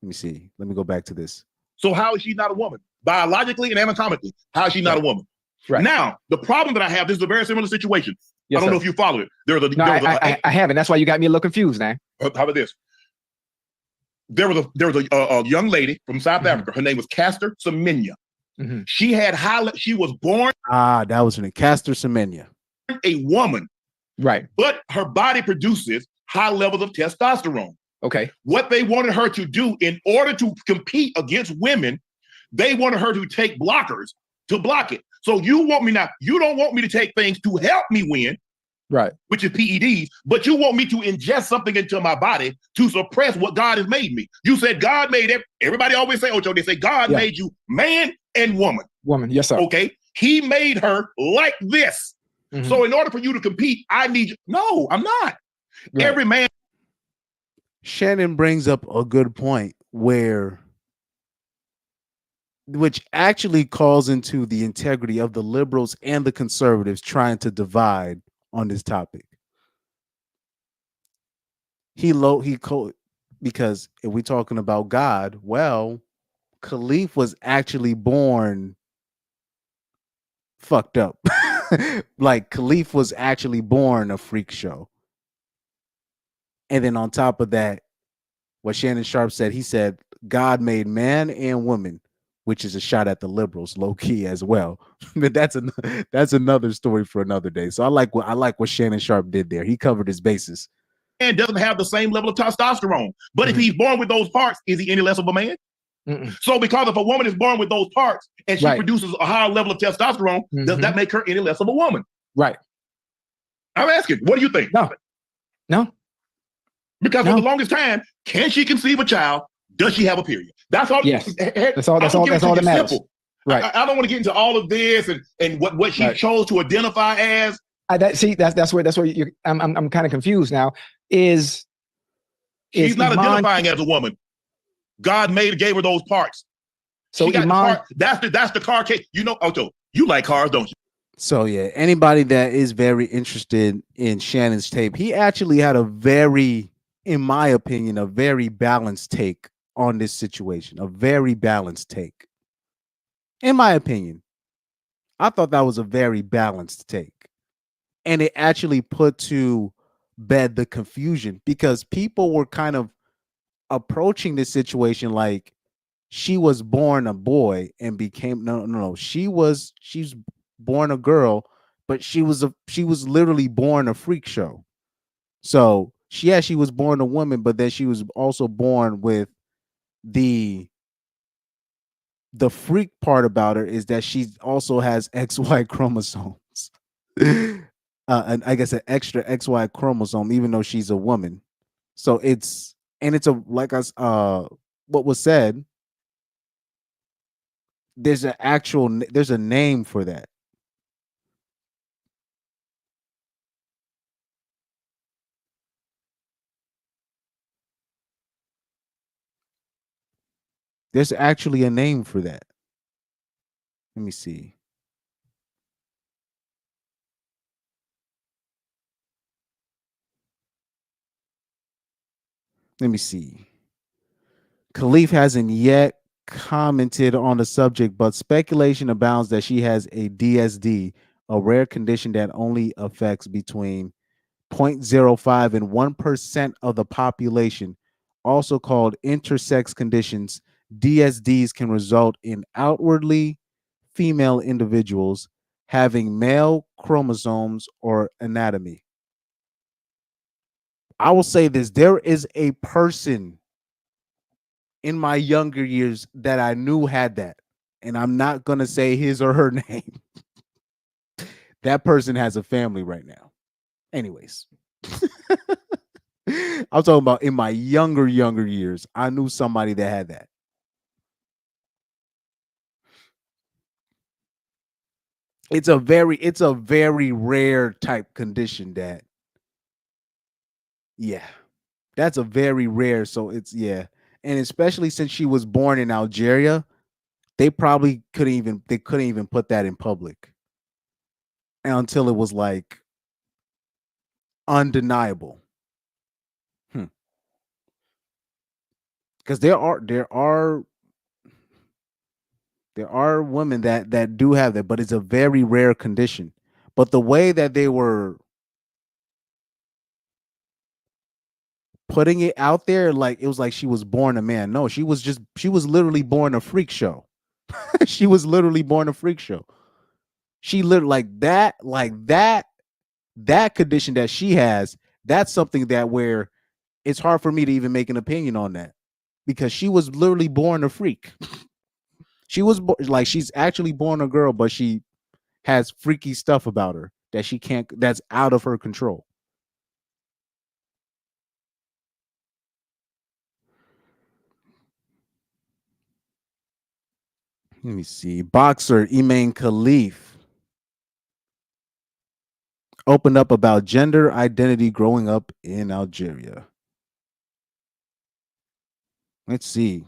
me see. Let me go back to this. So how is she not a woman? Biologically and anatomically, how is she not a woman? Right. Now, the problem that I have, this is a very similar situation. Yes, I don't sir. know if you follow it. I haven't. That's why you got me a little confused now. How about this? There was a young lady from South Africa. Her name was Caster Semenya. She was born. That was her name, Caster Semenya. A woman. Right. But her body produces high levels of testosterone. Okay. What they wanted her to do in order to compete against women, they wanted her to take blockers to block it. So you don't want me to take things to help me win, right? Which is PEDs, but you want me to ingest something into my body to suppress what God has made me. You said God made it. Everybody always say, Ocho, they say God made you man and woman. Woman, yes, sir. Okay. He made her like this. So in order for you to compete, I need you. No, I'm not. Right. Every man. Shannon brings up a good point which actually calls into the integrity of the liberals and the conservatives trying to divide on this topic. Because if we're talking about God, well, Khelif was actually born fucked up. Like Khelif was actually born a freak show. And then on top of that, what Shannon Sharp said, he said, God made man and woman, which is a shot at the liberals, low key as well. But that's another story for another day. So I like what Shannon Sharp did there. He covered his bases. And doesn't have the same level of testosterone. But if he's born with those parts, is he any less of a man? So because if a woman is born with those parts and she produces a higher level of testosterone, does that make her any less of a woman? Right. I'm asking, what do you think? No. Because for the longest time, can she conceive a child? Does she have a period? That's all. Yes. That's all that matters. Simple. Right. I don't want to get into all of this and what she chose to identify as. That's where you. I'm kind of confused now. She's not identifying as a woman. God gave her those parts. So Imane, that's the car case. You know, Otto, you like cars, don't you? So yeah, anybody that is very interested in Shannon's tape, he actually had in my opinion, a very balanced take on this situation. A very balanced take. In my opinion, I thought that was a very balanced take. And it actually put to bed the confusion because people were kind of approaching this situation like she was born a boy and became no. She's born a girl, but she was literally born a freak show. So she was born a woman, but then she was also born with the freak part about her is that she also has XY chromosomes. And I guess an extra XY chromosome, even though she's a woman. So it's what was said. There's a name for that. There's actually a name for that. Let me see. Khelif hasn't yet commented on the subject, but speculation abounds that she has a DSD, a rare condition that only affects between 0.05 and 1% of the population, also called intersex conditions. DSDs can result in outwardly female individuals having male chromosomes or anatomy. I will say this, there is a person in my younger years that I knew had that, and I'm not going to say his or her name. That person has a family right now. Anyways. I'm talking about in my younger years, I knew somebody that had that. It's a very rare type condition that, yeah, that's a very rare. So it's, yeah. And especially since she was born in Algeria, they probably couldn't even put that in public until it was like undeniable. Because there are women that do have that, but it's a very rare condition. But the way that they were putting it out there, like it was like she was born a man. No, she was literally born a freak show. She was literally born a freak show. She literally that condition that she has, that's something that where it's hard for me to even make an opinion on that because she was literally born a freak. She was she's actually born a girl, but she has freaky stuff about her that's out of her control. Let me see. Boxer Imane Khelif opened up about gender identity growing up in Algeria. Let's see.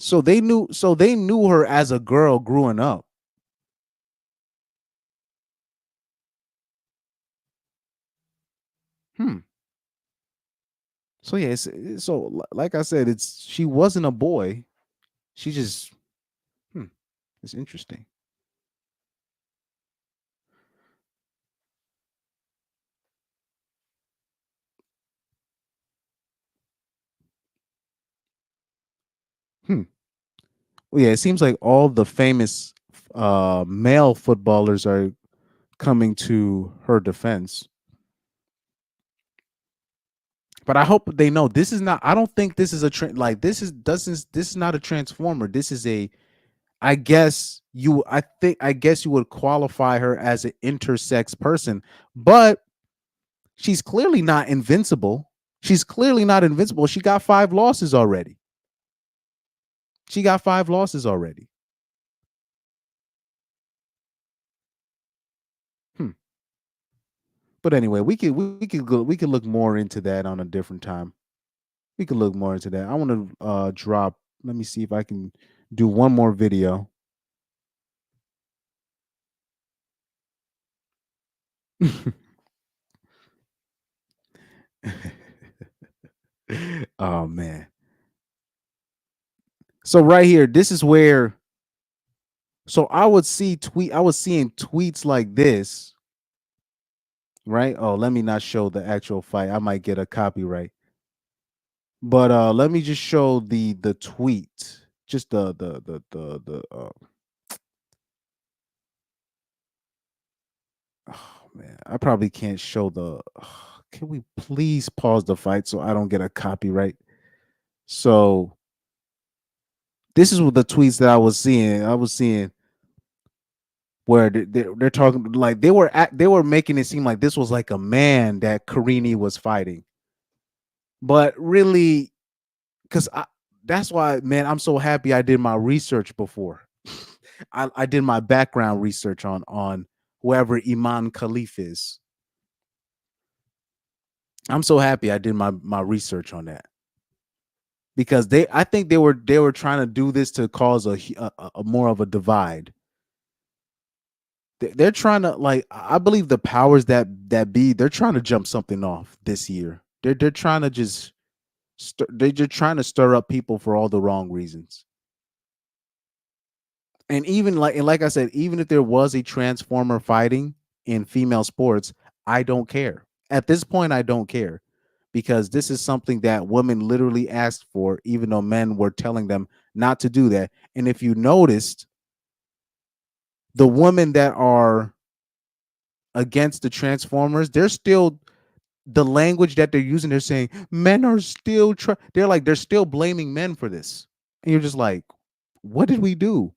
So they knew her as a girl growing up. So yeah, like I said, she wasn't a boy. She just it's interesting. Hmm. Well, yeah, it seems like all the famous male footballers are coming to her defense. But I hope they know this is not. I don't think this is this is not a transformer. This is a. I guess you would qualify her as an intersex person, but she's clearly not invincible. She's clearly not invincible. She got 5 losses already. She got 5 losses already. But anyway, we could look more into that on a different time. We could look more into that. I want to drop. Let me see if I can do one more video. Oh man. So right here, this is where. So I was seeing tweets like this, right? Oh, let me not show the actual fight. I might get a copyright. But let me just show the tweet. Just the oh man, I probably can't show the can we please pause the fight so I don't get a copyright? So this is what the tweets that I was seeing. I was seeing where they're talking like they were making it seem like this was like a man that Carini was fighting. But really, because that's why, man, I'm so happy I did my research before. I did my background research on whoever Imane Khelif is. I'm so happy I did my research on that because I think they were trying to do this to cause a more of a divide. They're trying to like I believe the powers that be they're trying to jump something off this year. They're trying to just they're just trying to stir up people for all the wrong reasons. And even like I said, even if there was a transformer fighting in female sports, I don't care. At this point, I don't care because this is something that women literally asked for, even though men were telling them not to do that. And if you noticed, the women that are against the transformers, they're still the language that they're using. They're saying men are still they're still blaming men for this, and you're just like, what did we do?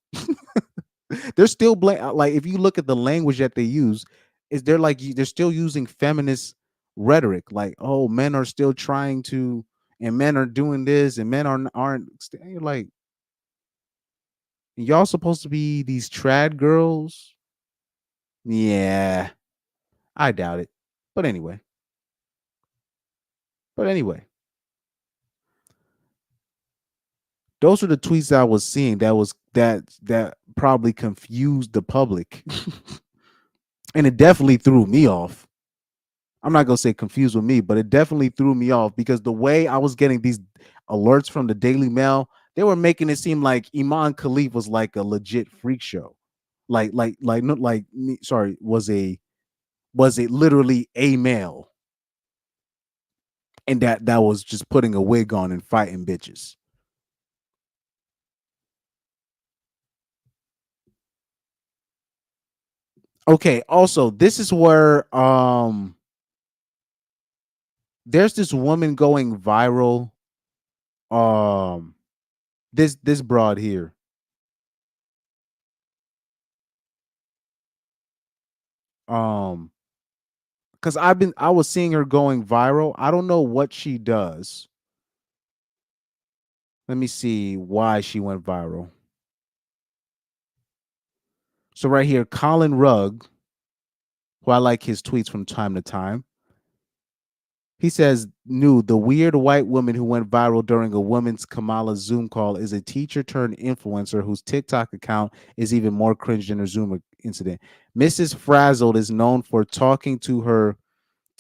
They're still like if you look at the language that they use, is they're still using feminist rhetoric, like oh men are still trying to and men are doing this and men aren't. You're like y'all supposed to be these trad girls. Yeah, I doubt it. But anyway, but anyway, those are the tweets that I was seeing that probably confused the public. And it definitely threw me off. I'm not gonna say confused with me, but it definitely threw me off because the way I was getting these alerts from the Daily Mail, they were making it seem like Imane Khelif was like a legit freak show. No, like me, sorry, was it literally a male? And that was just putting a wig on and fighting bitches. Okay, also, this is where there's this woman going viral. This broad here. Because I was seeing her going viral. I don't know what she does. Let me see why she went viral. So right here, Colin Rugg, who I like his tweets from time to time. He says, "New, the weird white woman who went viral during a women's Kamala Zoom call is a teacher turned influencer whose TikTok account is even more cringe than her Zoom incident. Mrs. Frazzled is known for talking to her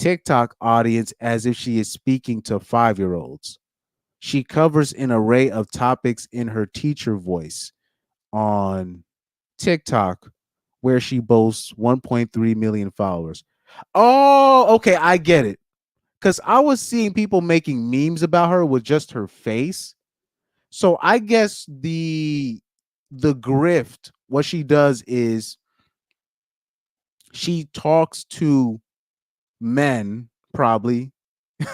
TikTok audience as if she is speaking to 5-year-olds. She covers an array of topics in her teacher voice on TikTok, where she boasts 1.3 million followers. Oh, okay, I get it. Because I was seeing people making memes about her with just her face. So I guess the grift, what she does is she talks to men, probably,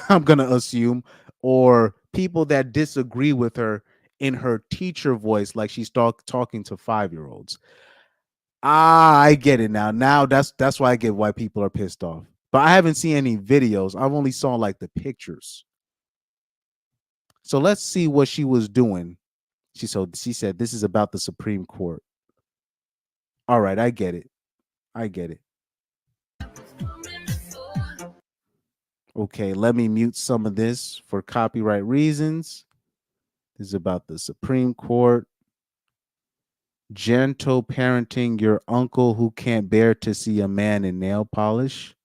I'm gonna assume, or people that disagree with her in her teacher voice, like she's talking to 5-year-olds. Ah, I get it now. Now that's why I get why people are pissed off. But I haven't seen any videos. I've only saw like the pictures. So let's see what she was doing. She said this is about the Supreme Court. All right, I get it. I get it. Okay, let me mute some of this for copyright reasons. This is about the Supreme Court. Gentle parenting your uncle who can't bear to see a man in nail polish.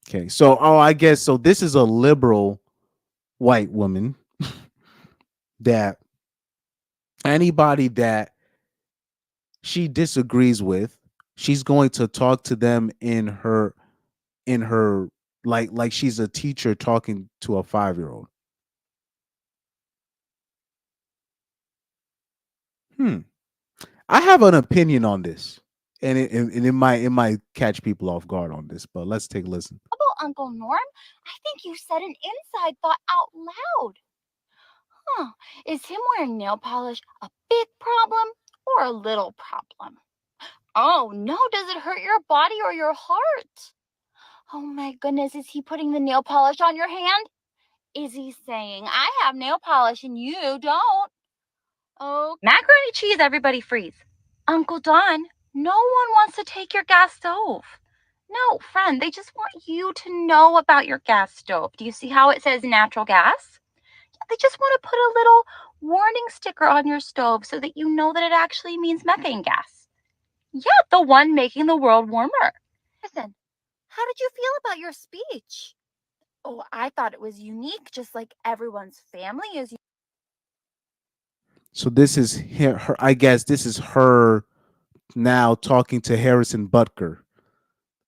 Okay, so I guess so. This is a liberal white woman that anybody that she disagrees with, she's going to talk to them in her like she's a teacher talking to a 5-year-old. I have an opinion on this, and it might catch people off guard on this, but let's take a listen. Uncle Norm, I think you said an inside thought out loud. Huh, is him wearing nail polish a big problem or a little problem? Oh no, does it hurt your body or your heart? Oh my goodness, is he putting the nail polish on your hand? Is he saying, I have nail polish and you don't? Oh, macaroni cheese, everybody freeze. Uncle Don, no one wants to take your gas stove. No, friend, they just want you to know about your gas stove. Do you see how it says natural gas? Yeah, they just want to put a little warning sticker on your stove so that you know that it actually means methane gas. Yeah, the one making the world warmer. Listen, how did you feel about your speech? Oh, I thought it was unique, just like everyone's family is. So this is her. I guess this is her now talking to Harrison Butker,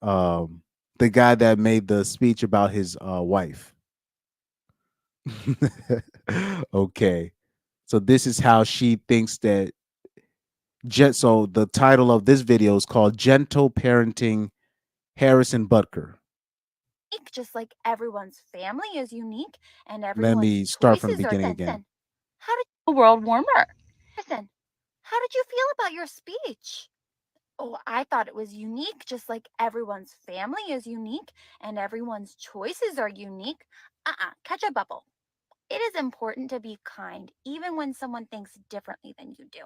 the guy that made the speech about his wife. Okay, so this is how she thinks that. So the title of this video is called "Gentle Parenting Harrison Butker." Just like everyone's family is unique, and Let me start from the beginning again. How did the world warmer? Listen, how did you feel about your speech? Oh, I thought it was unique, just like everyone's family is unique, and everyone's choices are unique. Catch a bubble. It is important to be kind, even when someone thinks differently than you do.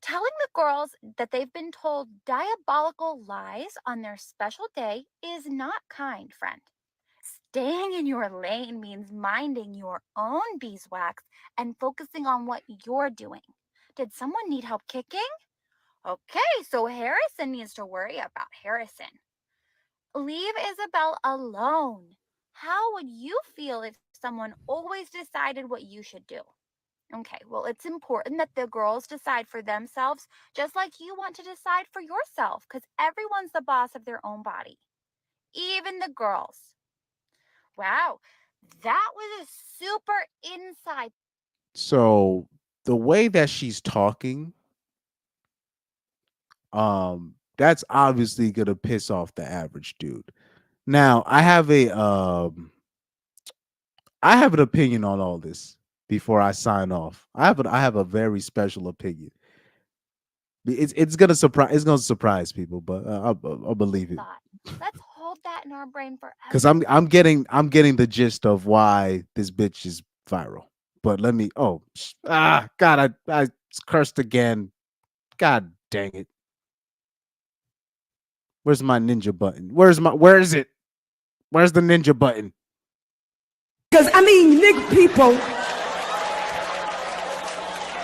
Telling the girls that they've been told diabolical lies on their special day is not kind, friend. Staying in your lane means minding your own beeswax and focusing on what you're doing. Did someone need help kicking? Okay, so Harrison needs to worry about Harrison. Leave Isabel alone. How would you feel if someone always decided what you should do? Okay, well, it's important that the girls decide for themselves, just like you want to decide for yourself, because everyone's the boss of their own body, even the girls. Wow, that was a super inside. So the way that she's talking, that's obviously gonna piss off the average dude. Now, I have an opinion on all this before I sign off. I have a very special opinion. It's gonna surprise people, but I'll believe it. Let's hold that in our brain forever. Because I'm getting the gist of why this bitch is viral. But let me. God, I cursed again. God dang it. Where's my ninja button? Where is it? Where's the ninja button? Because I mean, nigga people.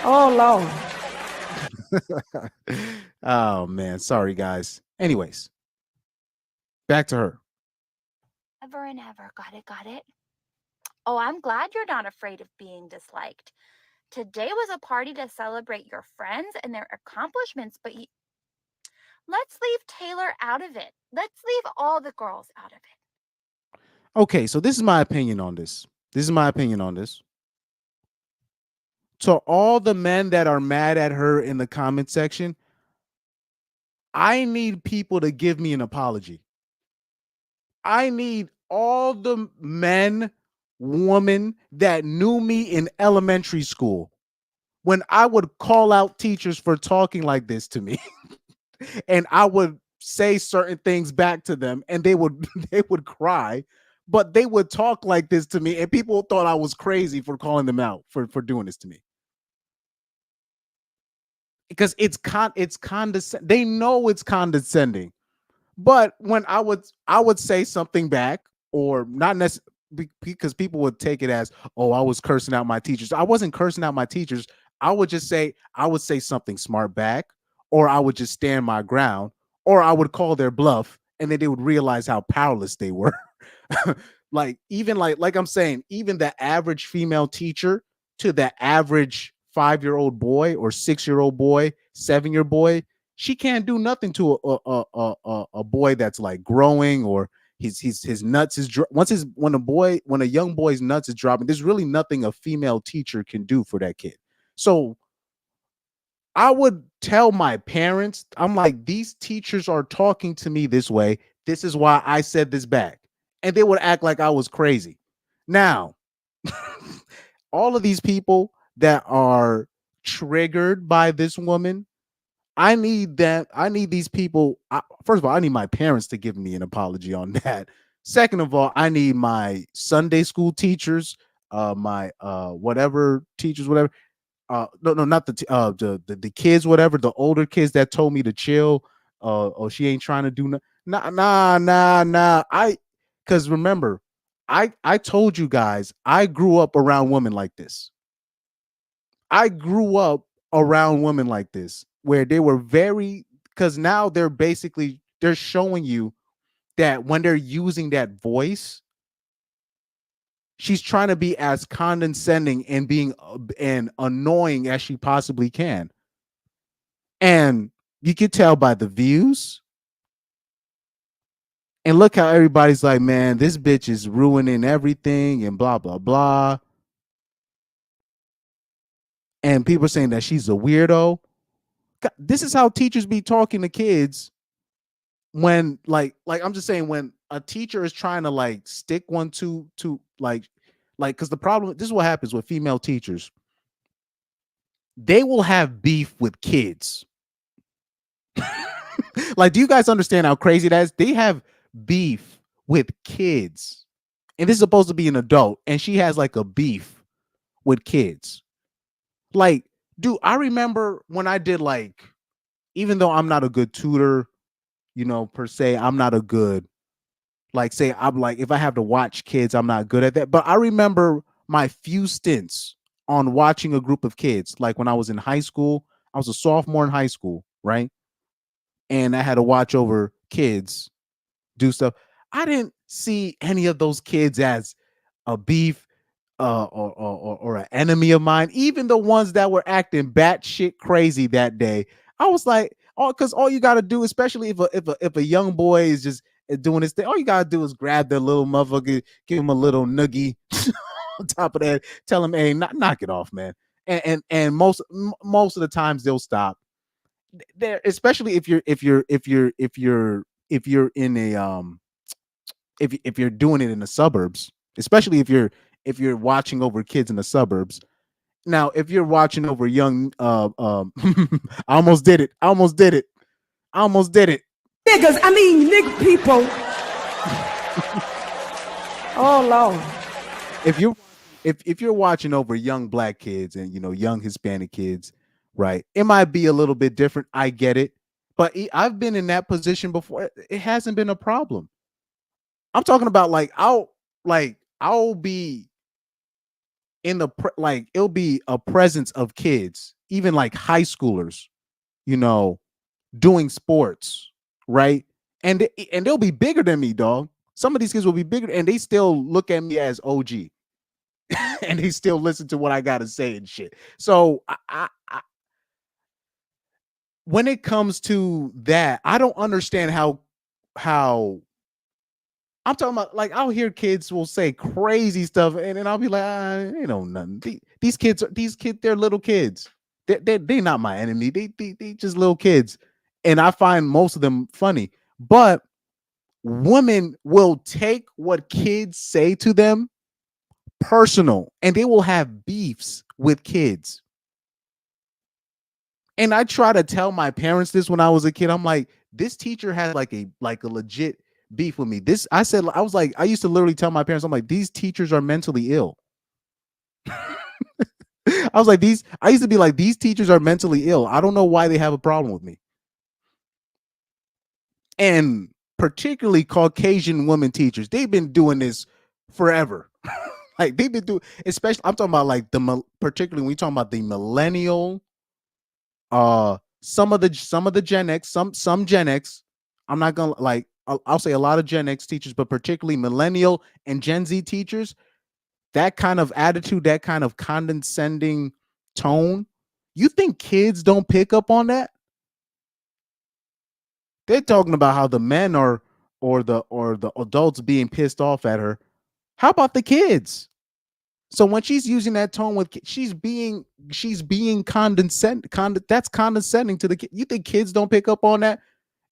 Oh, Lord. Oh, man. Sorry, guys. Anyways, Back to her. Ever and ever. Got it. Oh, I'm glad you're not afraid of being disliked. Today was a party to celebrate your friends and their accomplishments, but let's leave Taylor out of it. Let's leave all the girls out of it. Okay, so this is my opinion on this. To all the men that are mad at her in the comment section, I need people to give me an apology. I need all the men, women that knew me in elementary school when I would call out teachers for talking like this to me. And I would say certain things back to them and they would cry, but they would talk like this to me and people thought I was crazy for calling them out for doing this to me. Because it's condescending. They know it's condescending. But when I would say something back, or not necessarily, because people would take it as, oh, I was cursing out my teachers. I wasn't cursing out my teachers. I would say something smart back, or I would just stand my ground, or I would call their bluff, and then they would realize how powerless they were. Like I'm saying, even the average female teacher to the average 5-year-old boy or 6-year-old boy, 7-year boy, she can't do nothing to a boy that's like growing, or his nuts is when a young boy's nuts is dropping. There's really nothing a female teacher can do for that kid. So I would tell my parents, I'm like, these teachers are talking to me this way. This is why I said this back. And they would act like I was crazy. Now, all of these people that are triggered by this woman, I need these people. First of all, I need my parents to give me an apology on that. Second of all, I need my Sunday school teachers, my whatever teachers, whatever. No, not the kids, whatever, the older kids that told me to chill. Or she ain't trying to do nah. Because remember, I told you guys, I grew up around women like this. I grew up around women like this, where they were because now they're showing you that when they're using that voice, she's trying to be as condescending and being and annoying as she possibly can. And you can tell by the views. And look how everybody's like, man, this bitch is ruining everything and blah, blah, blah. And people are saying that she's a weirdo. God, this is how teachers be talking to kids when like I'm just saying, when a teacher is trying to like stick one to like because the problem, this is what happens with female teachers. They will have beef with kids. Like, do you guys understand how crazy that is? They have beef with kids. And this is supposed to be an adult, and she has like a beef with kids. Like, dude, I remember when I did like, even though I'm not a good tutor, per se, I'm not a good, like, say, I'm like, if I have to watch kids, I'm not good at that. But I remember my few stints on watching a group of kids. Like when I was in high school, I was a sophomore in high school, right? And I had to watch over kids do stuff. I didn't see any of those kids as a beef or an enemy of mine. Even the ones that were acting batshit crazy that day, I was like, oh, because all you got to do, especially if a young boy is just doing this thing, all you got to do is grab their little motherfucker, give him a little noogie on top of that, tell him, hey, knock it off, man. And most of the times they'll stop. There, especially if you're in a if you're doing it in the suburbs, especially if you're watching over kids in the suburbs. Now, if you're watching over young, I almost did it. Niggas, nigga people. Oh Lord. If you're watching over young black kids and young Hispanic kids, right, it might be a little bit different. I get it, but I've been in that position before. It hasn't been a problem. I'm talking about like I'll be in the it'll be a presence of kids, even like high schoolers, doing sports, right? and they'll be bigger than me, dog. Some of these kids will be bigger, and they still look at me as OG, and they still listen to what I gotta say and shit. So when it comes to that, I don't understand how I'm talking about. Like, I'll hear kids will say crazy stuff, and I'll be like, nothing. These kids, they're little kids. They're not my enemy. They just little kids, and I find most of them funny. But women will take what kids say to them personal, and they will have beefs with kids. And I try to tell my parents this when I was a kid. I'm like, this teacher has like a legit beef with me. I used to literally tell my parents, I'm like, these teachers are mentally ill. I used to be like, these teachers are mentally ill. I don't know why they have a problem with me. And particularly Caucasian women teachers, they've been doing this forever. Like, they've been doing, especially, I'm talking about like particularly when we talking about the millennial, some of the Gen X, some Gen X. I'm not gonna like, I'll say a lot of Gen X teachers, but particularly millennial and Gen Z teachers, that kind of attitude, that kind of condescending tone. You think kids don't pick up on that? They're talking about how the men or the adults being pissed off at her. How about the kids? So when she's using that tone with she's being condescending. That's condescending to the kid. You think kids don't pick up on that?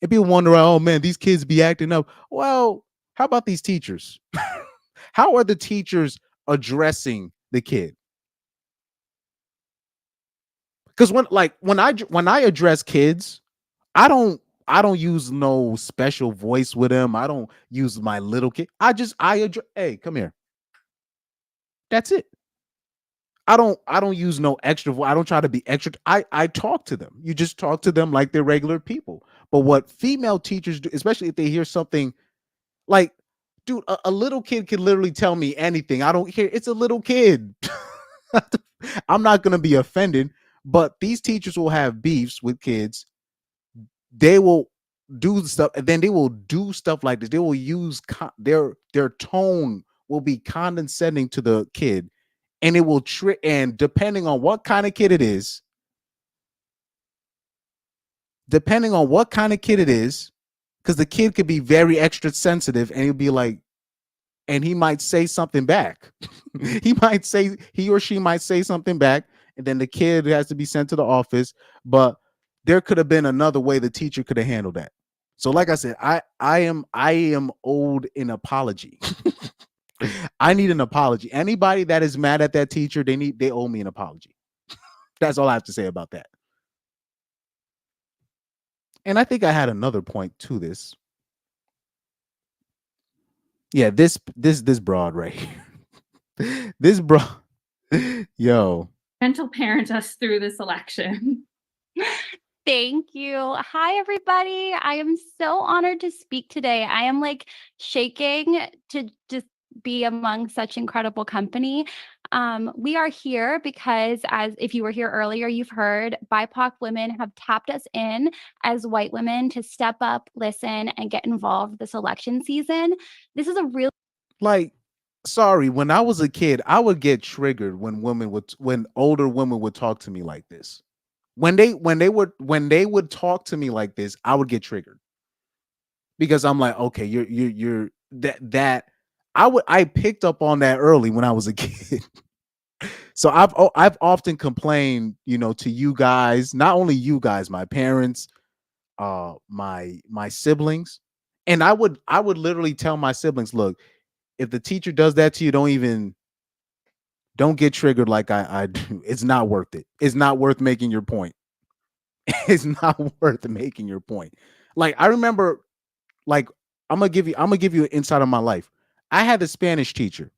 And people wonder, oh man, these kids be acting up. Well, how about these teachers? How are the teachers addressing the kid? Because when I address kids, I don't use no special voice with them. I don't use my little kid. I address, hey, come here. That's it. I don't use no extra voice. I don't try to be extra. I talk to them. You just talk to them like they're regular people. But what female teachers do, especially if they hear something like, dude, a little kid can literally tell me anything. I don't hear. It's a little kid. I'm not going to be offended, but these teachers will have beefs with kids. They will do stuff, and then they will do stuff like this. They will use their tone will be condescending to the kid, and it will trick. And depending on what kind of kid it is, because the kid could be very extra sensitive, and he'll be like, and he might say something back. He or she might say something back, and then the kid has to be sent to the office. But there could have been another way the teacher could have handled that. So, like I said, I am owed an apology. I need an apology. Anybody that is mad at that teacher, they owe me an apology. That's all I have to say about that. And I think I had another point to this. Yeah, this broad right here. This broad, yo. Gentle parent us through this election. Thank you. Hi, everybody. I am so honored to speak today. I am like shaking to just be among such incredible company. We are here because, as if you were here earlier, you've heard BIPOC women have tapped us in as white women to step up, listen, and get involved this election season. This is a real sorry, when I was a kid, I would get triggered when older women would talk to me like this. When they would talk to me like this, I would get triggered because I'm like, okay, you're that I picked up on that early when I was a kid. So I've often complained, to you guys, not only you guys, my parents, my siblings, and I would literally tell my siblings, look, if the teacher does that to you, don't get triggered like I do. It's not worth it. It's not worth making your point. It's not worth making your point. Like, I remember, like, I'm gonna give you an insight of my life. I had a Spanish teacher,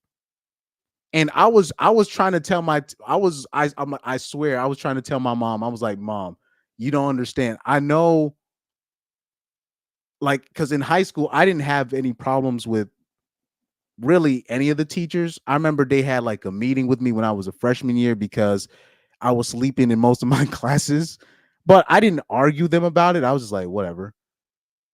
and I was trying to tell I swear I was trying to tell my mom. I was like, Mom, you don't understand. I know, like, because in high school I didn't have any problems with really any of the teachers. I remember they had like a meeting with me when I was a freshman year because I was sleeping in most of my classes, but I didn't argue them about it. I was just like, whatever.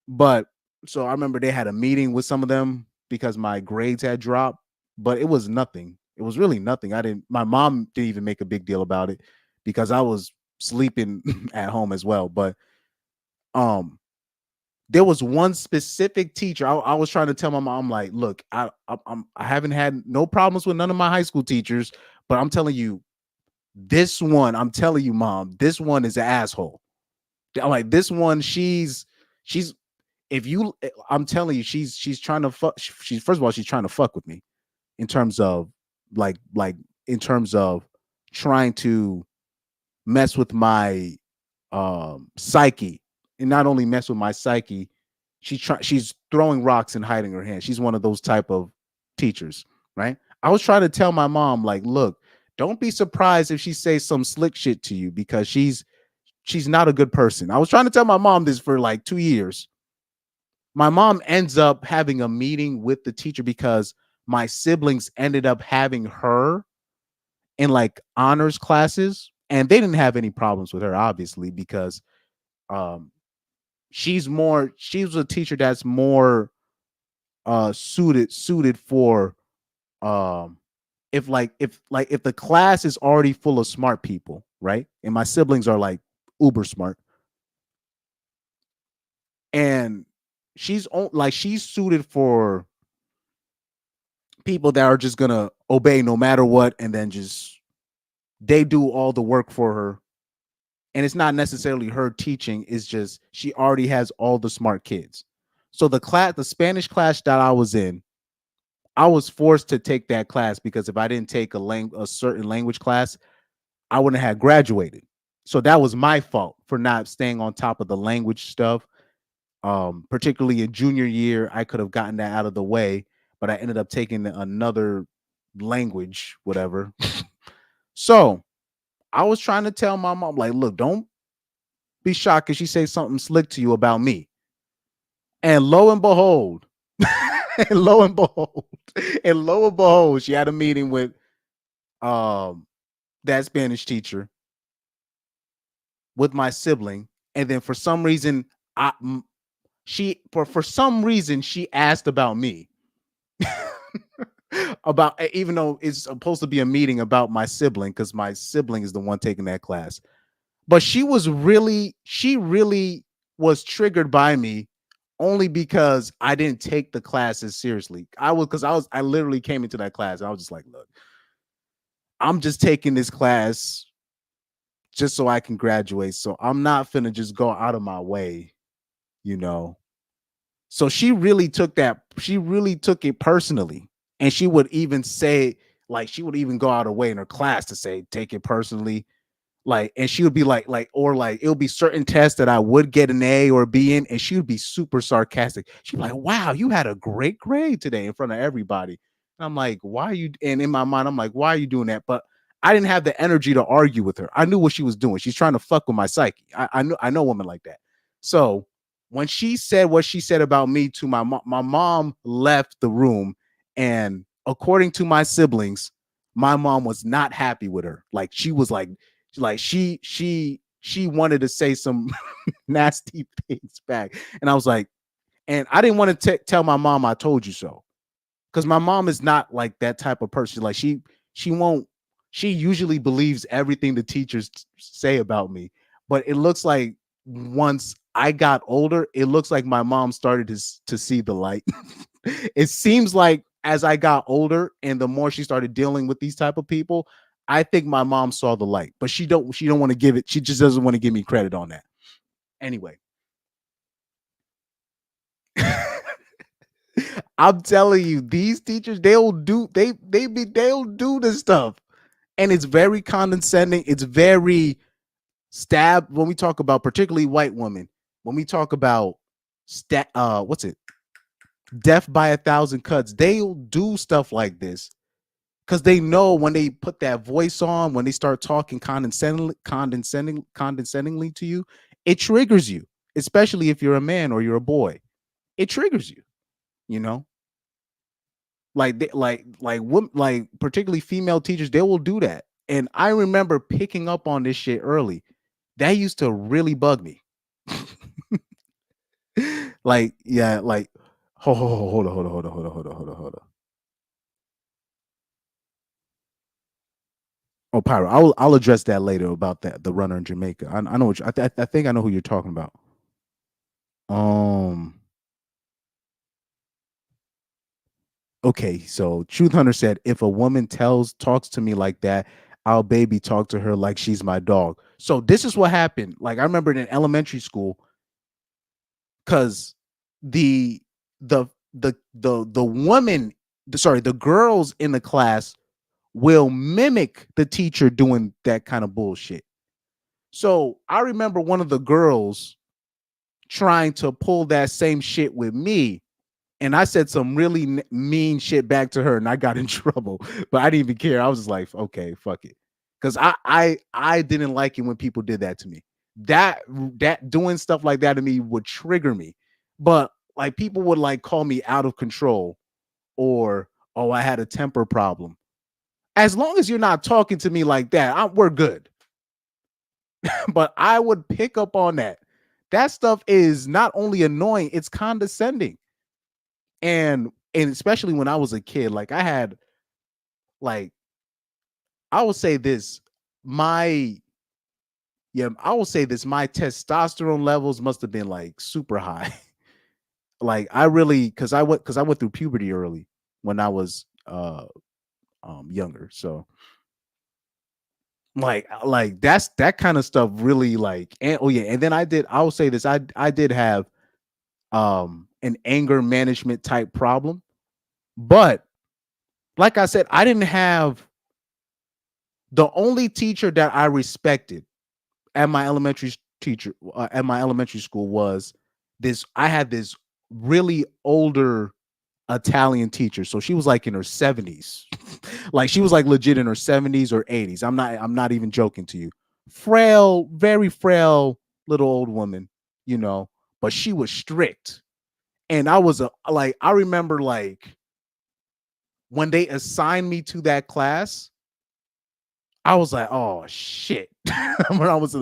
But So I remember they had a meeting with some of them because my grades had dropped, but it was nothing. It was really nothing. My mom didn't even make a big deal about it because I was sleeping at home as well. But there was one specific teacher. I was trying to tell my mom, like, look, I haven't had no problems with none of my high school teachers, but I'm telling you, this one, I'm telling you, mom, this one is an asshole. I'm like, this one, she's if you, I'm telling you, she's trying to fuck. She's first of all, she's trying to fuck with me in terms of like in terms of trying to mess with my psyche, and not only mess with my psyche, she's throwing rocks and hiding her hand. She's one of those type of teachers, right? I was trying to tell my mom, like, look, don't be surprised if she says some slick shit to you because she's not a good person. I was trying to tell my mom this for like 2 years. My mom ends up having a meeting with the teacher because my siblings ended up having her in like honors classes, and they didn't have any problems with her, obviously, because she's a teacher that's more suited for if the class is already full of smart people, right? And my siblings are like uber smart, and she's suited for people that are just gonna obey no matter what, and then just they do all the work for her. And it's not necessarily her teaching, it's just she already has all the smart kids. So the Spanish class that I was in, I was forced to take that class because if I didn't take a certain language class, I wouldn't have graduated. So that was my fault for not staying on top of the language stuff. Particularly in junior year, I could have gotten that out of the way, but I ended up taking another language, whatever. So I was trying to tell my mom, like, look, don't be shocked if she says something slick to you about me. And lo and behold, and lo and behold, she had a meeting with that Spanish teacher with my sibling, and then for some reason, she asked about me. About, even though it's supposed to be a meeting about my sibling, because my sibling is the one taking that class. But she really was triggered by me only because I didn't take the classes seriously. I literally came into that class and I was just like, look, I'm just taking this class just so I can graduate. So I'm not finna just go out of my way, you know. So she really took it personally. And she would even say, like, she would even go out of her way in her class to say, take it personally. Like, and she would be like, it'll be certain tests that I would get an A or a B in, and she would be super sarcastic. She'd be like, wow, you had a great grade today in front of everybody. And I'm like, why are you? And in my mind, I'm like, why are you doing that? But I didn't have the energy to argue with her. I knew what she was doing. She's trying to fuck with my psyche. I know women like that. So when she said what she said about me to my mom, my mom left the room, and according to my siblings, my mom was not happy with her. Like, she was like she wanted to say some nasty things back. And I was like, and I didn't want to tell my mom I told you so, because my mom is not like that type of person. Like, she usually believes everything the teachers say about me. But it looks like once I got older, it looks like my mom started to see the light. It seems like as I got older and the more she started dealing with these type of people, I think my mom saw the light, but she don't want to give it. She just doesn't want to give me credit on that. Anyway, I'm telling you, these teachers, they'll do this stuff. And it's very condescending. It's very stab when we talk about particularly white women. When we talk about death by 1,000 cuts, they'll do stuff like this because they know when they put that voice on, when they start talking condescendingly to you, it triggers you, especially if you're a man or you're a boy. It triggers you, you know. Like particularly female teachers, they will do that. And I remember picking up on this shit early. That used to really bug me. Like, yeah, like hold on. Oh, Pyro, I'll address that later about that the runner in Jamaica. I know what I think I know who you're talking about. Okay, so Truth Hunter said, if a woman talks to me like that, I'll baby talk to her like she's my dog. So this is what happened. Like I remember in elementary school, because the woman, sorry, the girls in the class will mimic the teacher doing that kind of bullshit. So I remember one of the girls trying to pull that same shit with me. And I said some really mean shit back to her and I got in trouble, but I didn't even care. I was just like, okay, fuck it. Cause I didn't like it when people did that to me. That doing stuff like that to me would trigger me. But like people would like call me out of control or, oh, I had a temper problem. As long as you're not talking to me like that, we're good. But I would pick up on that. That stuff is not only annoying, it's condescending. And especially when I was a kid, like I had, like, I will say this, my testosterone levels must have been like super high. Like I really, because I went through puberty early when I was younger. So like that's that kind of stuff really like, and oh yeah, and then I will say this, I did have an anger management type problem, but like I said, I didn't have, the only teacher that I respected at my elementary school was this. I had this really older Italian teacher. So she was like in her 70s. Like she was like legit in her 70s or 80s. I'm not even joking to you. Frail, very frail little old woman, but she was strict. And I remember like when they assigned me to that class, I was like, oh shit. when I was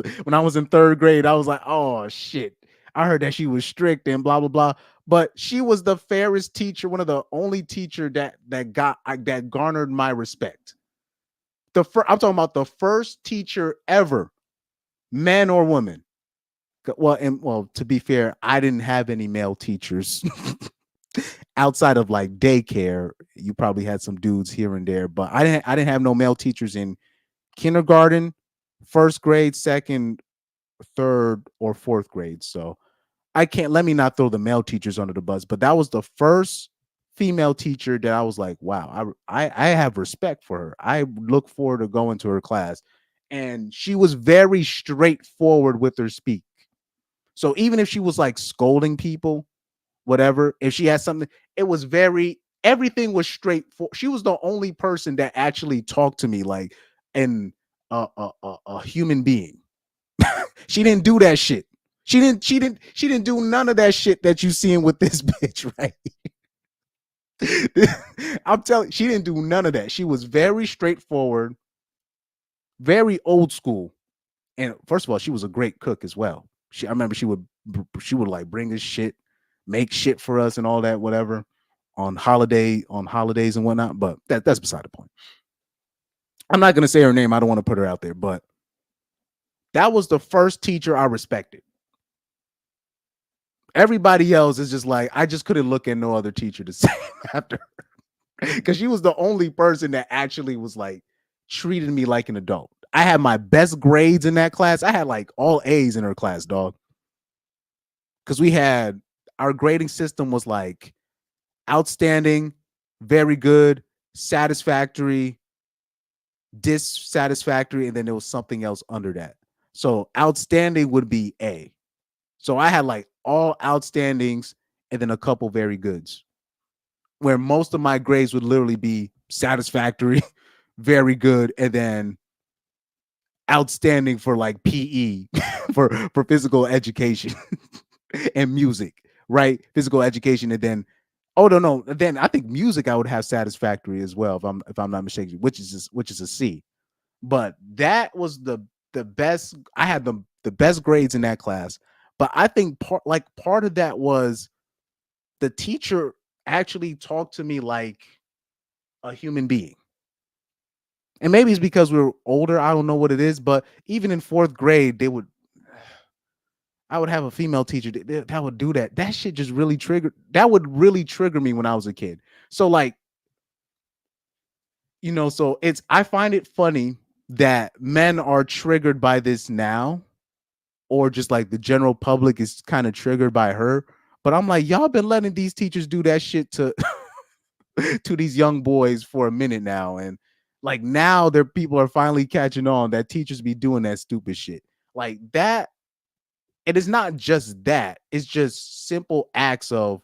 in third grade, I was like, oh shit. I heard that she was strict and blah blah blah. But she was the fairest teacher, one of the only teacher that garnered my respect. I'm talking about the first teacher ever, man or woman. Well, to be fair, I didn't have any male teachers outside of like daycare. You probably had some dudes here and there, but I didn't have no male teachers in kindergarten, first grade, second, third, or fourth grade. So let me not throw the male teachers under the bus, but that was the first female teacher that I was like, wow, I have respect for her. I look forward to going to her class. And she was very straightforward with her speak. So even if she was like scolding people, whatever, if she had something, everything was straightforward. She was the only person that actually talked to me like a human being. She didn't do that shit. She didn't do none of that shit that you seeing with this bitch, right? I'm telling you, she didn't do none of that. She was very straightforward, very old school. And first of all, she was a great cook as well. I remember she would like bring us shit, make shit for us and all that, whatever, on holidays and whatnot. But that's beside the point. I'm not gonna say her name. I don't want to put her out there, but that was the first teacher I respected. Everybody else is just like, I just couldn't look at no other teacher the same after her. Because she was the only person that actually was like treated me like an adult. I had my best grades in that class. I had like all A's in her class, dog. Because our grading system was like outstanding, very good, satisfactory, dissatisfactory, and then there was something else under that. So outstanding would be A. So I had like all outstandings and then a couple very goods, where most of my grades would literally be satisfactory, very good, and then outstanding for like PE, for physical education and music, right? Physical education, and then no, then I think music I would have satisfactory as well if I'm not mistaken, which is a C. But that was the best. I had the best grades in that class. But I think part of that was the teacher actually talked to me like a human being. And maybe it's because we were older. I don't know what it is, but even in 4th grade, I would have a female teacher that would do that. That shit just really that would really trigger me when I was a kid. So like, so I find it funny that men are triggered by this now, or just like the general public is kind of triggered by her. But I'm like, y'all been letting these teachers do that shit to to these young boys for a minute now. And like now people are finally catching on that teachers be doing that stupid shit. Like that. It is not just that. It's just simple acts of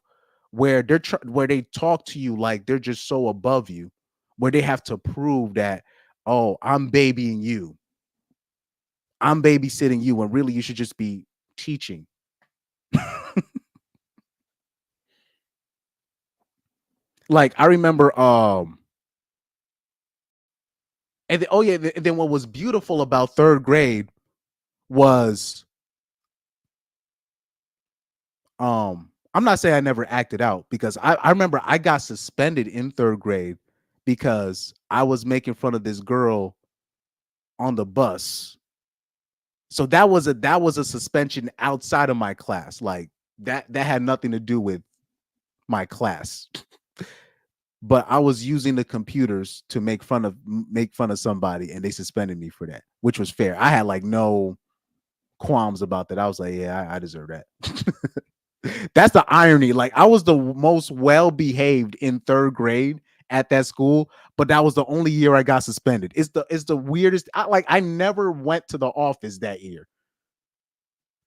where where they talk to you like they're just so above you, where they have to prove that, oh, I'm babying you. I'm babysitting you, when really you should just be teaching. Like I remember and then what was beautiful about 3rd grade was I'm not saying I never acted out, because I remember I got suspended in 3rd grade because I was making fun of this girl on the bus. So that was a suspension outside of my class. Like that had nothing to do with my class. But I was using the computers to make fun of somebody, and they suspended me for that, which was fair. I had like no qualms about that. I was like, yeah, I deserve that. That's the irony. Like I was the most well-behaved in 3rd grade at that school, but that was the only year I got suspended. It's the weirdest. I never went to the office that year,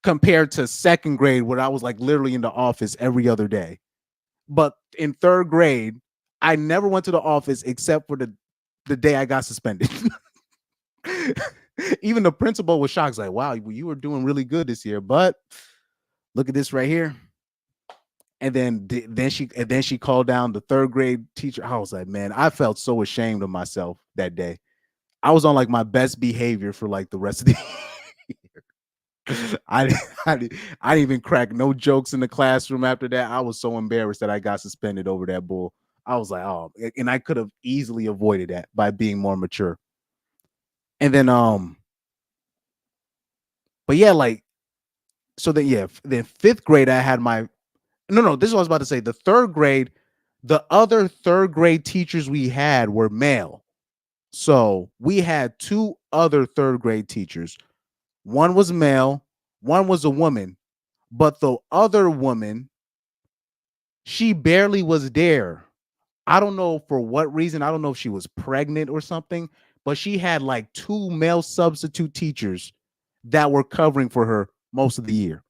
compared to 2nd grade where I was like literally in the office every other day. But in 3rd grade, I never went to the office except for the day I got suspended. Even the principal was shocked. Like, wow, you were doing really good this year, but look at this right here. And then she called down the 3rd grade teacher. I was like, man, I felt so ashamed of myself that day. I was on like my best behavior for like the rest of the year. I didn't even crack no jokes in the classroom after that. I was so embarrassed that I got suspended over that bull. I was like, oh, and I could have easily avoided that by being more mature. And then but yeah, like, so then 5th grade I had my no, this is what I was about to say. The 3rd grade, the other 3rd grade teachers we had were male. So we had 2 other 3rd grade teachers. One was male, one was a woman, but the other woman, she barely was there. I don't know for what reason. I don't know if she was pregnant or something, but she had like 2 male substitute teachers that were covering for her most of the year.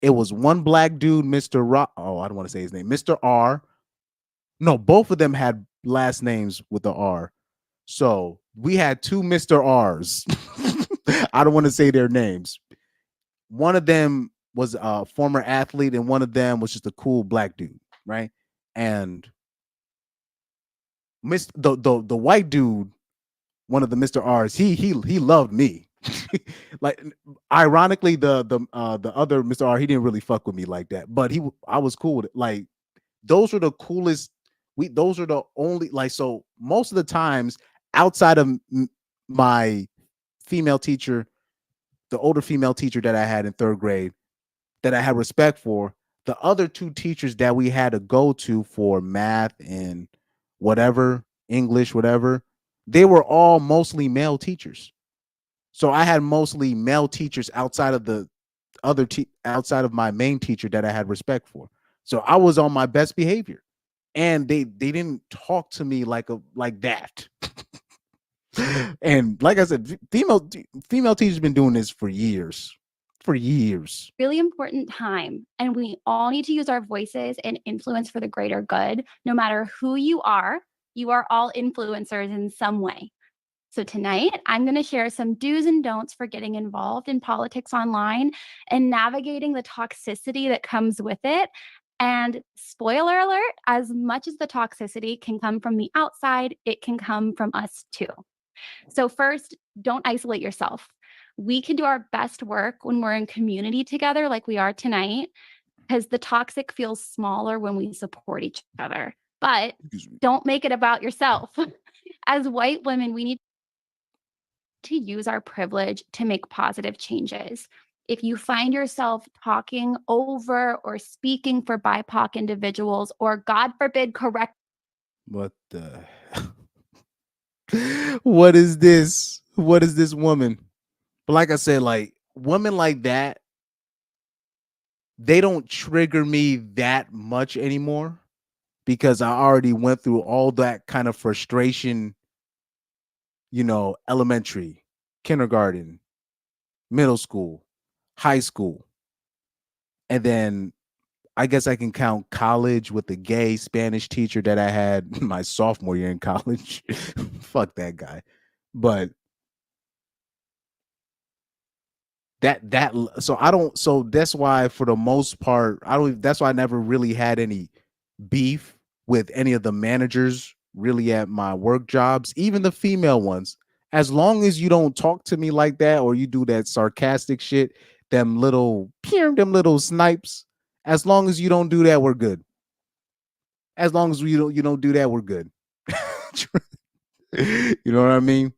It was one black dude, Mr. I don't want to say his name, Mr. R. No, both of them had last names with the R. So we had 2 Mr. R's. I don't want to say their names. One of them was a former athlete, and one of them was just a cool black dude, right? And the white dude, one of the Mr. R's, he loved me. Like ironically, the other Mr. R, he didn't really fuck with me like that, but I was cool with it. Like those were the coolest. Those are the only, like, so most of the times outside of my female teacher, the older female teacher that I had in 3rd grade that I had respect for, the other 2 teachers that we had to go to for math and whatever, English, whatever, they were all mostly male teachers. So I had mostly male teachers outside of the outside of my main teacher that I had respect for. So I was on my best behavior, and they didn't talk to me like that. And like I said, female teachers been doing this for years. Really important time. And we all need to use our voices and influence for the greater good. No matter who you are all influencers in some way. So tonight, I'm going to share some do's and don'ts for getting involved in politics online and navigating the toxicity that comes with it. And spoiler alert, as much as the toxicity can come from the outside, it can come from us too. So first, don't isolate yourself. We can do our best work when we're in community together like we are tonight, because the toxic feels smaller when we support each other. But don't make it about yourself. As white women, we need to use our privilege to make positive changes. If you find yourself talking over or speaking for BIPOC individuals, or God forbid, correct. What the? What is this? What is this woman? But like I said, like women like that, they don't trigger me that much anymore because I already went through all that kind of frustration, elementary, kindergarten, middle school, high school. And then I guess I can count college with the gay Spanish teacher that I had my sophomore year in college. Fuck that guy. But so that's why for the most part, that's why I never really had any beef with any of the managers really at my work jobs, even the female ones. As long as you don't talk to me like that or you do that sarcastic shit, them little snipes, as long as you don't do that, we're good. As long as you don't do that, we're good. You know what I mean?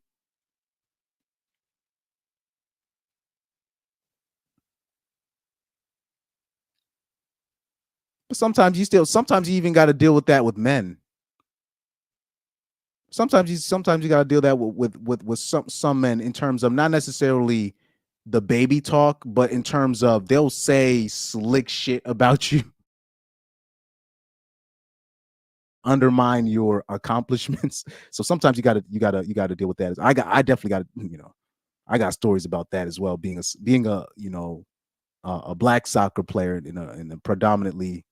But sometimes you even got to deal with that with men. Sometimes you got to deal that with some men in terms of not necessarily the baby talk, but in terms of they'll say slick shit about you, undermine your accomplishments. So sometimes you got to deal with that. I definitely got I got stories about that as well. Being a black soccer player in a predominantly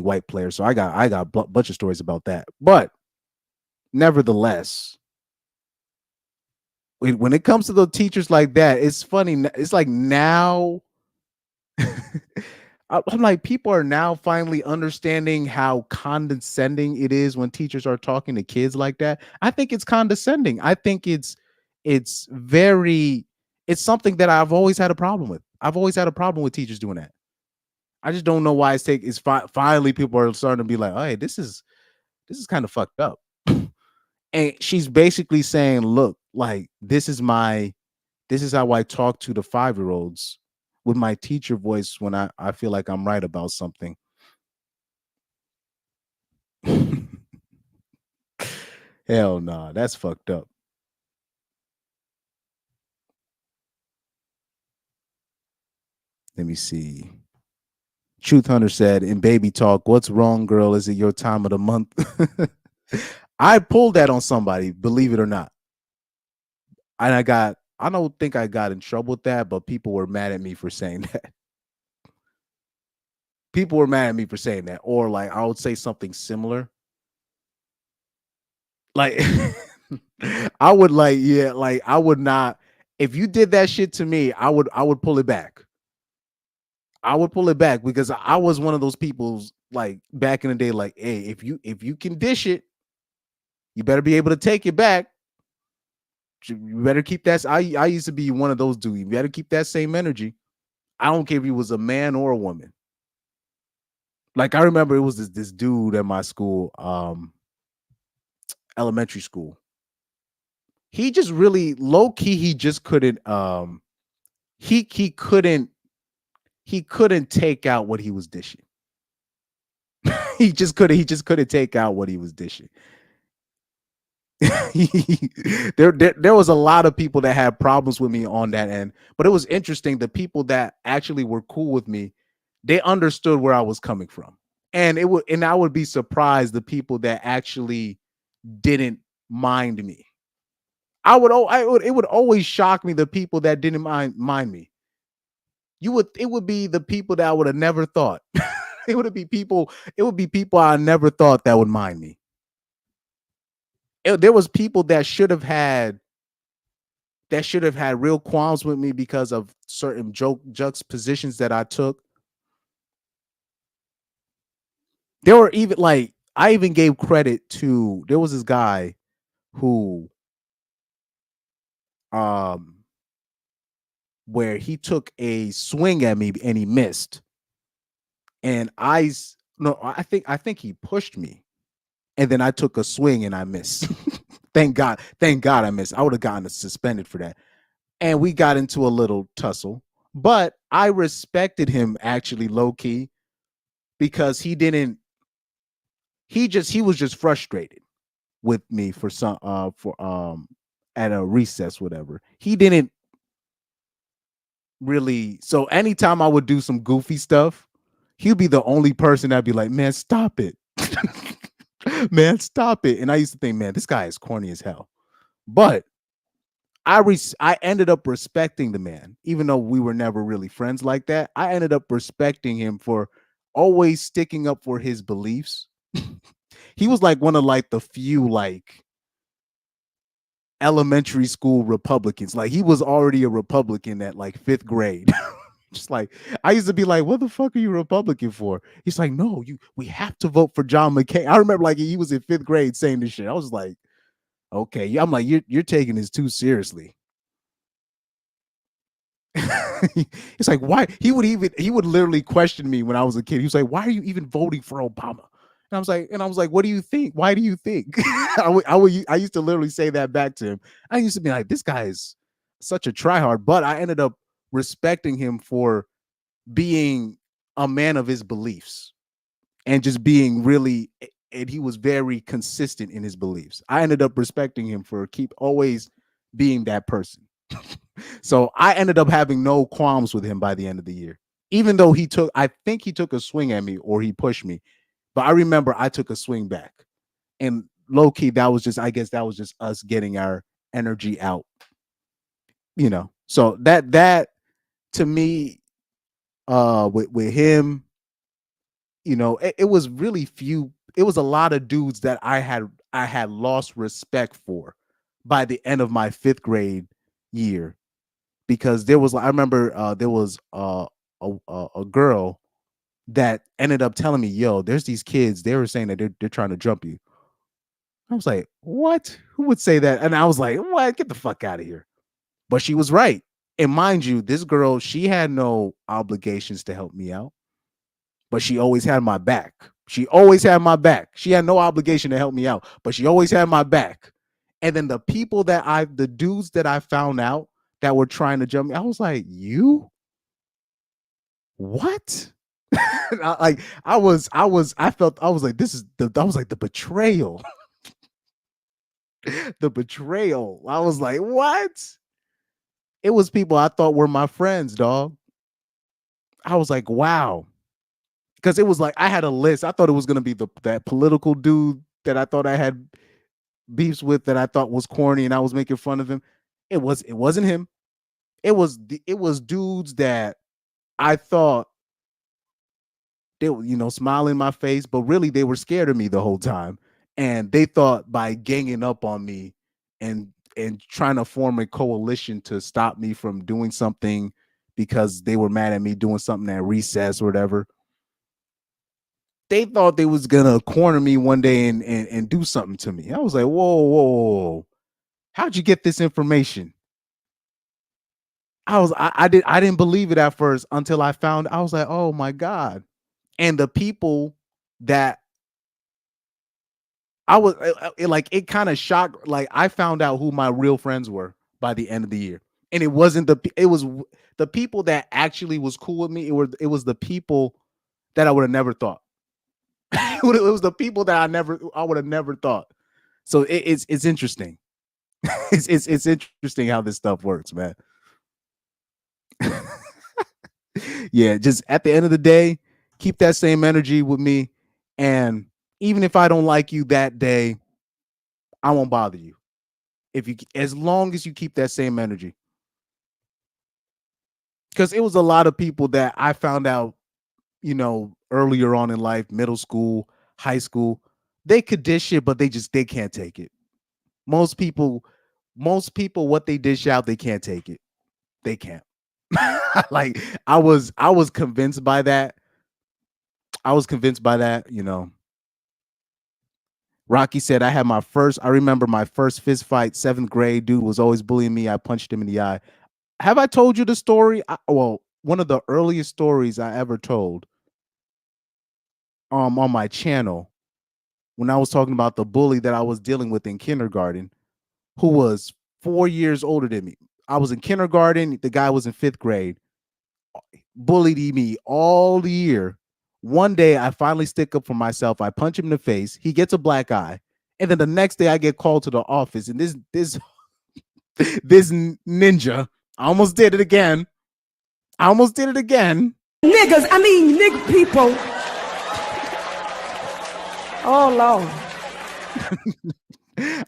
white players. So I got a bunch of stories about that. But nevertheless, when it comes to the teachers like that, it's funny. It's like now I'm like, people are now finally understanding how condescending it is when teachers are talking to kids like that. I think it's condescending. I think it's something that I've always had a problem with. I've always had a problem with teachers doing that. I just don't know why finally people are starting to be like, oh, hey, this is kind of fucked up. And she's basically saying, look, like this is how I talk to the 5-year-olds with my teacher voice when I feel like I'm right about something. Hell nah, that's fucked up. Let me see. Truth Hunter said in Baby Talk, what's wrong, girl? Is it your time of the month? I pulled that on somebody, believe it or not. And I don't think I got in trouble with that, but people were mad at me for saying that. People were mad at me for saying that. Or like I would say something similar. Like I would I would not, if you did that shit to me, I would pull it back. I would pull it back because I was one of those people like back in the day, like, hey, if you can dish it, you better be able to take it back. You better keep that. I used to be one of those dudes. You better keep that same energy. I don't care if he was a man or a woman. Like I remember it was this dude at my school, elementary school. He just really low key. He just couldn't. He couldn't take out what he was dishing. He just couldn't take out what he was dishing. there was a lot of people that had problems with me on that end, but it was interesting. The people that actually were cool with me, they understood where I was coming from, and I would be surprised the people that actually didn't mind me. It would always shock me the people that didn't mind me. It would be the people that I would have never thought. It would be people I never thought that would mind me. There was people that should have had real qualms with me because of certain juxtapositions that I took. There were even like I even gave credit to, there was this guy who where he took a swing at me and he missed. And I think he pushed me. And then I took a swing and I missed. Thank God I missed. I would have gotten suspended for that. And we got into a little tussle. But I respected him actually low key because he was just frustrated with me for at a recess, whatever. He didn't really. So anytime I would do some goofy stuff, he'd be the only person that'd be like, man, stop it. Man, stop it. And I used to think, man, this guy is corny as hell. But I ended up respecting the man, even though we were never really friends like that. I ended up respecting him for always sticking up for his beliefs. He was like one of like the few like elementary school Republicans. Like he was already a Republican at like 5th grade. Just like I used to be like, what the fuck are you Republican for? He's like, no, we have to vote for John McCain. I remember like he was in 5th grade saying this shit. I was like, okay, yeah. I'm like, you're taking this too seriously. It's like, why he would literally question me when I was a kid. He was like, why are you even voting for Obama? And I was like, what do you think? Why do you think? I used to literally say that back to him. I used to be like, this guy is such a tryhard, but I ended up respecting him for being a man of his beliefs and just being really, and he was very consistent in his beliefs. I ended up respecting him for always being that person. So I ended up having no qualms with him by the end of the year, even though I think he took a swing at me or he pushed me. But I remember I took a swing back, and low key, I guess that was just us getting our energy out, So that to me, with him, it was really few. It was a lot of dudes that I had lost respect for by the end of my 5th grade year, because I remember there was a girl that ended up telling me, yo, there's these kids, they were saying that they're trying to jump you. I was like, what? Who would say that? And I was like, what? Get the fuck out of here. But she was right. And mind you, this girl, she had no obligations to help me out, but she always had my back. She always had my back. She had no obligation to help me out, but she always had my back. And then the dudes that I found out that were trying to jump me, I was like, you? What? I was like, the betrayal. The betrayal. I was like, what? It was people I thought were my friends, dog. I was like, wow. Because it was like I had a list. I thought it was gonna be that political dude that I thought I had beefs with, that I thought was corny and I was making fun of him. It wasn't him. It was dudes that I thought they were, smiling in my face, but really they were scared of me the whole time. And they thought by ganging up on me and trying to form a coalition to stop me from doing something because they were mad at me doing something at recess or whatever, they thought they was gonna corner me one day and do something to me. I was like, whoa. How'd you get this information? I didn't believe it at first until I found. I was like, oh my God. And the people that I was it kind of shocked. Like I found out who my real friends were by the end of the year, and it was the people that actually was cool with me. It was the people that I would have never thought. It was the people that I would have never thought. So it's interesting. It's interesting how this stuff works, man. Yeah, just at the end of the day, keep that same energy with me. And even if I don't like you that day, I won't bother you. As long as you keep that same energy. Because it was a lot of people that I found out, earlier on in life, middle school, high school, they could dish it, but they can't take it. Most people, what they dish out, they can't take it. They can't. Like I was convinced by that. Rocky said, I remember my first fist fight, 7th grade. Dude was always bullying me. I punched him in the eye. have I told you the story? Well, one of the earliest stories I ever told on my channel, when I was talking about the bully that I was dealing with in kindergarten, who was 4 years older than me. I was in kindergarten, the guy was in 5th grade, bullied me all the year. One day I finally stick up for myself. I punch him in the face. He gets a black eye. And then the next day I get called to the office, and this this ninja, I almost did it again. Niggas, I mean nigga people. Oh Lord.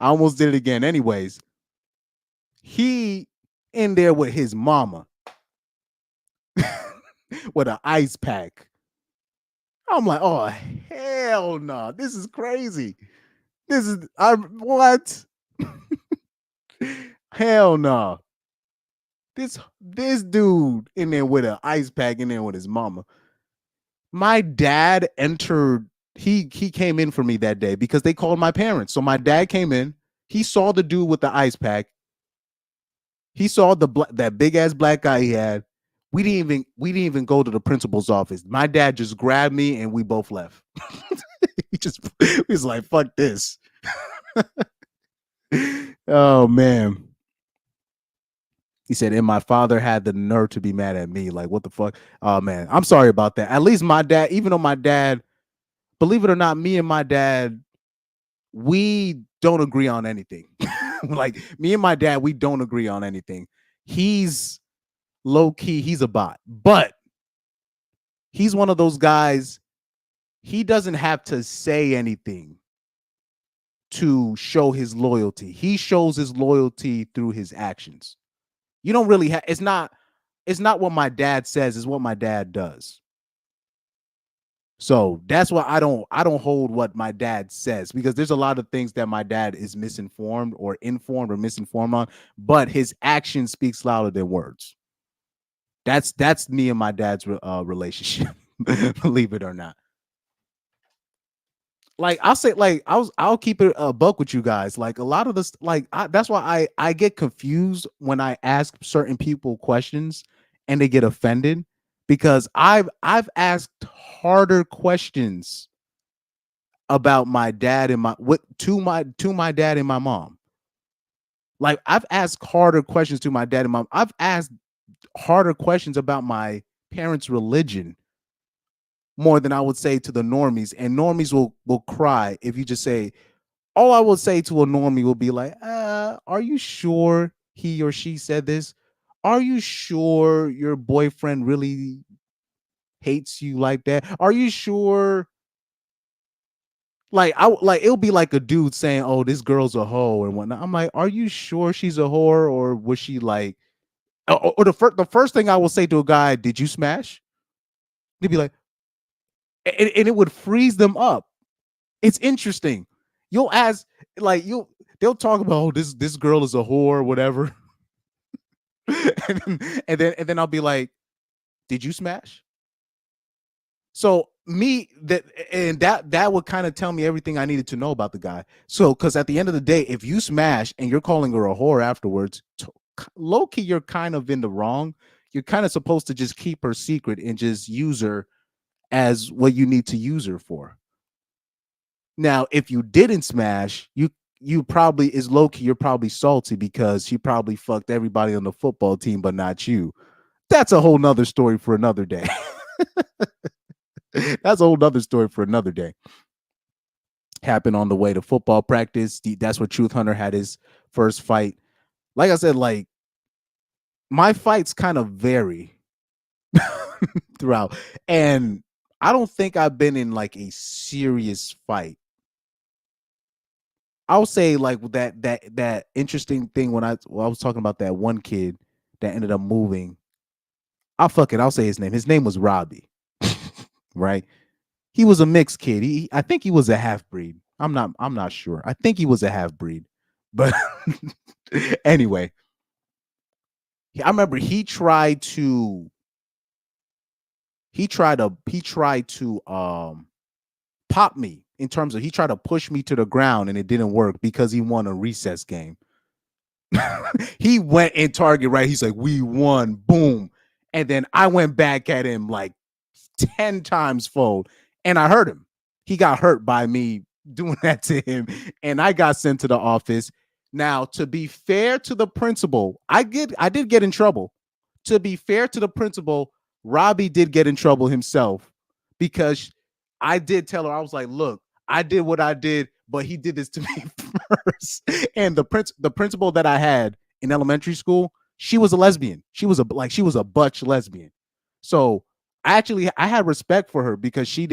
I almost did it again. Anyways, he in there with his mama with an ice pack. I'm like, oh hell no, this is crazy. What? Hell no. This dude in there with an ice pack in there with his mama. My dad entered. He came in for me that day because they called my parents. So my dad came in. He saw the dude with the ice pack. He saw that big ass black guy he had. We didn't even go to the principal's office. My dad just grabbed me and we both left. he was like, fuck this. Oh man. He said, and my father had the nerve to be mad at me. Like, what the fuck? Oh man, I'm sorry about that. At least my dad, even though my dad, believe it or not, me and my dad, we don't agree on anything. Like me and my dad, we don't agree on anything. He's low key, he's a bot, but he's one of those guys. He doesn't have to say anything to show his loyalty. He shows his loyalty through his actions. You don't really have, it's not what my dad says, it's what my dad does. So that's why I don't hold what my dad says, because there's a lot of things that my dad is misinformed or informed or misinformed on, but his action speaks louder than words. That's me and my dad's relationship, believe it or not. Like I'll say, like I'll keep it a buck with you guys. Like a lot of this, like that's why I get confused when I ask certain people questions and they get offended, because I've asked harder questions about my dad and to my dad and my mom. Like I've asked harder questions to my dad and mom. I've asked harder questions about my parents' religion more than I would say to the normies, and normies will cry if you just say, all I will say to a normie will be like, are you sure he or she said this? Are you sure your boyfriend really hates you like that? Are you sure? Like it'll be like a dude saying, oh, this girl's a hoe and whatnot. I'm like, are you sure she's a whore, or was she like, or the first thing I will say to a guy, did you smash? They'd be like, and it would freeze them up. It's interesting. You'll ask, like they'll talk about, oh, this girl is a whore, whatever. and then I'll be like, did you smash? So that would kind of tell me everything I needed to know about the guy. So because at the end of the day, if you smash and you're calling her a whore afterwards, low key, you're kind of in the wrong. You're kind of supposed to just keep her secret and just use her as what you need to use her for. Now, if you didn't smash, you probably is low key, you're probably salty because she probably fucked everybody on the football team, but not you. That's a whole nother story for another day. That's a whole nother story for another day. Happened on the way to football practice. That's where Truth Hunter had his first fight. Like I said, like my fights kind of vary throughout, and I don't think I've been in like a serious fight. I'll say like that interesting thing when I was talking about that one kid that ended up moving. I'll say his name. His name was Robbie. Right? He was a mixed kid. I think he was a half breed. I'm not sure. I think he was a half breed. But anyway, I remember he tried to pop me, in terms of he tried to push me to the ground, and it didn't work because he won a recess game. He went in target, right? He's like, we won, boom. And then I went back at him like 10 times fold, and I hurt him. He got hurt by me doing that to him, and I got sent to the office. Now, to be fair to the principal, I did get in trouble. To be fair to the principal, Robbie did get in trouble himself because I did tell her, I was like, look, I did what I did, but he did this to me first. And the principal that I had in elementary school, she was a lesbian. She was a butch lesbian. So I had respect for her because she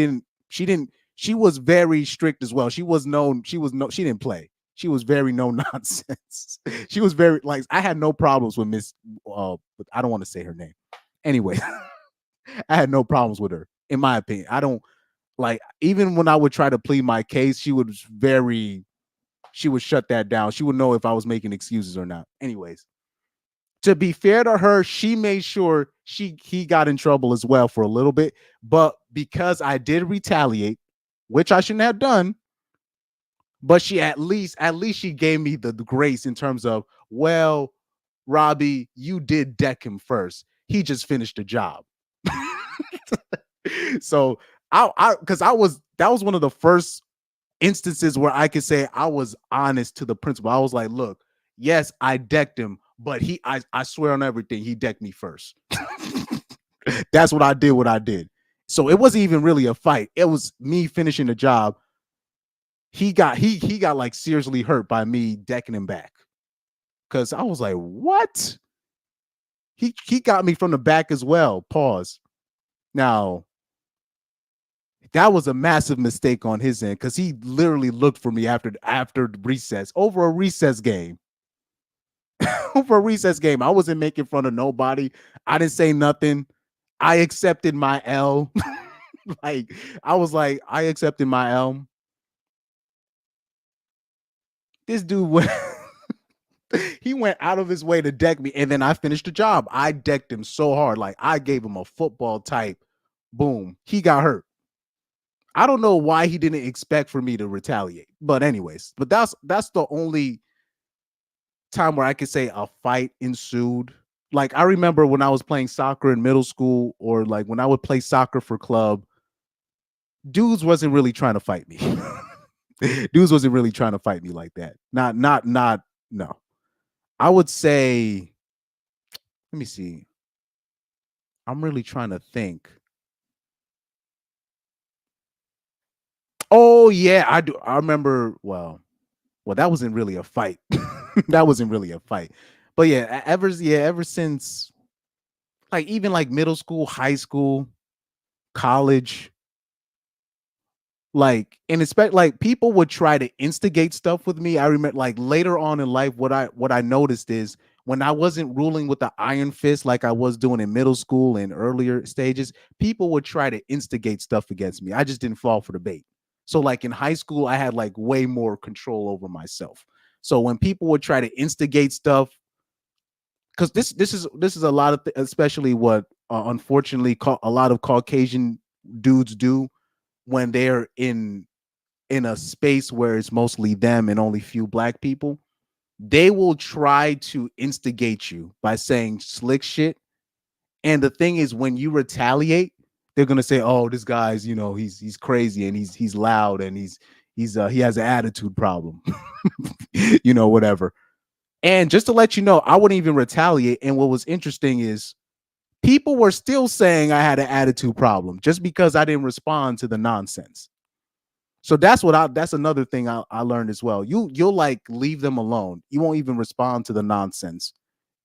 was very strict as well. She didn't play. She was very no nonsense. She was very like, I had no problems with Miss I don't want to say her name. Anyway, I had no problems with her, in my opinion. I don't like, even when I would try to plead my case, she would shut that down. She would know if I was making excuses or not. Anyways, to be fair to her, she made sure he got in trouble as well for a little bit. But because I did retaliate, which I shouldn't have done, but she at least she gave me the grace in terms of, well, Robbie, you did deck him first. He just finished the job. So that was one of the first instances where I could say I was honest to the principal. I was like, look, yes, I decked him, but I swear on everything, he decked me first. That's what I did. So it wasn't even really a fight. It was me finishing the job. He got like seriously hurt by me decking him back. Cause I was like, what? He got me from the back as well. Pause. Now, that was a massive mistake on his end because he literally looked for me after recess over a recess game. Over a recess game. I wasn't making fun of nobody. I didn't say nothing. I accepted my L. I accepted my L. This dude went he went out of his way to deck me, and then I finished the job. I decked him so hard. Like, I gave him a football type. Boom. He got hurt. I don't know why he didn't expect for me to retaliate. But anyways, that's the only time where I could say a fight ensued. Like, I remember when I was playing soccer in middle school, or like when I would play soccer for club, dudes wasn't really trying to fight me. Dudes wasn't really trying to fight me like that. No. I would say, let me see. I'm really trying to think. Oh yeah, I do. I remember. Well, that wasn't really a fight. That wasn't really a fight. But yeah, ever since, like, even like middle school, high school, college, like, and expect like people would try to instigate stuff with me. I remember like later on in life, what I noticed is when I wasn't ruling with the iron fist like I was doing in middle school and earlier stages, people would try to instigate stuff against me. I just didn't fall for the bait. So like in high school, I had like way more control over myself. So when people would try to instigate stuff, because this is a lot of especially what unfortunately a lot of Caucasian dudes do when they're in a space where it's mostly them and only few black people. They will try to instigate you by saying slick shit. And the thing is, when you retaliate, they're gonna say, "Oh, this guy's, he's crazy and he's loud and he has an attitude problem," whatever. And just to let you know, I wouldn't even retaliate. And what was interesting is people were still saying I had an attitude problem just because I didn't respond to the nonsense. So that's another thing I learned as well. You'll like leave them alone. You won't even respond to the nonsense.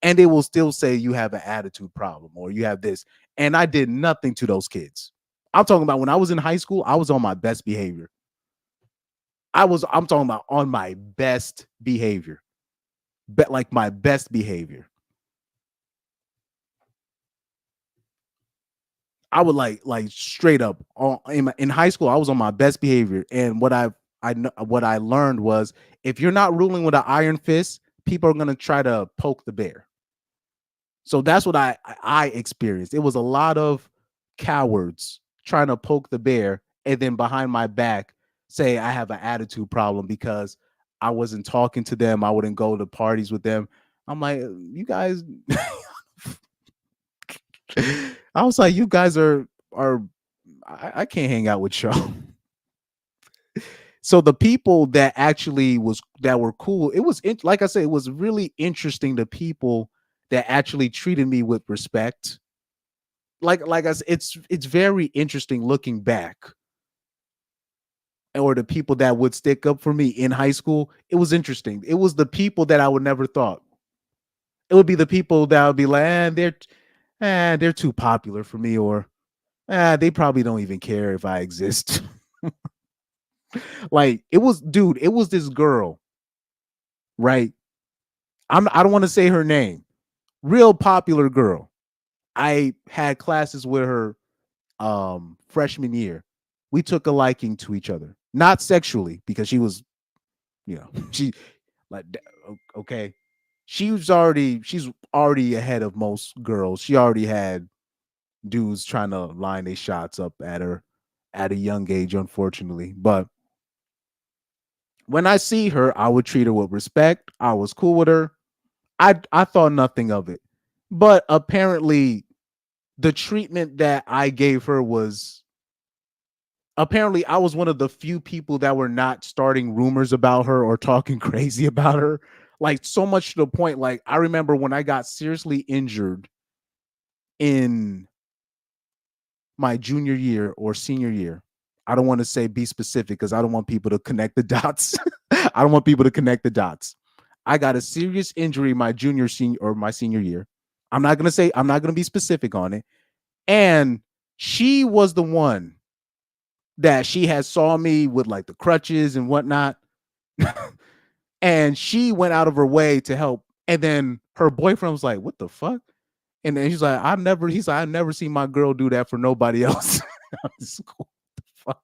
And they will still say you have an attitude problem or you have this. And I did nothing to those kids. I'm talking about when I was in high school, I was on my best behavior. I'm talking about on my best behavior. Like my best behavior. I would like straight up in high school, I was on my best behavior. And what I learned was if you're not ruling with an iron fist, people are going to try to poke the bear. So that's what I experienced. It was a lot of cowards trying to poke the bear and then behind my back say I have an attitude problem because I wasn't talking to them. I wouldn't go to parties with them. I'm like, you guys. I was like, you guys are I can't hang out with y'all. So the people that actually that were cool, it was like I said, it was really interesting. The people that actually treated me with respect, like I said, it's very interesting looking back. Or the people that would stick up for me in high school, it was interesting. It was the people that I would never thought. It would be the people that would be like, they're too popular for me, or they probably don't even care if I exist. Like it was, dude, it was this girl, right? I don't want to say her name. Real popular girl. I had classes with her freshman year. We took a liking to each other. Not sexually, because she was, she like okay. She's already ahead of most girls. She already had dudes trying to line their shots up at her at a young age, unfortunately. But when I see her, I would treat her with respect. I was cool with her. I thought nothing of it. But apparently the treatment that I gave her was apparently I was one of the few people that were not starting rumors about her or talking crazy about her. Like so much to the point, like I remember when I got seriously injured in my junior year or senior year. I don't want to say be specific because I don't want people to connect the dots. I don't want people to connect the dots. I got a serious injury my senior year. I'm not gonna be specific on it. And she was the one that she had saw me with like the crutches and whatnot. And she went out of her way to help. And then her boyfriend was like, what the fuck? And then he's like, I've never seen my girl do that for nobody else. Cool. Fuck.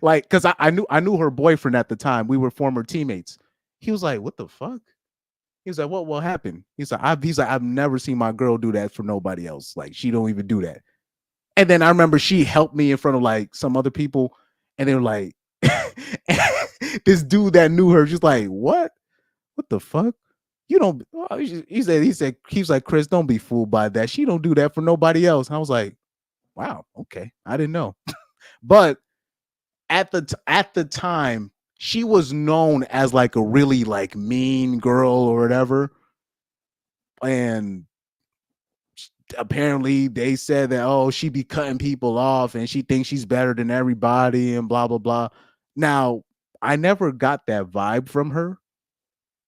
Like, cause I knew her boyfriend at the time. We were former teammates. He was like, what the fuck? He was like, what happened? He's like, I've never seen my girl do that for nobody else. Like, she don't even do that. And then I remember she helped me in front of like some other people, and they were like, this dude that knew her, just like, what the fuck? You don't. He said, Chris, don't be fooled by that. She don't do that for nobody else. And I was like, wow, okay, I didn't know. But at the time, she was known as like a really like mean girl or whatever. And apparently they said that, oh, she be cutting people off and she thinks she's better than everybody and blah, blah, blah. Now, I never got that vibe from her.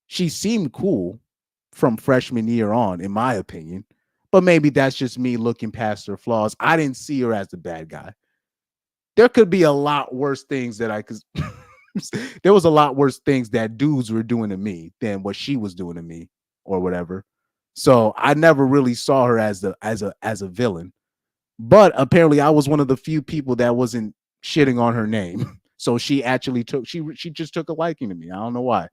She seemed cool from freshman year on, in my opinion. But maybe that's just me looking past her flaws. I didn't see her as the bad guy. There could be a lot worse things that I could. There was a lot worse things that dudes were doing to me than what she was doing to me or whatever. So I never really saw her as a villain. But apparently I was one of the few people that wasn't shitting on her name. So she actually she just took a liking to me. I don't know why.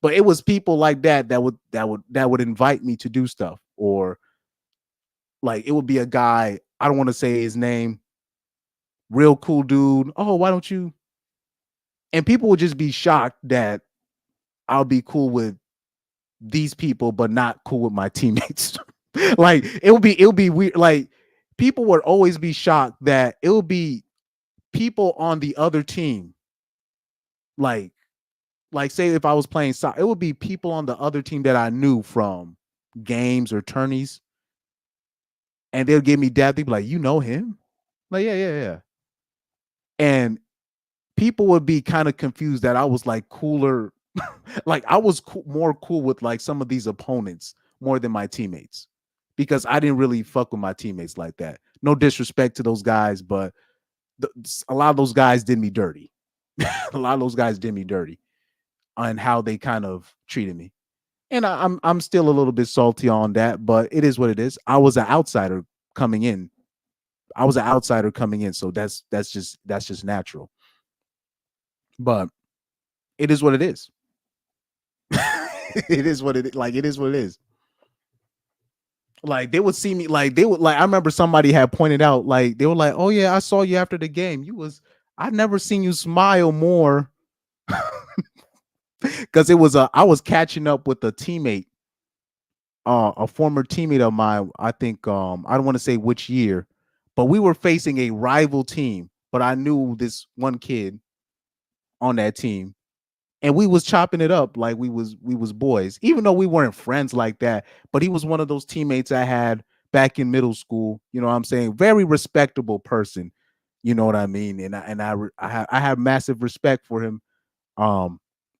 But it was people like that would invite me to do stuff. Or like it would be a guy, I don't want to say his name, real cool dude. Oh, why don't you? And people would just be shocked that I'll be cool with these people, but not cool with my teammates. Like it'll be weird. Like people would always be shocked that it will be people on the other team. Like say if I was playing soccer, it would be people on the other team that I knew from games or tourneys. And they'll give me that. They'd be like, you know him? Like, yeah. And people would be kind of confused that I was like cooler. Like I was more cool with like some of these opponents more than my teammates, because I didn't really fuck with my teammates like that. No disrespect to those guys, but a lot of those guys did me dirty. A lot of those guys did me dirty on how they kind of treated me. And I'm still a little bit salty on that, but it is what it is. I was an outsider coming in. So that's just natural. But it is what it is. It is what it is. Like it is what it is. Like they would see me, like they would like. I remember somebody had pointed out, like they were like, "Oh yeah, I saw you after the game. I never seen you smile more Because I was catching up with a teammate, a former teammate of mine. I think I don't want to say which year, but we were facing a rival team. But I knew this one kid on that team, and we was chopping it up like we was boys, even though we weren't friends like that. But he was one of those teammates I had back in middle school. You know what I'm saying? Very respectable person. You know what I mean? And I have massive respect for him.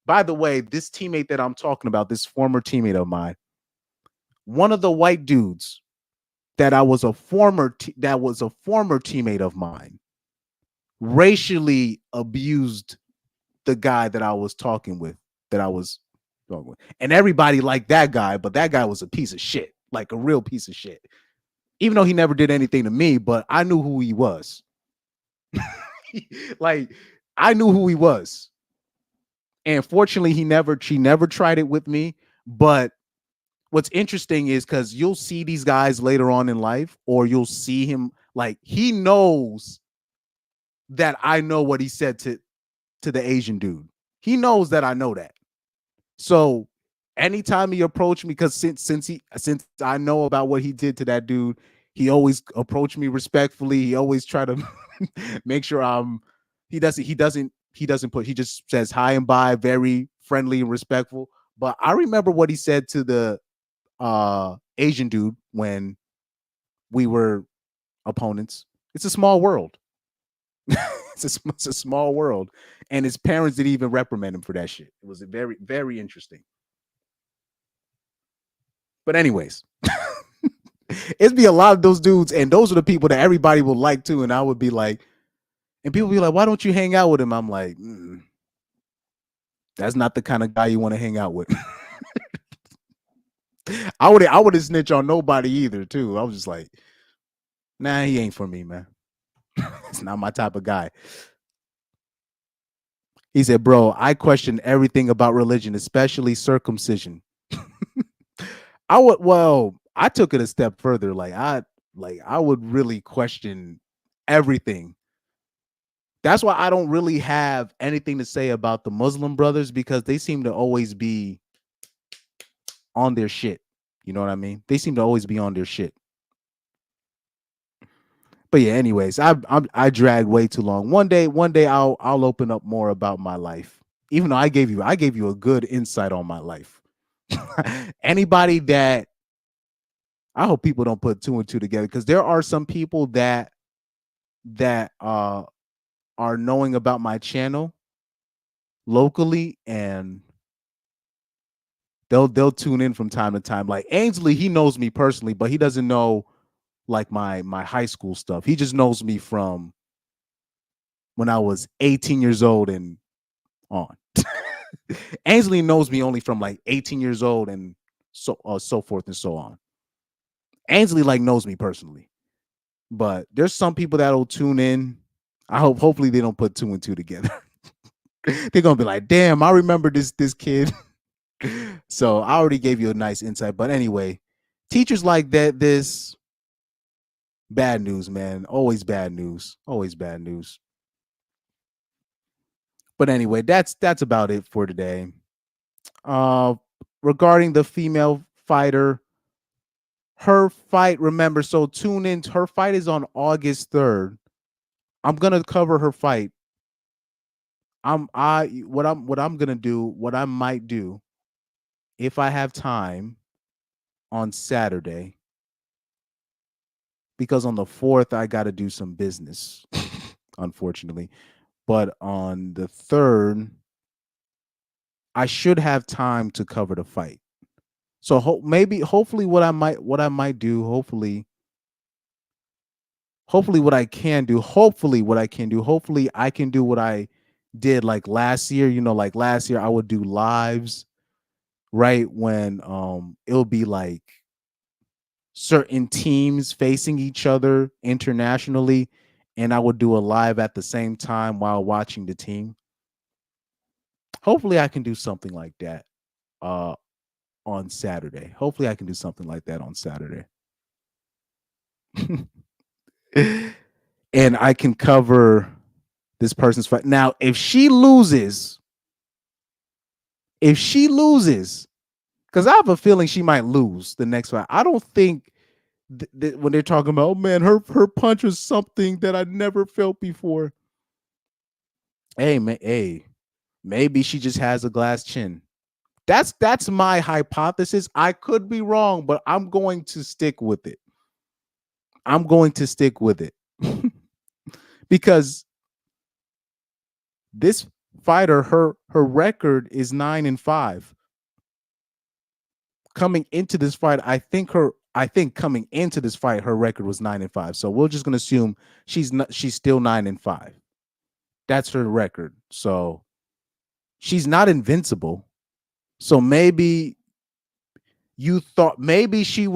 By the way, this teammate that I'm talking about, this former teammate of mine, one of the white dudes that was a former teammate of mine, racially abused the guy that I was talking with, and everybody liked that guy, but that guy was a piece of shit, like a real piece of shit. Even though he never did anything to me, but I knew who he was. Like, I knew who he was. And fortunately, she never tried it with me. But what's interesting is because you'll see these guys later on in life, or you'll see him, like, he knows that I know what he said to the Asian dude. He knows that I know that. So anytime he approached me, because since I know about what he did to that dude, he always approached me respectfully. He always try to make sure he just says hi and bye, very friendly and respectful. But I remember what he said to the Asian dude when we were opponents. It's a small world. It's a small world, and his parents didn't even reprimand him for that shit. It was very, very interesting. But anyways, it'd be a lot of those dudes, and those are the people that everybody would like too. And I would be like, and people be like, "Why don't you hang out with him?" I'm like, that's not the kind of guy you want to hang out with. I wouldn't snitch on nobody either, too. I was just like, nah, he ain't for me, man. It's not my type of guy. He said, bro, I question everything about religion, especially circumcision. I took it a step further. I would really question everything. That's why I don't really have anything to say about the Muslim brothers, because they seem to always be on their shit. You know what I mean? They seem to always be on their shit. But yeah, anyways, I dragged way too long. One day I'll open up more about my life. Even though I gave you a good insight on my life. Anybody that, I hope people don't put two and two together, because there are some people that are knowing about my channel locally, and they'll tune in from time to time. Like Ainsley, he knows me personally, but he doesn't know like my high school stuff. He just knows me from when I was 18 years old and on. Ainsley knows me only from like 18 years old and so forth and so on. Ainsley like knows me personally, but there's some people that'll tune in. Hopefully they don't put two and two together. They're gonna be like, damn, I remember this kid. So I already gave you a nice insight. But anyway, teachers like that, this bad news, man. Always bad news. Always bad news. But anyway, that's about it for today. Regarding the female fighter, her fight, remember, so tune in. Her fight is on August 3rd. I'm gonna cover her fight. What I'm gonna do, what I might do, if I have time, on Saturday, because on the 4th I got to do some business, unfortunately. But on the 3rd, I should have time to cover the fight. So hopefully what I might do, hopefully what I can do, hopefully I can do what I did like last year. You know, like last year I would do lives, right, when it'll be like certain teams facing each other internationally, and I would do a live at the same time while watching the team. Hopefully I can do something like that on Saturday. Hopefully I can do something like that on Saturday. And I can cover this person's fight. Now, if she loses, if she loses, because I have a feeling she might lose the next fight. I don't think when they're talking about, oh man, her punch was something that I never felt before. Hey, man, hey, maybe she just has a glass chin. That's my hypothesis. I could be wrong, but I'm going to stick with it. I'm going to stick with it. Because this fighter, her record is 9-5. Coming into this fight, I think coming into this fight, her record was 9-5. So we're just gonna assume she's still 9-5. That's her record. So she's not invincible. So maybe you thought maybe you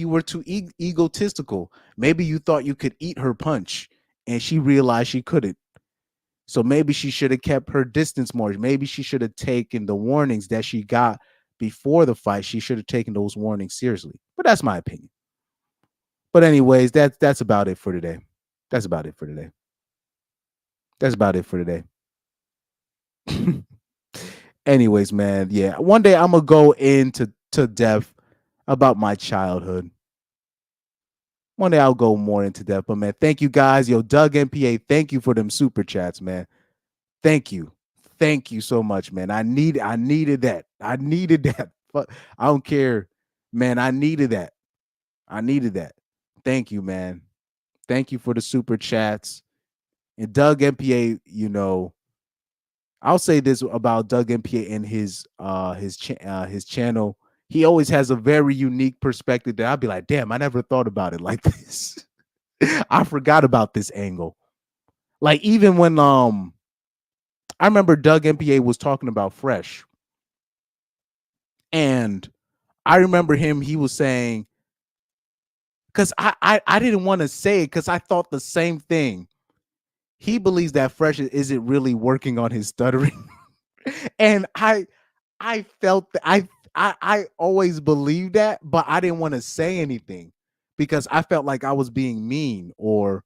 were too egotistical. Maybe you thought you could eat her punch and she realized she couldn't. So maybe she should have kept her distance more. Maybe she should have taken the warnings that she got before the fight. She should have taken those warnings seriously. But that's my opinion. But anyways, that's about it for today. That's about it for today. That's about it for today. Anyways, man, yeah. One day I'm gonna go into depth about my childhood. One day I'll go more into depth. But man, thank you guys. Yo, Doug MPA, thank you for them super chats, man. Thank you. Thank you so much, man. I needed that. I needed that. But I don't care, man. I needed that. I needed that. Thank you, man. Thank you for the super chats. And Doug MPA, you know, I'll say this about Doug MPA and his channel. He always has a very unique perspective that I'll be like, damn, I never thought about it like this. I forgot about this angle. Like even when I remember Doug MPA was talking about Fresh. And I remember he was saying, because I didn't want to say it because I thought the same thing. He believes that Fresh isn't really working on his stuttering. And I felt that I always believed that, but I didn't want to say anything because I felt like I was being mean, or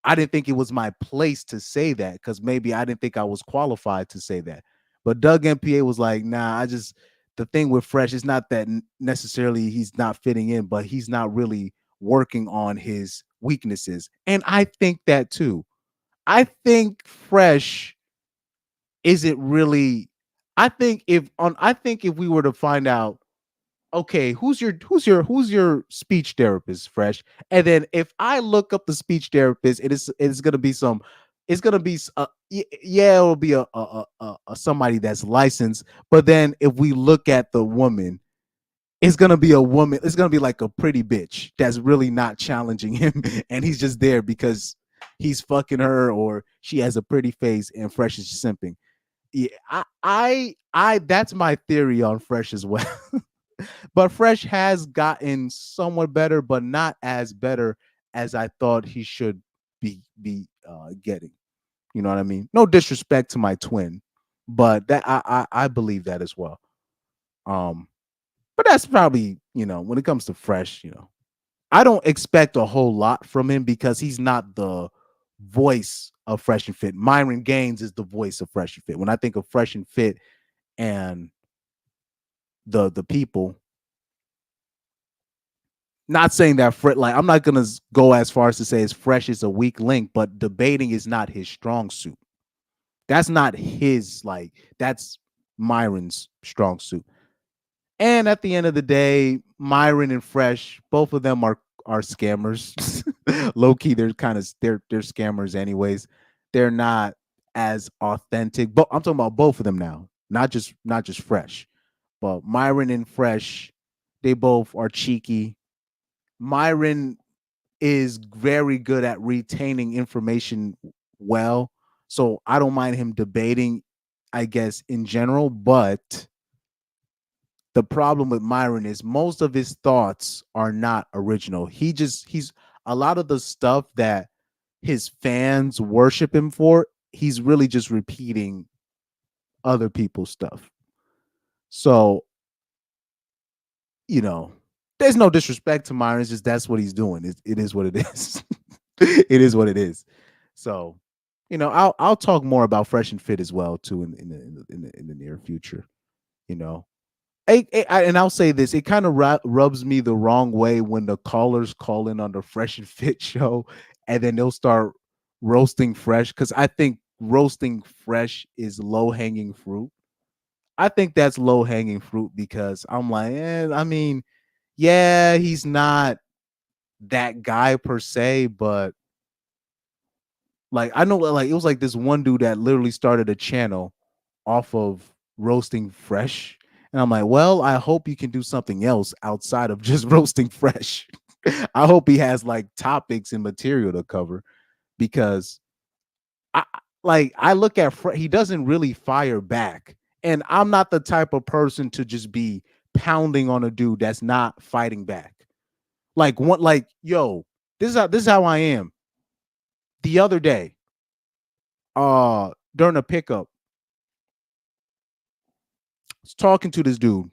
I didn't think it was my place to say that because maybe I didn't think I was qualified to say that. But Doug MPA was like, nah, the thing with Fresh is not that necessarily he's not fitting in, but he's not really working on his weaknesses. And I think that too. I think Fresh isn't really. I think if we were to find out, okay, who's your speech therapist, Fresh, and then if I look up the speech therapist, it's gonna be it'll be a somebody that's licensed, but then if we look at the woman, it's gonna be a woman. It's gonna be like a pretty bitch that's really not challenging him, and he's just there because he's fucking her or she has a pretty face and Fresh is simping. Yeah, I that's my theory on Fresh as well. But Fresh has gotten somewhat better, but not as better as I thought he should be getting. You know what I mean? No disrespect to my twin, but that I believe that as well. But that's probably, when it comes to Fresh, I don't expect a whole lot from him because he's not the voice of Fresh and Fit. Myron Gaines is the voice of Fresh and Fit. When I think of Fresh and Fit and the people, not saying that I'm not gonna go as far as to say Fresh is a weak link, but debating is not his strong suit. That's not his, that's Myron's strong suit. And at the end of the day, Myron and Fresh, both of them are scammers. Low key, they're scammers anyways. They're not as authentic. But I'm talking about both of them now, not just Fresh. But Myron and Fresh, they both are cheeky. Myron is very good at retaining information well. So I don't mind him debating, I guess, in general, but the problem with Myron is most of his thoughts are not original. He's a lot of the stuff that his fans worship him for, he's really just repeating other people's stuff. So, there's no disrespect to Myron. It's just that's what he's doing. It is what it is. It is what it is. So, I'll talk more about Fresh and Fit as well too in the near future. You know, and I'll say this: it kind of rubs me the wrong way when the callers call in on the Fresh and Fit show, and then they'll start roasting Fresh, because I think roasting Fresh is low hanging fruit. I think that's low hanging fruit because I'm like, I mean, yeah, he's not that guy per se, but like I know, like it was like this one dude that literally started a channel off of roasting Fresh. And I'm like, well, I hope you can do something else outside of just roasting Fresh. I hope he has like topics and material to cover, because I look at he doesn't really fire back. And I'm not the type of person to just be pounding on a dude that's not fighting back. Yo, this is how I am. The other day, during a pickup, I was talking to this dude.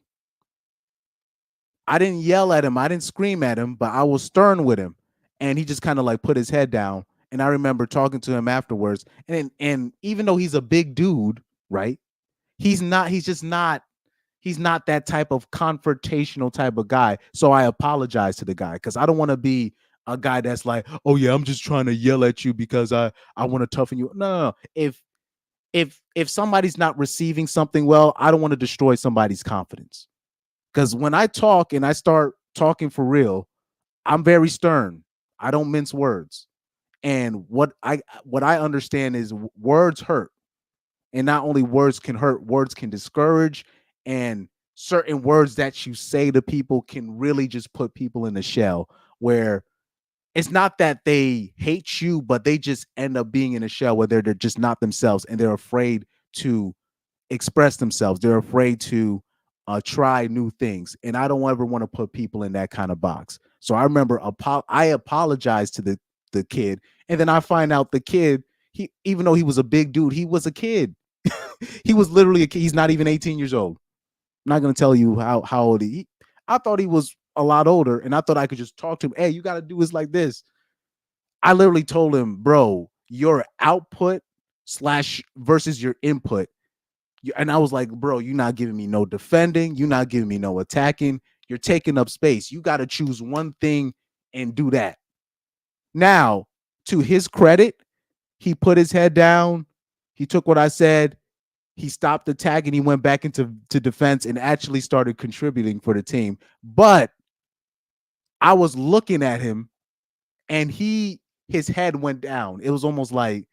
I didn't yell at him, I didn't scream at him, but I was stern with him. And he just kind of like put his head down. And I remember talking to him afterwards. And even though he's a big dude, right? He's just not that type of confrontational type of guy. So I apologize to the guy, because I don't want to be a guy that's like, oh yeah, I'm just trying to yell at you because I want to toughen you. No. If somebody's not receiving something well, I don't want to destroy somebody's confidence. Because when I talk and I start talking for real, I'm very stern. I don't mince words. And what I understand is words hurt. And not only words can hurt, words can discourage, and certain words that you say to people can really just put people in a shell, where it's not that they hate you, but they just end up being in a shell where they're just not themselves, and they're afraid to express themselves. They're afraid to try new things. And I don't ever want to put people in that kind of box. So I remember I apologized to the kid, and then I find out the kid, even though he was a big dude, he was a kid. He was literally a kid. He's not even 18 years old. I'm not going to tell you how old I thought he was a lot older, and I thought I could just talk to him. Hey, you got to do this like this. I literally told him, bro, your output / versus your input. And I was like, bro, you're not giving me no defending. You're not giving me no attacking. You're taking up space. You got to choose one thing and do that. Now, to his credit, he put his head down. He took what I said. He stopped attacking. He went back into defense and actually started contributing for the team. But I was looking at him, and his head went down. It was almost like,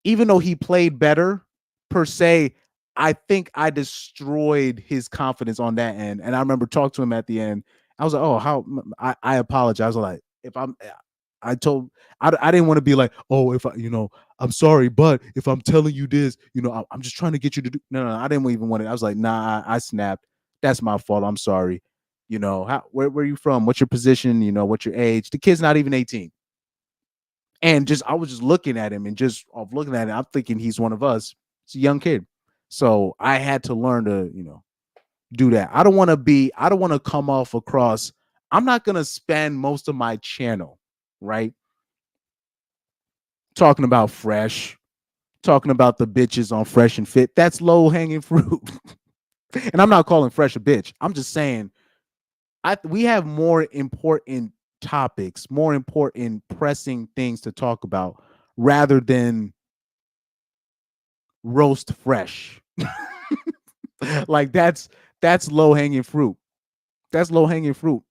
even though he played better per se, I think I destroyed his confidence on that end. And I remember talking to him at the end. I was like, oh, I apologize. I was like, I didn't want to be like, oh, if I'm sorry, but if I'm telling you this, I'm just trying to get you to do. No, I didn't even want it. I was like, nah, I snapped. That's my fault. I'm sorry. Where are you from? What's your position? What's your age? The kid's not even 18. And I was just looking at him, and just off looking at him, I'm thinking he's one of us. It's a young kid. So I had to learn to, do that. I don't want to come off across. I'm not going to spend most of my channel, right, talking about Fresh, talking about the bitches on Fresh and Fit. That's low hanging fruit. And I'm not calling Fresh a bitch. I'm just saying we have more important topics, more important pressing things to talk about, rather than roast Fresh. Like that's low hanging fruit. That's low hanging fruit.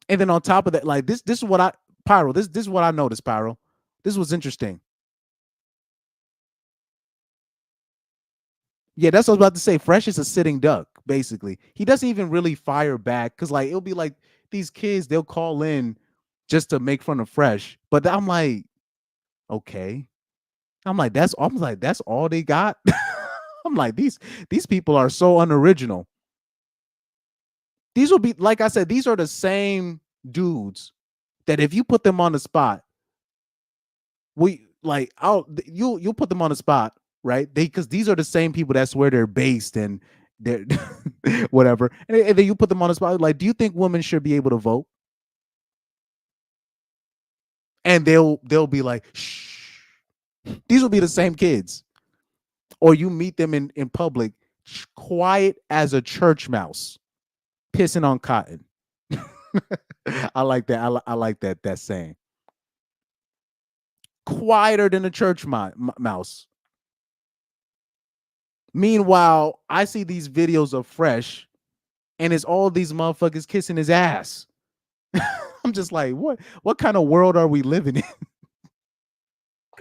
And then on top of that, like this is what this is what I noticed, Pyro. This was interesting. Yeah, that's what I was about to say. Fresh is a sitting duck, basically. He doesn't even really fire back, because like it'll be like these kids, they'll call in just to make fun of Fresh. But I'm like, okay. That's all they got. I'm like, these people are so unoriginal. These will be, like I said, these are the same dudes that if you put them on the spot, you'll put them on the spot, right? Because these are the same people that's where they're based, and they're whatever. And then you put them on the spot, like, do you think women should be able to vote? And they'll be like, shh. These will be the same kids. Or you meet them in public, quiet as a church mouse, pissing on cotton. I like that. I like that saying. Quieter than a church mouse. Meanwhile, I see these videos of Fresh, and it's all these motherfuckers kissing his ass. I'm just like, what kind of world are we living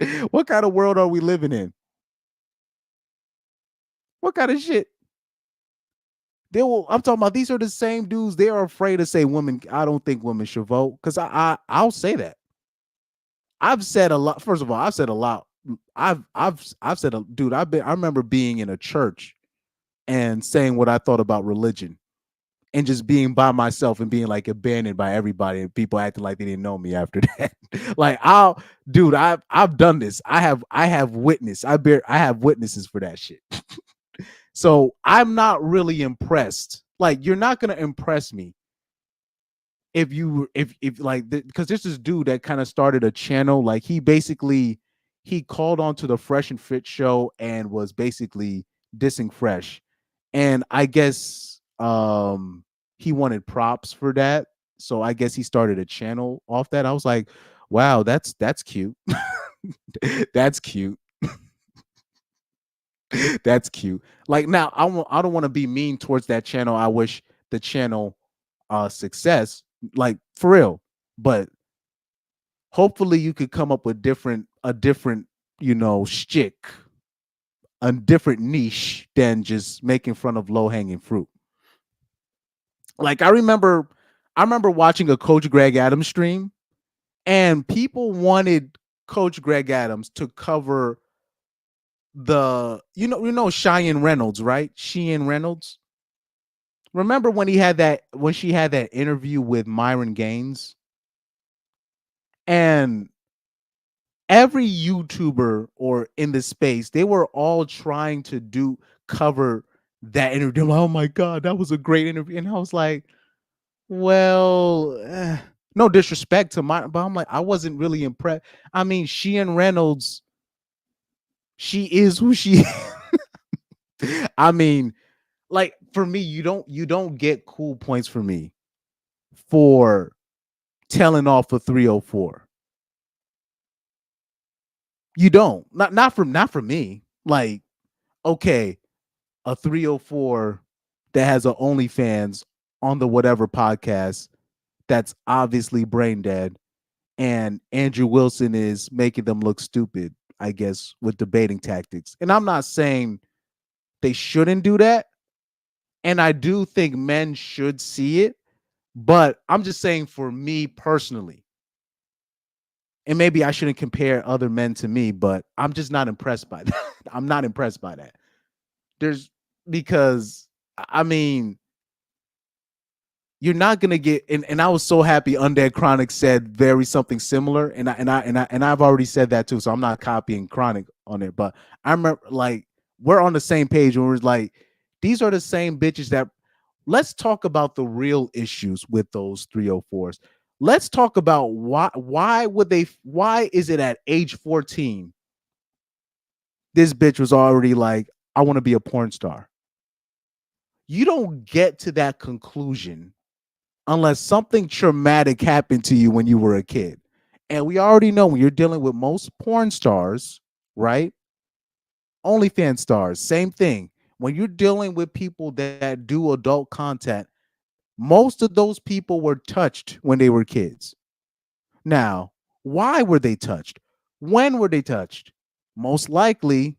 in? What kind of world are we living in? What kind of shit? I'm talking about, these are the same dudes. They are afraid to say women. I don't think women should vote, because I'll say that. I've said a lot. First of all, I've said a lot. I've said, dude, I remember being in a church and saying what I thought about religion, and just being by myself and being like abandoned by everybody, and people acting like they didn't know me after that. Like, I've done this. I have witness. I have witnesses for that shit. So I'm not really impressed. Like, you're not gonna impress me if like, because there's this dude that kind of started a channel. Like, he called onto the Fresh and Fit show and was basically dissing Fresh, and I guess he wanted props for that, so I guess he started a channel off that. I was like, wow, that's cute. That's cute. That's cute. Like, now I don't want to be mean towards that channel. I wish the channel success, like, for real, but hopefully you could come up with a different, shtick, a different niche than just making fun of low-hanging fruit. Like, I remember watching a Coach Greg Adams stream, and people wanted Coach Greg Adams to cover the, Cheyenne Reynolds, right? Sheehan Reynolds. Remember when she had that interview with Myron Gaines? And every YouTuber or in the space, they were all trying to cover that interview. Like, oh my God, that was a great interview. And I was like, well, no disrespect to but I'm like, I wasn't really impressed. I mean, Sheehan Reynolds, she is who she is. I mean, like, for me, you don't get cool points for me for telling off a 304. You don't. Not from me. Like, okay, a 304 that has a OnlyFans on the whatever podcast that's obviously brain dead, and Andrew Wilson is making them look stupid, I guess, with debating tactics. And I'm not saying they shouldn't do that, and I do think men should see it, but I'm just saying, for me personally, and maybe I shouldn't compare other men to me, but I'm just not impressed by that. I'm not impressed by that. Because, I mean, you're not gonna get, and I was so happy Undead Chronic said something similar, and I've already said that too, so I'm not copying Chronic on it. But I remember, like, we're on the same page when we're like, these are the same bitches that. Let's talk about the real issues with those 304s. Let's talk about why is it at age 14 this bitch was already like, I want to be a porn star? You don't get to that conclusion unless something traumatic happened to you when you were a kid. And we already know, when you're dealing with most porn stars, right? OnlyFans stars, same thing. When you're dealing with people that do adult content, most of those people were touched when they were kids. Now, why were they touched? When were they touched? Most likely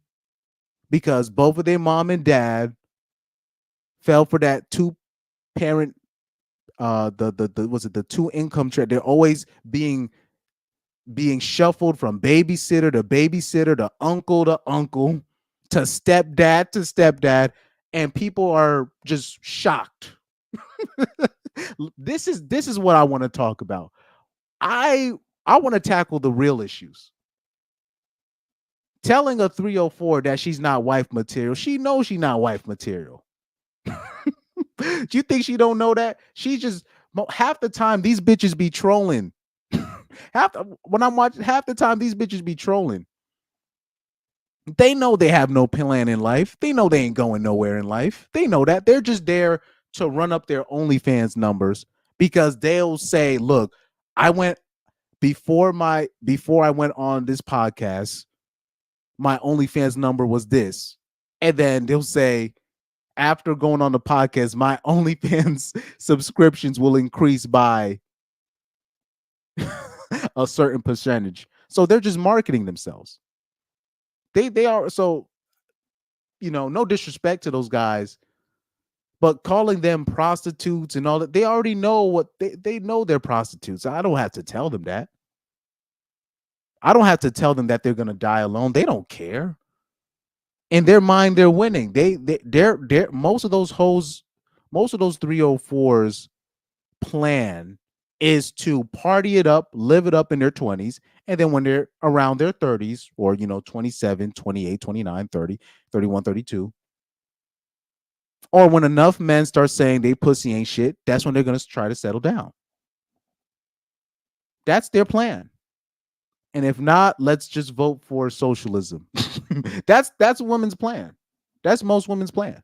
because both of their mom and dad fell for that two-parent, the two income trap. They're always being shuffled from babysitter to uncle to stepdad, and people are just shocked. This is what I want to talk about. I want to tackle the real issues. Telling a 304 that she's not wife material. She knows she's not wife material. Do you think she don't know that? She just, half the time these bitches be trolling. When I'm watching, half the time these bitches be trolling. They know they have no plan in life. They know they ain't going nowhere in life. They know that. They're just there to run up their OnlyFans numbers because they'll say, look, I went before I went on this podcast, my OnlyFans number was this. And then they'll say, after going on the podcast, my OnlyFans subscriptions will increase by a certain percentage. So they're just marketing themselves. They are, so, no disrespect to those guys, but calling them prostitutes and all that, they already know what they know they're prostitutes. I don't have to tell them that. I don't have to tell them that they're gonna die alone. They don't care. In their mind, they're winning. They're most of those hoes, most of those 304s plan is to party it up, live it up in their 20s, and then when they're around their 30s or 27, 28, 29, 30, 31, 32, or when enough men start saying they pussy ain't shit, that's when they're going to try to settle down. That's their plan. And if not, let's just vote for socialism. That's a woman's plan. That's most women's plan.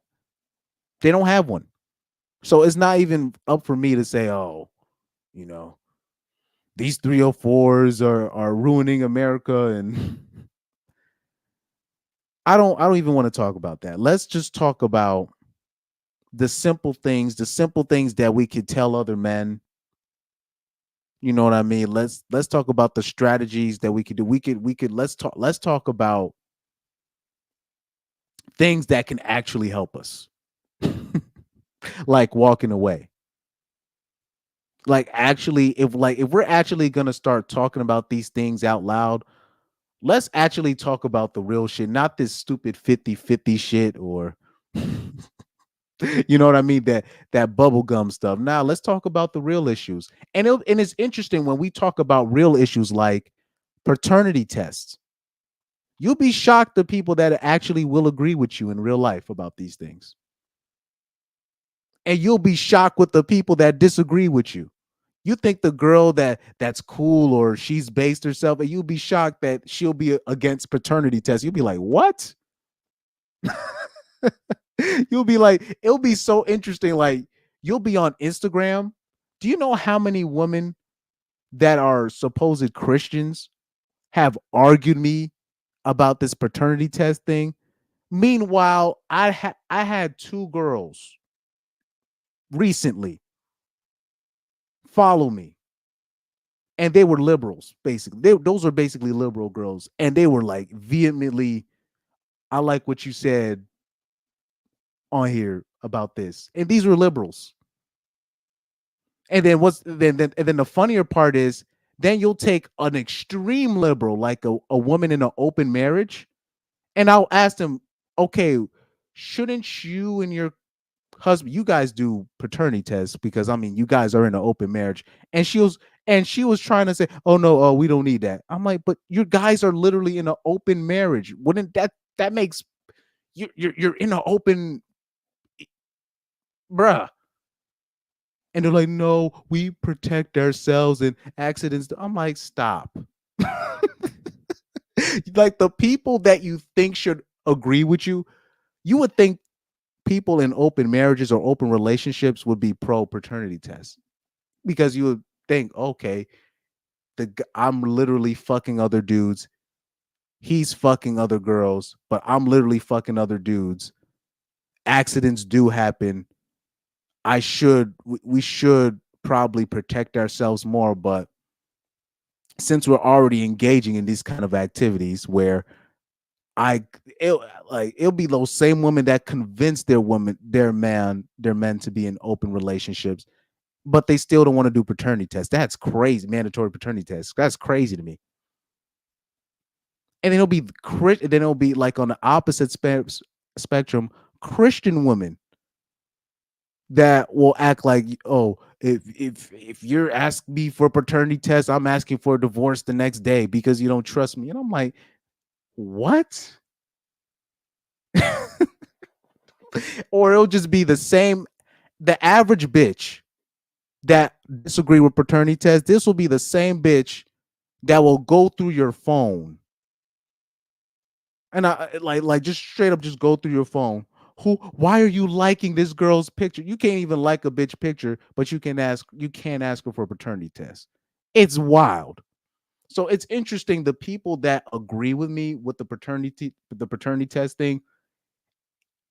They don't have one. So it's not even up for me to say, oh, these 304s are ruining America, and I don't even want to talk about that. Let's just talk about the simple things that we could tell other men. You know what I mean? Let's talk about the strategies that we could do. Let's talk about things that can actually help us. Like walking away. Like actually, if we're actually gonna start talking about these things out loud, let's actually talk about the real shit, not this stupid 50-50 shit, or you know what I mean, that bubblegum stuff. Now let's talk about the real issues. And it's interesting when we talk about real issues like paternity tests. You'll be shocked the people that actually will agree with you in real life about these things. And you'll be shocked with the people that disagree with you. You think the girl that's cool or she's based herself, and you'll be shocked that she'll be against paternity tests. You'll be like, what? You'll be like, it'll be so interesting. Like, you'll be on Instagram. Do you know how many women that are supposed Christians have argued me about this paternity test thing? Meanwhile, I had two girls recently follow me, and they were liberals, basically. Those are basically liberal girls, and they were like vehemently, I like what you said on here about this. And these were liberals. And then the funnier part is, then you'll take an extreme liberal, like a woman in an open marriage, and I'll ask them, okay, shouldn't you and your husband, you guys do paternity tests, because I mean you guys are in an open marriage? And she was trying to say, oh no, we don't need that. I'm like, but you guys are literally in an open marriage. Wouldn't that makes you're in an open, bruh. And they're like, no, we protect ourselves in accidents. I'm like, stop. Like, the people that you think should agree with you, you would think people in open marriages or open relationships would be pro paternity tests, because you would think, okay, I'm literally fucking other dudes. He's fucking other girls, but I'm literally fucking other dudes. Accidents do happen. We should probably protect ourselves more, but since we're already engaging in these kind of activities where it'll be those same women that convince their men to be in open relationships, but they still don't want to do paternity tests. That's crazy. Mandatory paternity tests. That's crazy to me. And then it'll be like on the opposite spectrum, Christian women that will act like, oh, if you're asking me for a paternity test, I'm asking for a divorce the next day because you don't trust me. And I'm like, what? Or it'll just be the average bitch that disagree with paternity tests. This will be the same bitch that will go through your phone And I like just straight up just go through your phone. Why are you liking this girl's picture? You can't even like a bitch picture, but you can't ask her for a paternity test. It's wild. So it's interesting. The people that agree with me with the paternity test thing,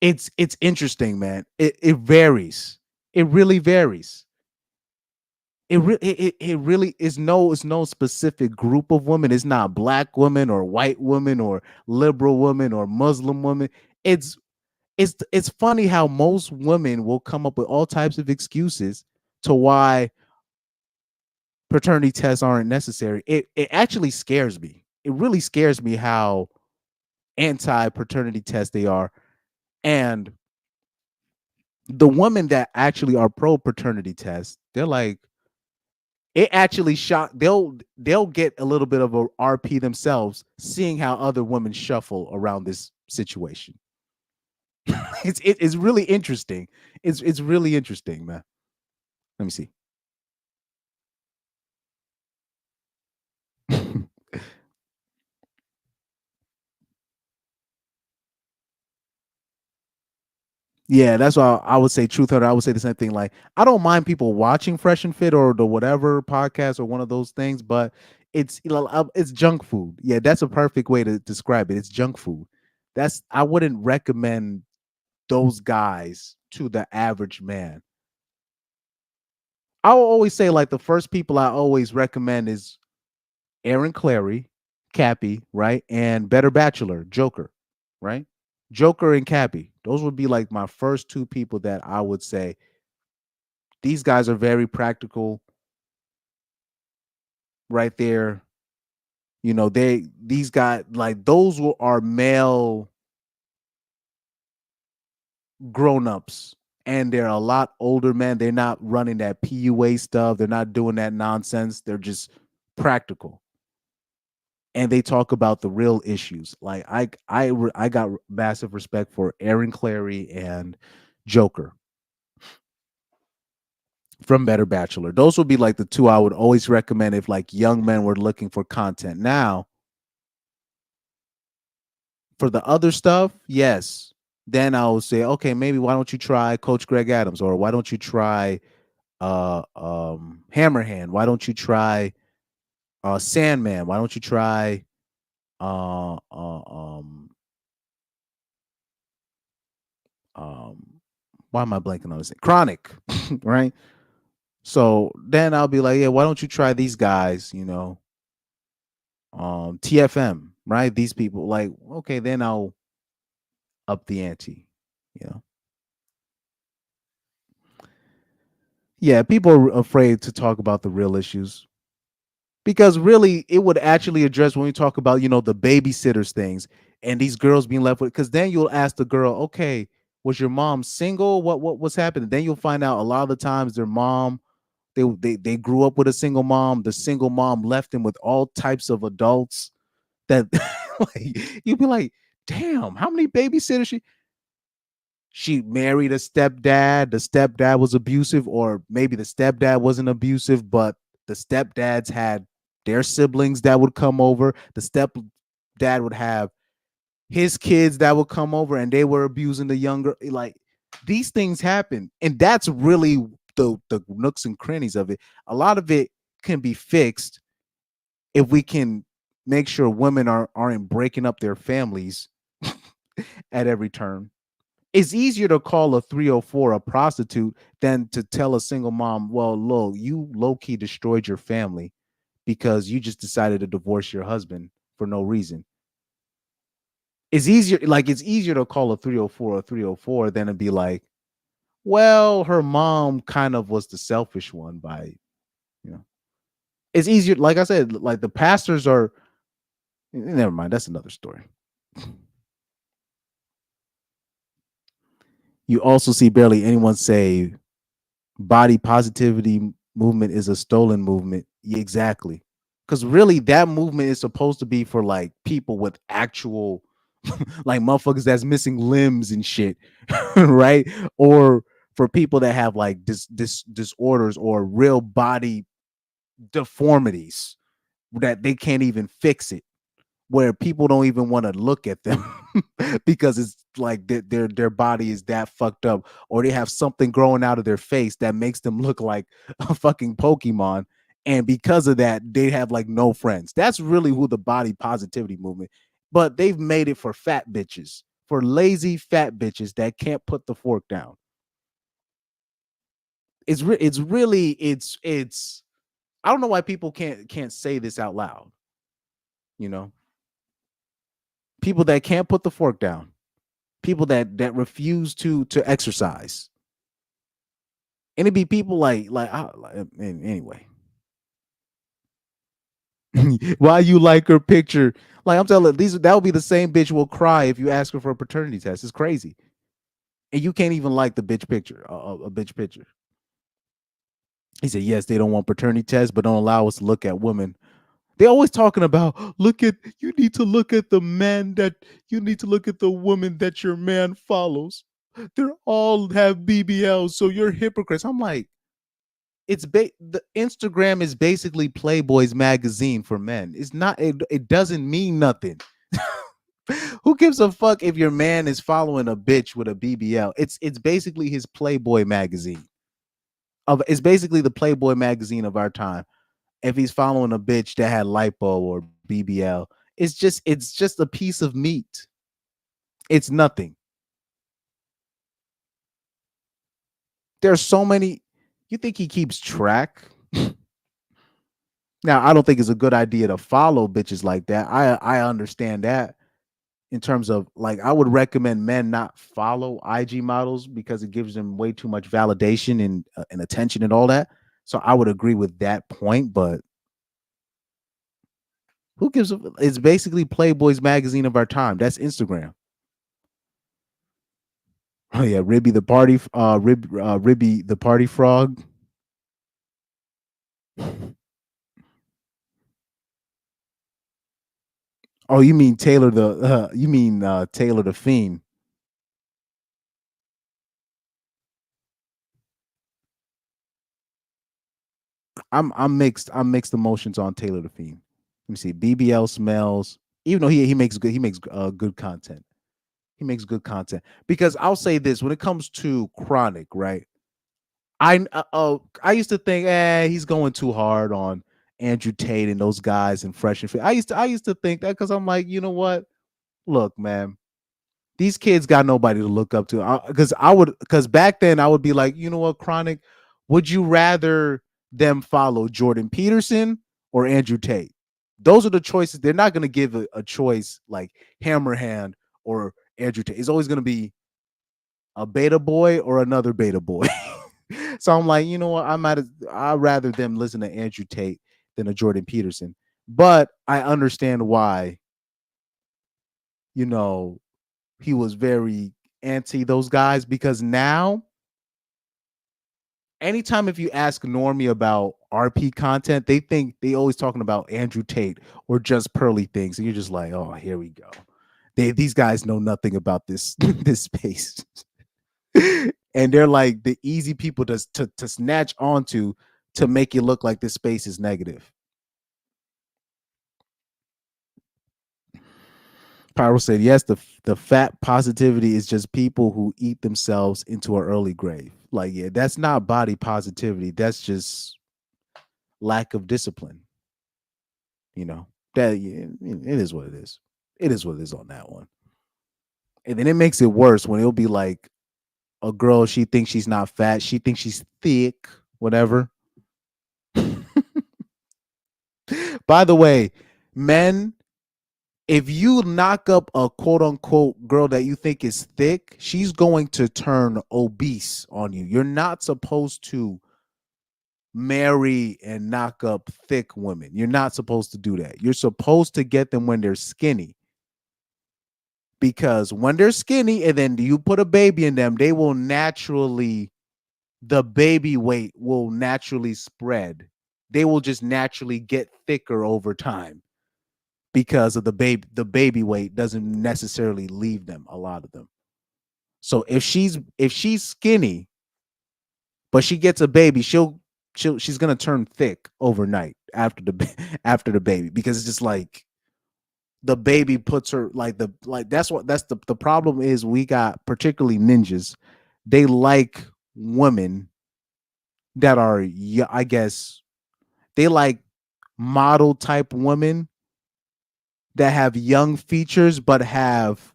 it's interesting, man. It varies. It really varies. It really is it's no specific group of women. It's not black women or white women or liberal women or Muslim women. It's it's funny how most women will come up with all types of excuses to why paternity tests aren't necessary. It actually scares me. It really scares me how anti-paternity tests they are. And the women that actually are pro paternity tests, they're like, it actually they'll get a little bit of a RP themselves, seeing how other women shuffle around this situation. It's really interesting. It's really interesting, man. Let me see. Yeah, that's why I would say Truth Hunter. I would say the same thing. Like, I don't mind people watching Fresh and Fit or the whatever podcast or one of those things, but it's junk food. Yeah, that's a perfect way to describe it. It's junk food. I wouldn't recommend those guys to the average man. I will always say, like, the first people I always recommend is Aaron Clary, Cappy, right? And Better Bachelor, Joker, right? Joker and Cappy. Those would be like my first two people that I would say these guys are very practical right there. You know, these guys, like, those are male grown-ups, and they're a lot older men. They're not running that PUA stuff. They're not doing that nonsense. They're just practical. And they talk about the real issues. Like, I got massive respect for Aaron Clary and Joker from Better Bachelor. Those would be like the two I would always recommend if like young men were looking for content. Now, for the other stuff, yes. Then I would say, okay, maybe why don't you try Coach Greg Adams, or why don't you try Hammerhand? Why don't you try Sandman? Why don't you try uh, uh um why am I blanking on this? Chronic, right? So then I'll be like, yeah, why don't you try these guys, you know, TFM, right? These people, like, okay, then I'll up the ante, you know. Yeah, people are afraid to talk about the real issues because really it would actually address when we talk about, you know, the babysitters things and these girls being left with, because then you'll ask the girl, okay, was your mom single? What's happening? Then you'll find out a lot of the times their mom, they grew up with a single mom. The single mom left them with all types of adults that like, you'd be like, damn, how many babysitters she married a stepdad. The stepdad was abusive, or maybe the stepdad wasn't abusive, but the stepdads had their siblings that would come over. The stepdad would have his kids that would come over and they were abusing the younger. Like, these things happen. And that's really the nooks and crannies of it. A lot of it can be fixed if we can make sure women aren't breaking up their families at every turn. It's easier to call a 304 a prostitute than to tell a single mom, well, look, you low-key destroyed your family because you just decided to divorce your husband for no reason. It's easier to call a 304 a 304 than to be like, well, her mom kind of was the selfish one by, you know. It's easier, like I said, like the pastors are, never mind, that's another story. You also see barely anyone say body positivity movement is a stolen movement. Yeah, exactly. Because really, that movement is supposed to be for like people with actual, like motherfuckers that's missing limbs and shit, right? Or for people that have like disorders or real body deformities that they can't even fix it, where people don't even want to look at them because it's like their body is that fucked up, or they have something growing out of their face that makes them look like a fucking Pokemon. And because of that, they have like no friends. That's really who the body positivity movement. But they've made it for fat bitches, for lazy fat bitches that can't put the fork down. It's I don't know why people can't say this out loud. You know, people that can't put the fork down, people that refuse to exercise, and it'd be people like anyway. Why you like her picture? Like I'm telling you, that would be the same bitch will cry if you ask her for a paternity test. It's crazy, and you can't even like the bitch picture, a bitch picture. He said, yes, they don't want paternity tests, but don't allow us to look at women. They're always talking about, you need to look at the man you need to look at the woman that your man follows. They're all have BBLs, so you're hypocrites. I'm like, the Instagram is basically Playboy's magazine for men. It's not, it doesn't mean nothing. Who gives a fuck if your man is following a bitch with a BBL? It's basically his Playboy magazine. It's basically the Playboy magazine of our time. If he's following a bitch that had lipo or BBL, it's just a piece of meat. It's nothing. There's so many. You think he keeps track? Now, I don't think it's a good idea to follow bitches like that. I understand that in terms of like, I would recommend men not follow IG models because it gives them way too much validation and attention and all that. So I would agree with that point, but who gives a, it's basically Playboy's magazine of our time. That's Instagram. Oh yeah, Ribby the party Ribby the party frog. Oh, you mean Taylor Taylor the Fiend. I'm mixed emotions on Taylor the Fiend. Let me see. BBL smells. Even though he makes good content. He makes good content. Because I'll say this, when it comes to Chronic, right? I used to think, he's going too hard on Andrew Tate and those guys and Fresh and Fit. I used to think that because I'm like, you know what? Look, man, these kids got nobody to look up to. Because back then I would be like, you know what, Chronic, would you rather them follow Jordan Peterson or Andrew Tate? Those are the choices. They're not going to give a choice like Hammerhand or Andrew Tate. It's always going to be a beta boy or another beta boy. So I'm like, you know what? I'd rather them listen to Andrew Tate than a Jordan Peterson. But I understand why, you know, he was very anti those guys, because now anytime if you ask Normie about RP content, they always talking about Andrew Tate or just Pearly Things. And you're just like, oh, here we go. These guys know nothing about this this space. And they're like the easy people to snatch onto to make it look like this space is negative. Pyro said, yes, the fat positivity is just people who eat themselves into an early grave. Like, yeah, that's not body positivity. That's just lack of discipline. You know, that it is what it is. It is what it is on that one. And then it makes it worse when it'll be like a girl, she thinks she's not fat. She thinks she's thick, whatever. By the way, men, if you knock up a quote unquote girl that you think is thick, she's going to turn obese on you. You're not supposed to marry and knock up thick women. You're not supposed to do that. You're supposed to get them when they're skinny. Because when they're skinny and then you put a baby in them, they will naturally, the baby weight will naturally spread. They will just naturally get thicker over time because of the baby weight doesn't necessarily leave them, a lot of them. So if she's skinny, but she gets a baby, she's gonna turn thick overnight after the baby, because it's just like the baby puts her like that's the problem is we got particularly ninjas. They like women that are I guess they like model type women that have young features but have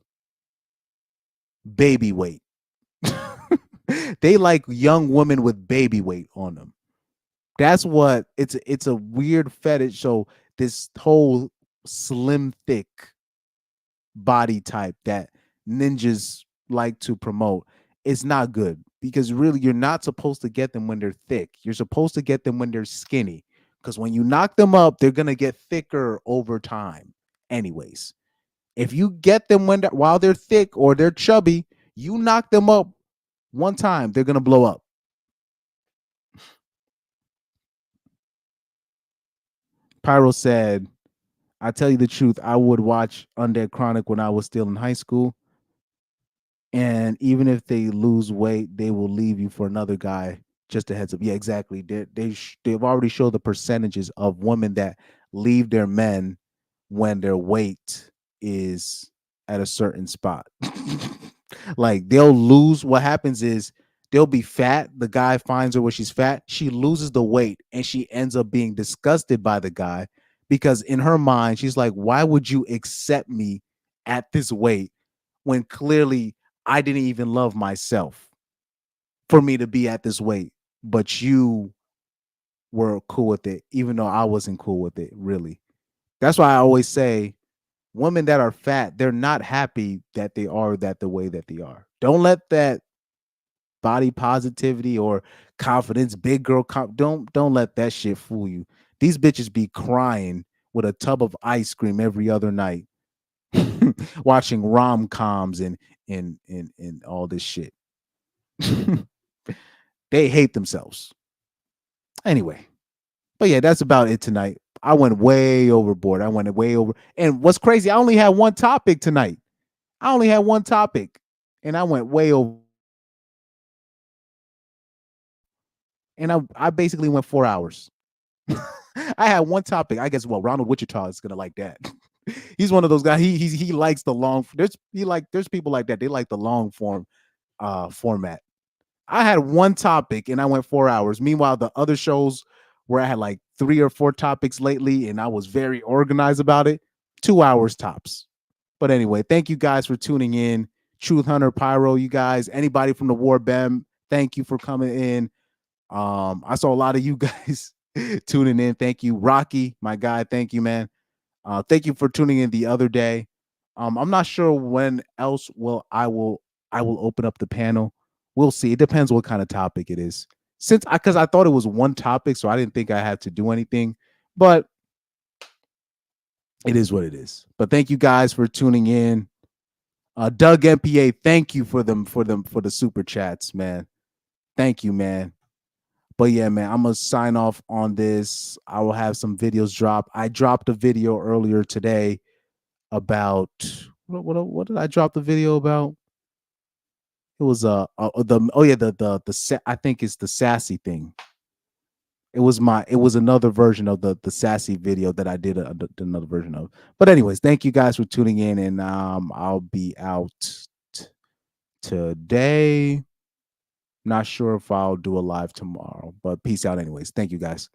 baby weight. They like young women with baby weight on them. That's what it's a weird fetish. So this whole slim thick body type that ninjas like to promote is not good, because really you're not supposed to get them when they're thick. You're supposed to get them when they're skinny, because when you knock them up, they're going to get thicker over time anyways. If you get them while they're thick or they're chubby, you knock them up one time, they're going to blow up. Pyro said, I tell you the truth, I would watch Undead Chronic when I was still in high school. And even if they lose weight, they will leave you for another guy. Just a heads up. Yeah, exactly. They've already showed the percentages of women that leave their men when their weight is at a certain spot. Like they'll lose. What happens is they'll be fat. The guy finds her where she's fat. She loses the weight and she ends up being disgusted by the guy, because in her mind, she's like, why would you accept me at this weight when clearly I didn't even love myself for me to be at this weight, but you were cool with it, even though I wasn't cool with it, really. That's why I always say women that are fat, they're not happy that they are that the way that they are. Don't let that body positivity or confidence, big girl, don't let that shit fool you. These bitches be crying with a tub of ice cream every other night, watching rom-coms and all this shit. They hate themselves. Anyway, but yeah, that's about it tonight. I went way overboard. I went way over. And what's crazy, I only had one topic tonight. I only had one topic, and I went way over. And I basically went 4 hours. I had one topic. I guess, well, Ronald Wichita is gonna like that. He's one of those guys. He likes the long. There's people like that. They like the long form format. I had one topic and I went 4 hours. Meanwhile, the other shows where I had like 3 or 4 topics lately and I was very organized about it, 2 hours tops. But anyway, thank you guys for tuning in. Truth Hunter, Pyro, you guys, anybody from the War Bem, thank you for coming in. I saw a lot of you guys tuning in. Thank you. Rocky, my guy, thank you, man. Thank you for tuning in the other day. I'm not sure when else I will open up the panel. We'll see. It depends what kind of topic it is. Because I thought it was one topic, so I didn't think I had to do anything. But it is what it is. But thank you guys for tuning in. Doug MPA, thank you for the super chats, man. Thank you, man. But yeah, man, I'm gonna sign off on this. I will have some videos drop. I dropped a video earlier today about what did I drop the video about? It was I think it's the sassy thing. It was another version of the sassy video that I did another version of. But anyways, thank you guys for tuning in, and I'll be out today. Not sure if I'll do a live tomorrow, but peace out anyways. Thank you guys.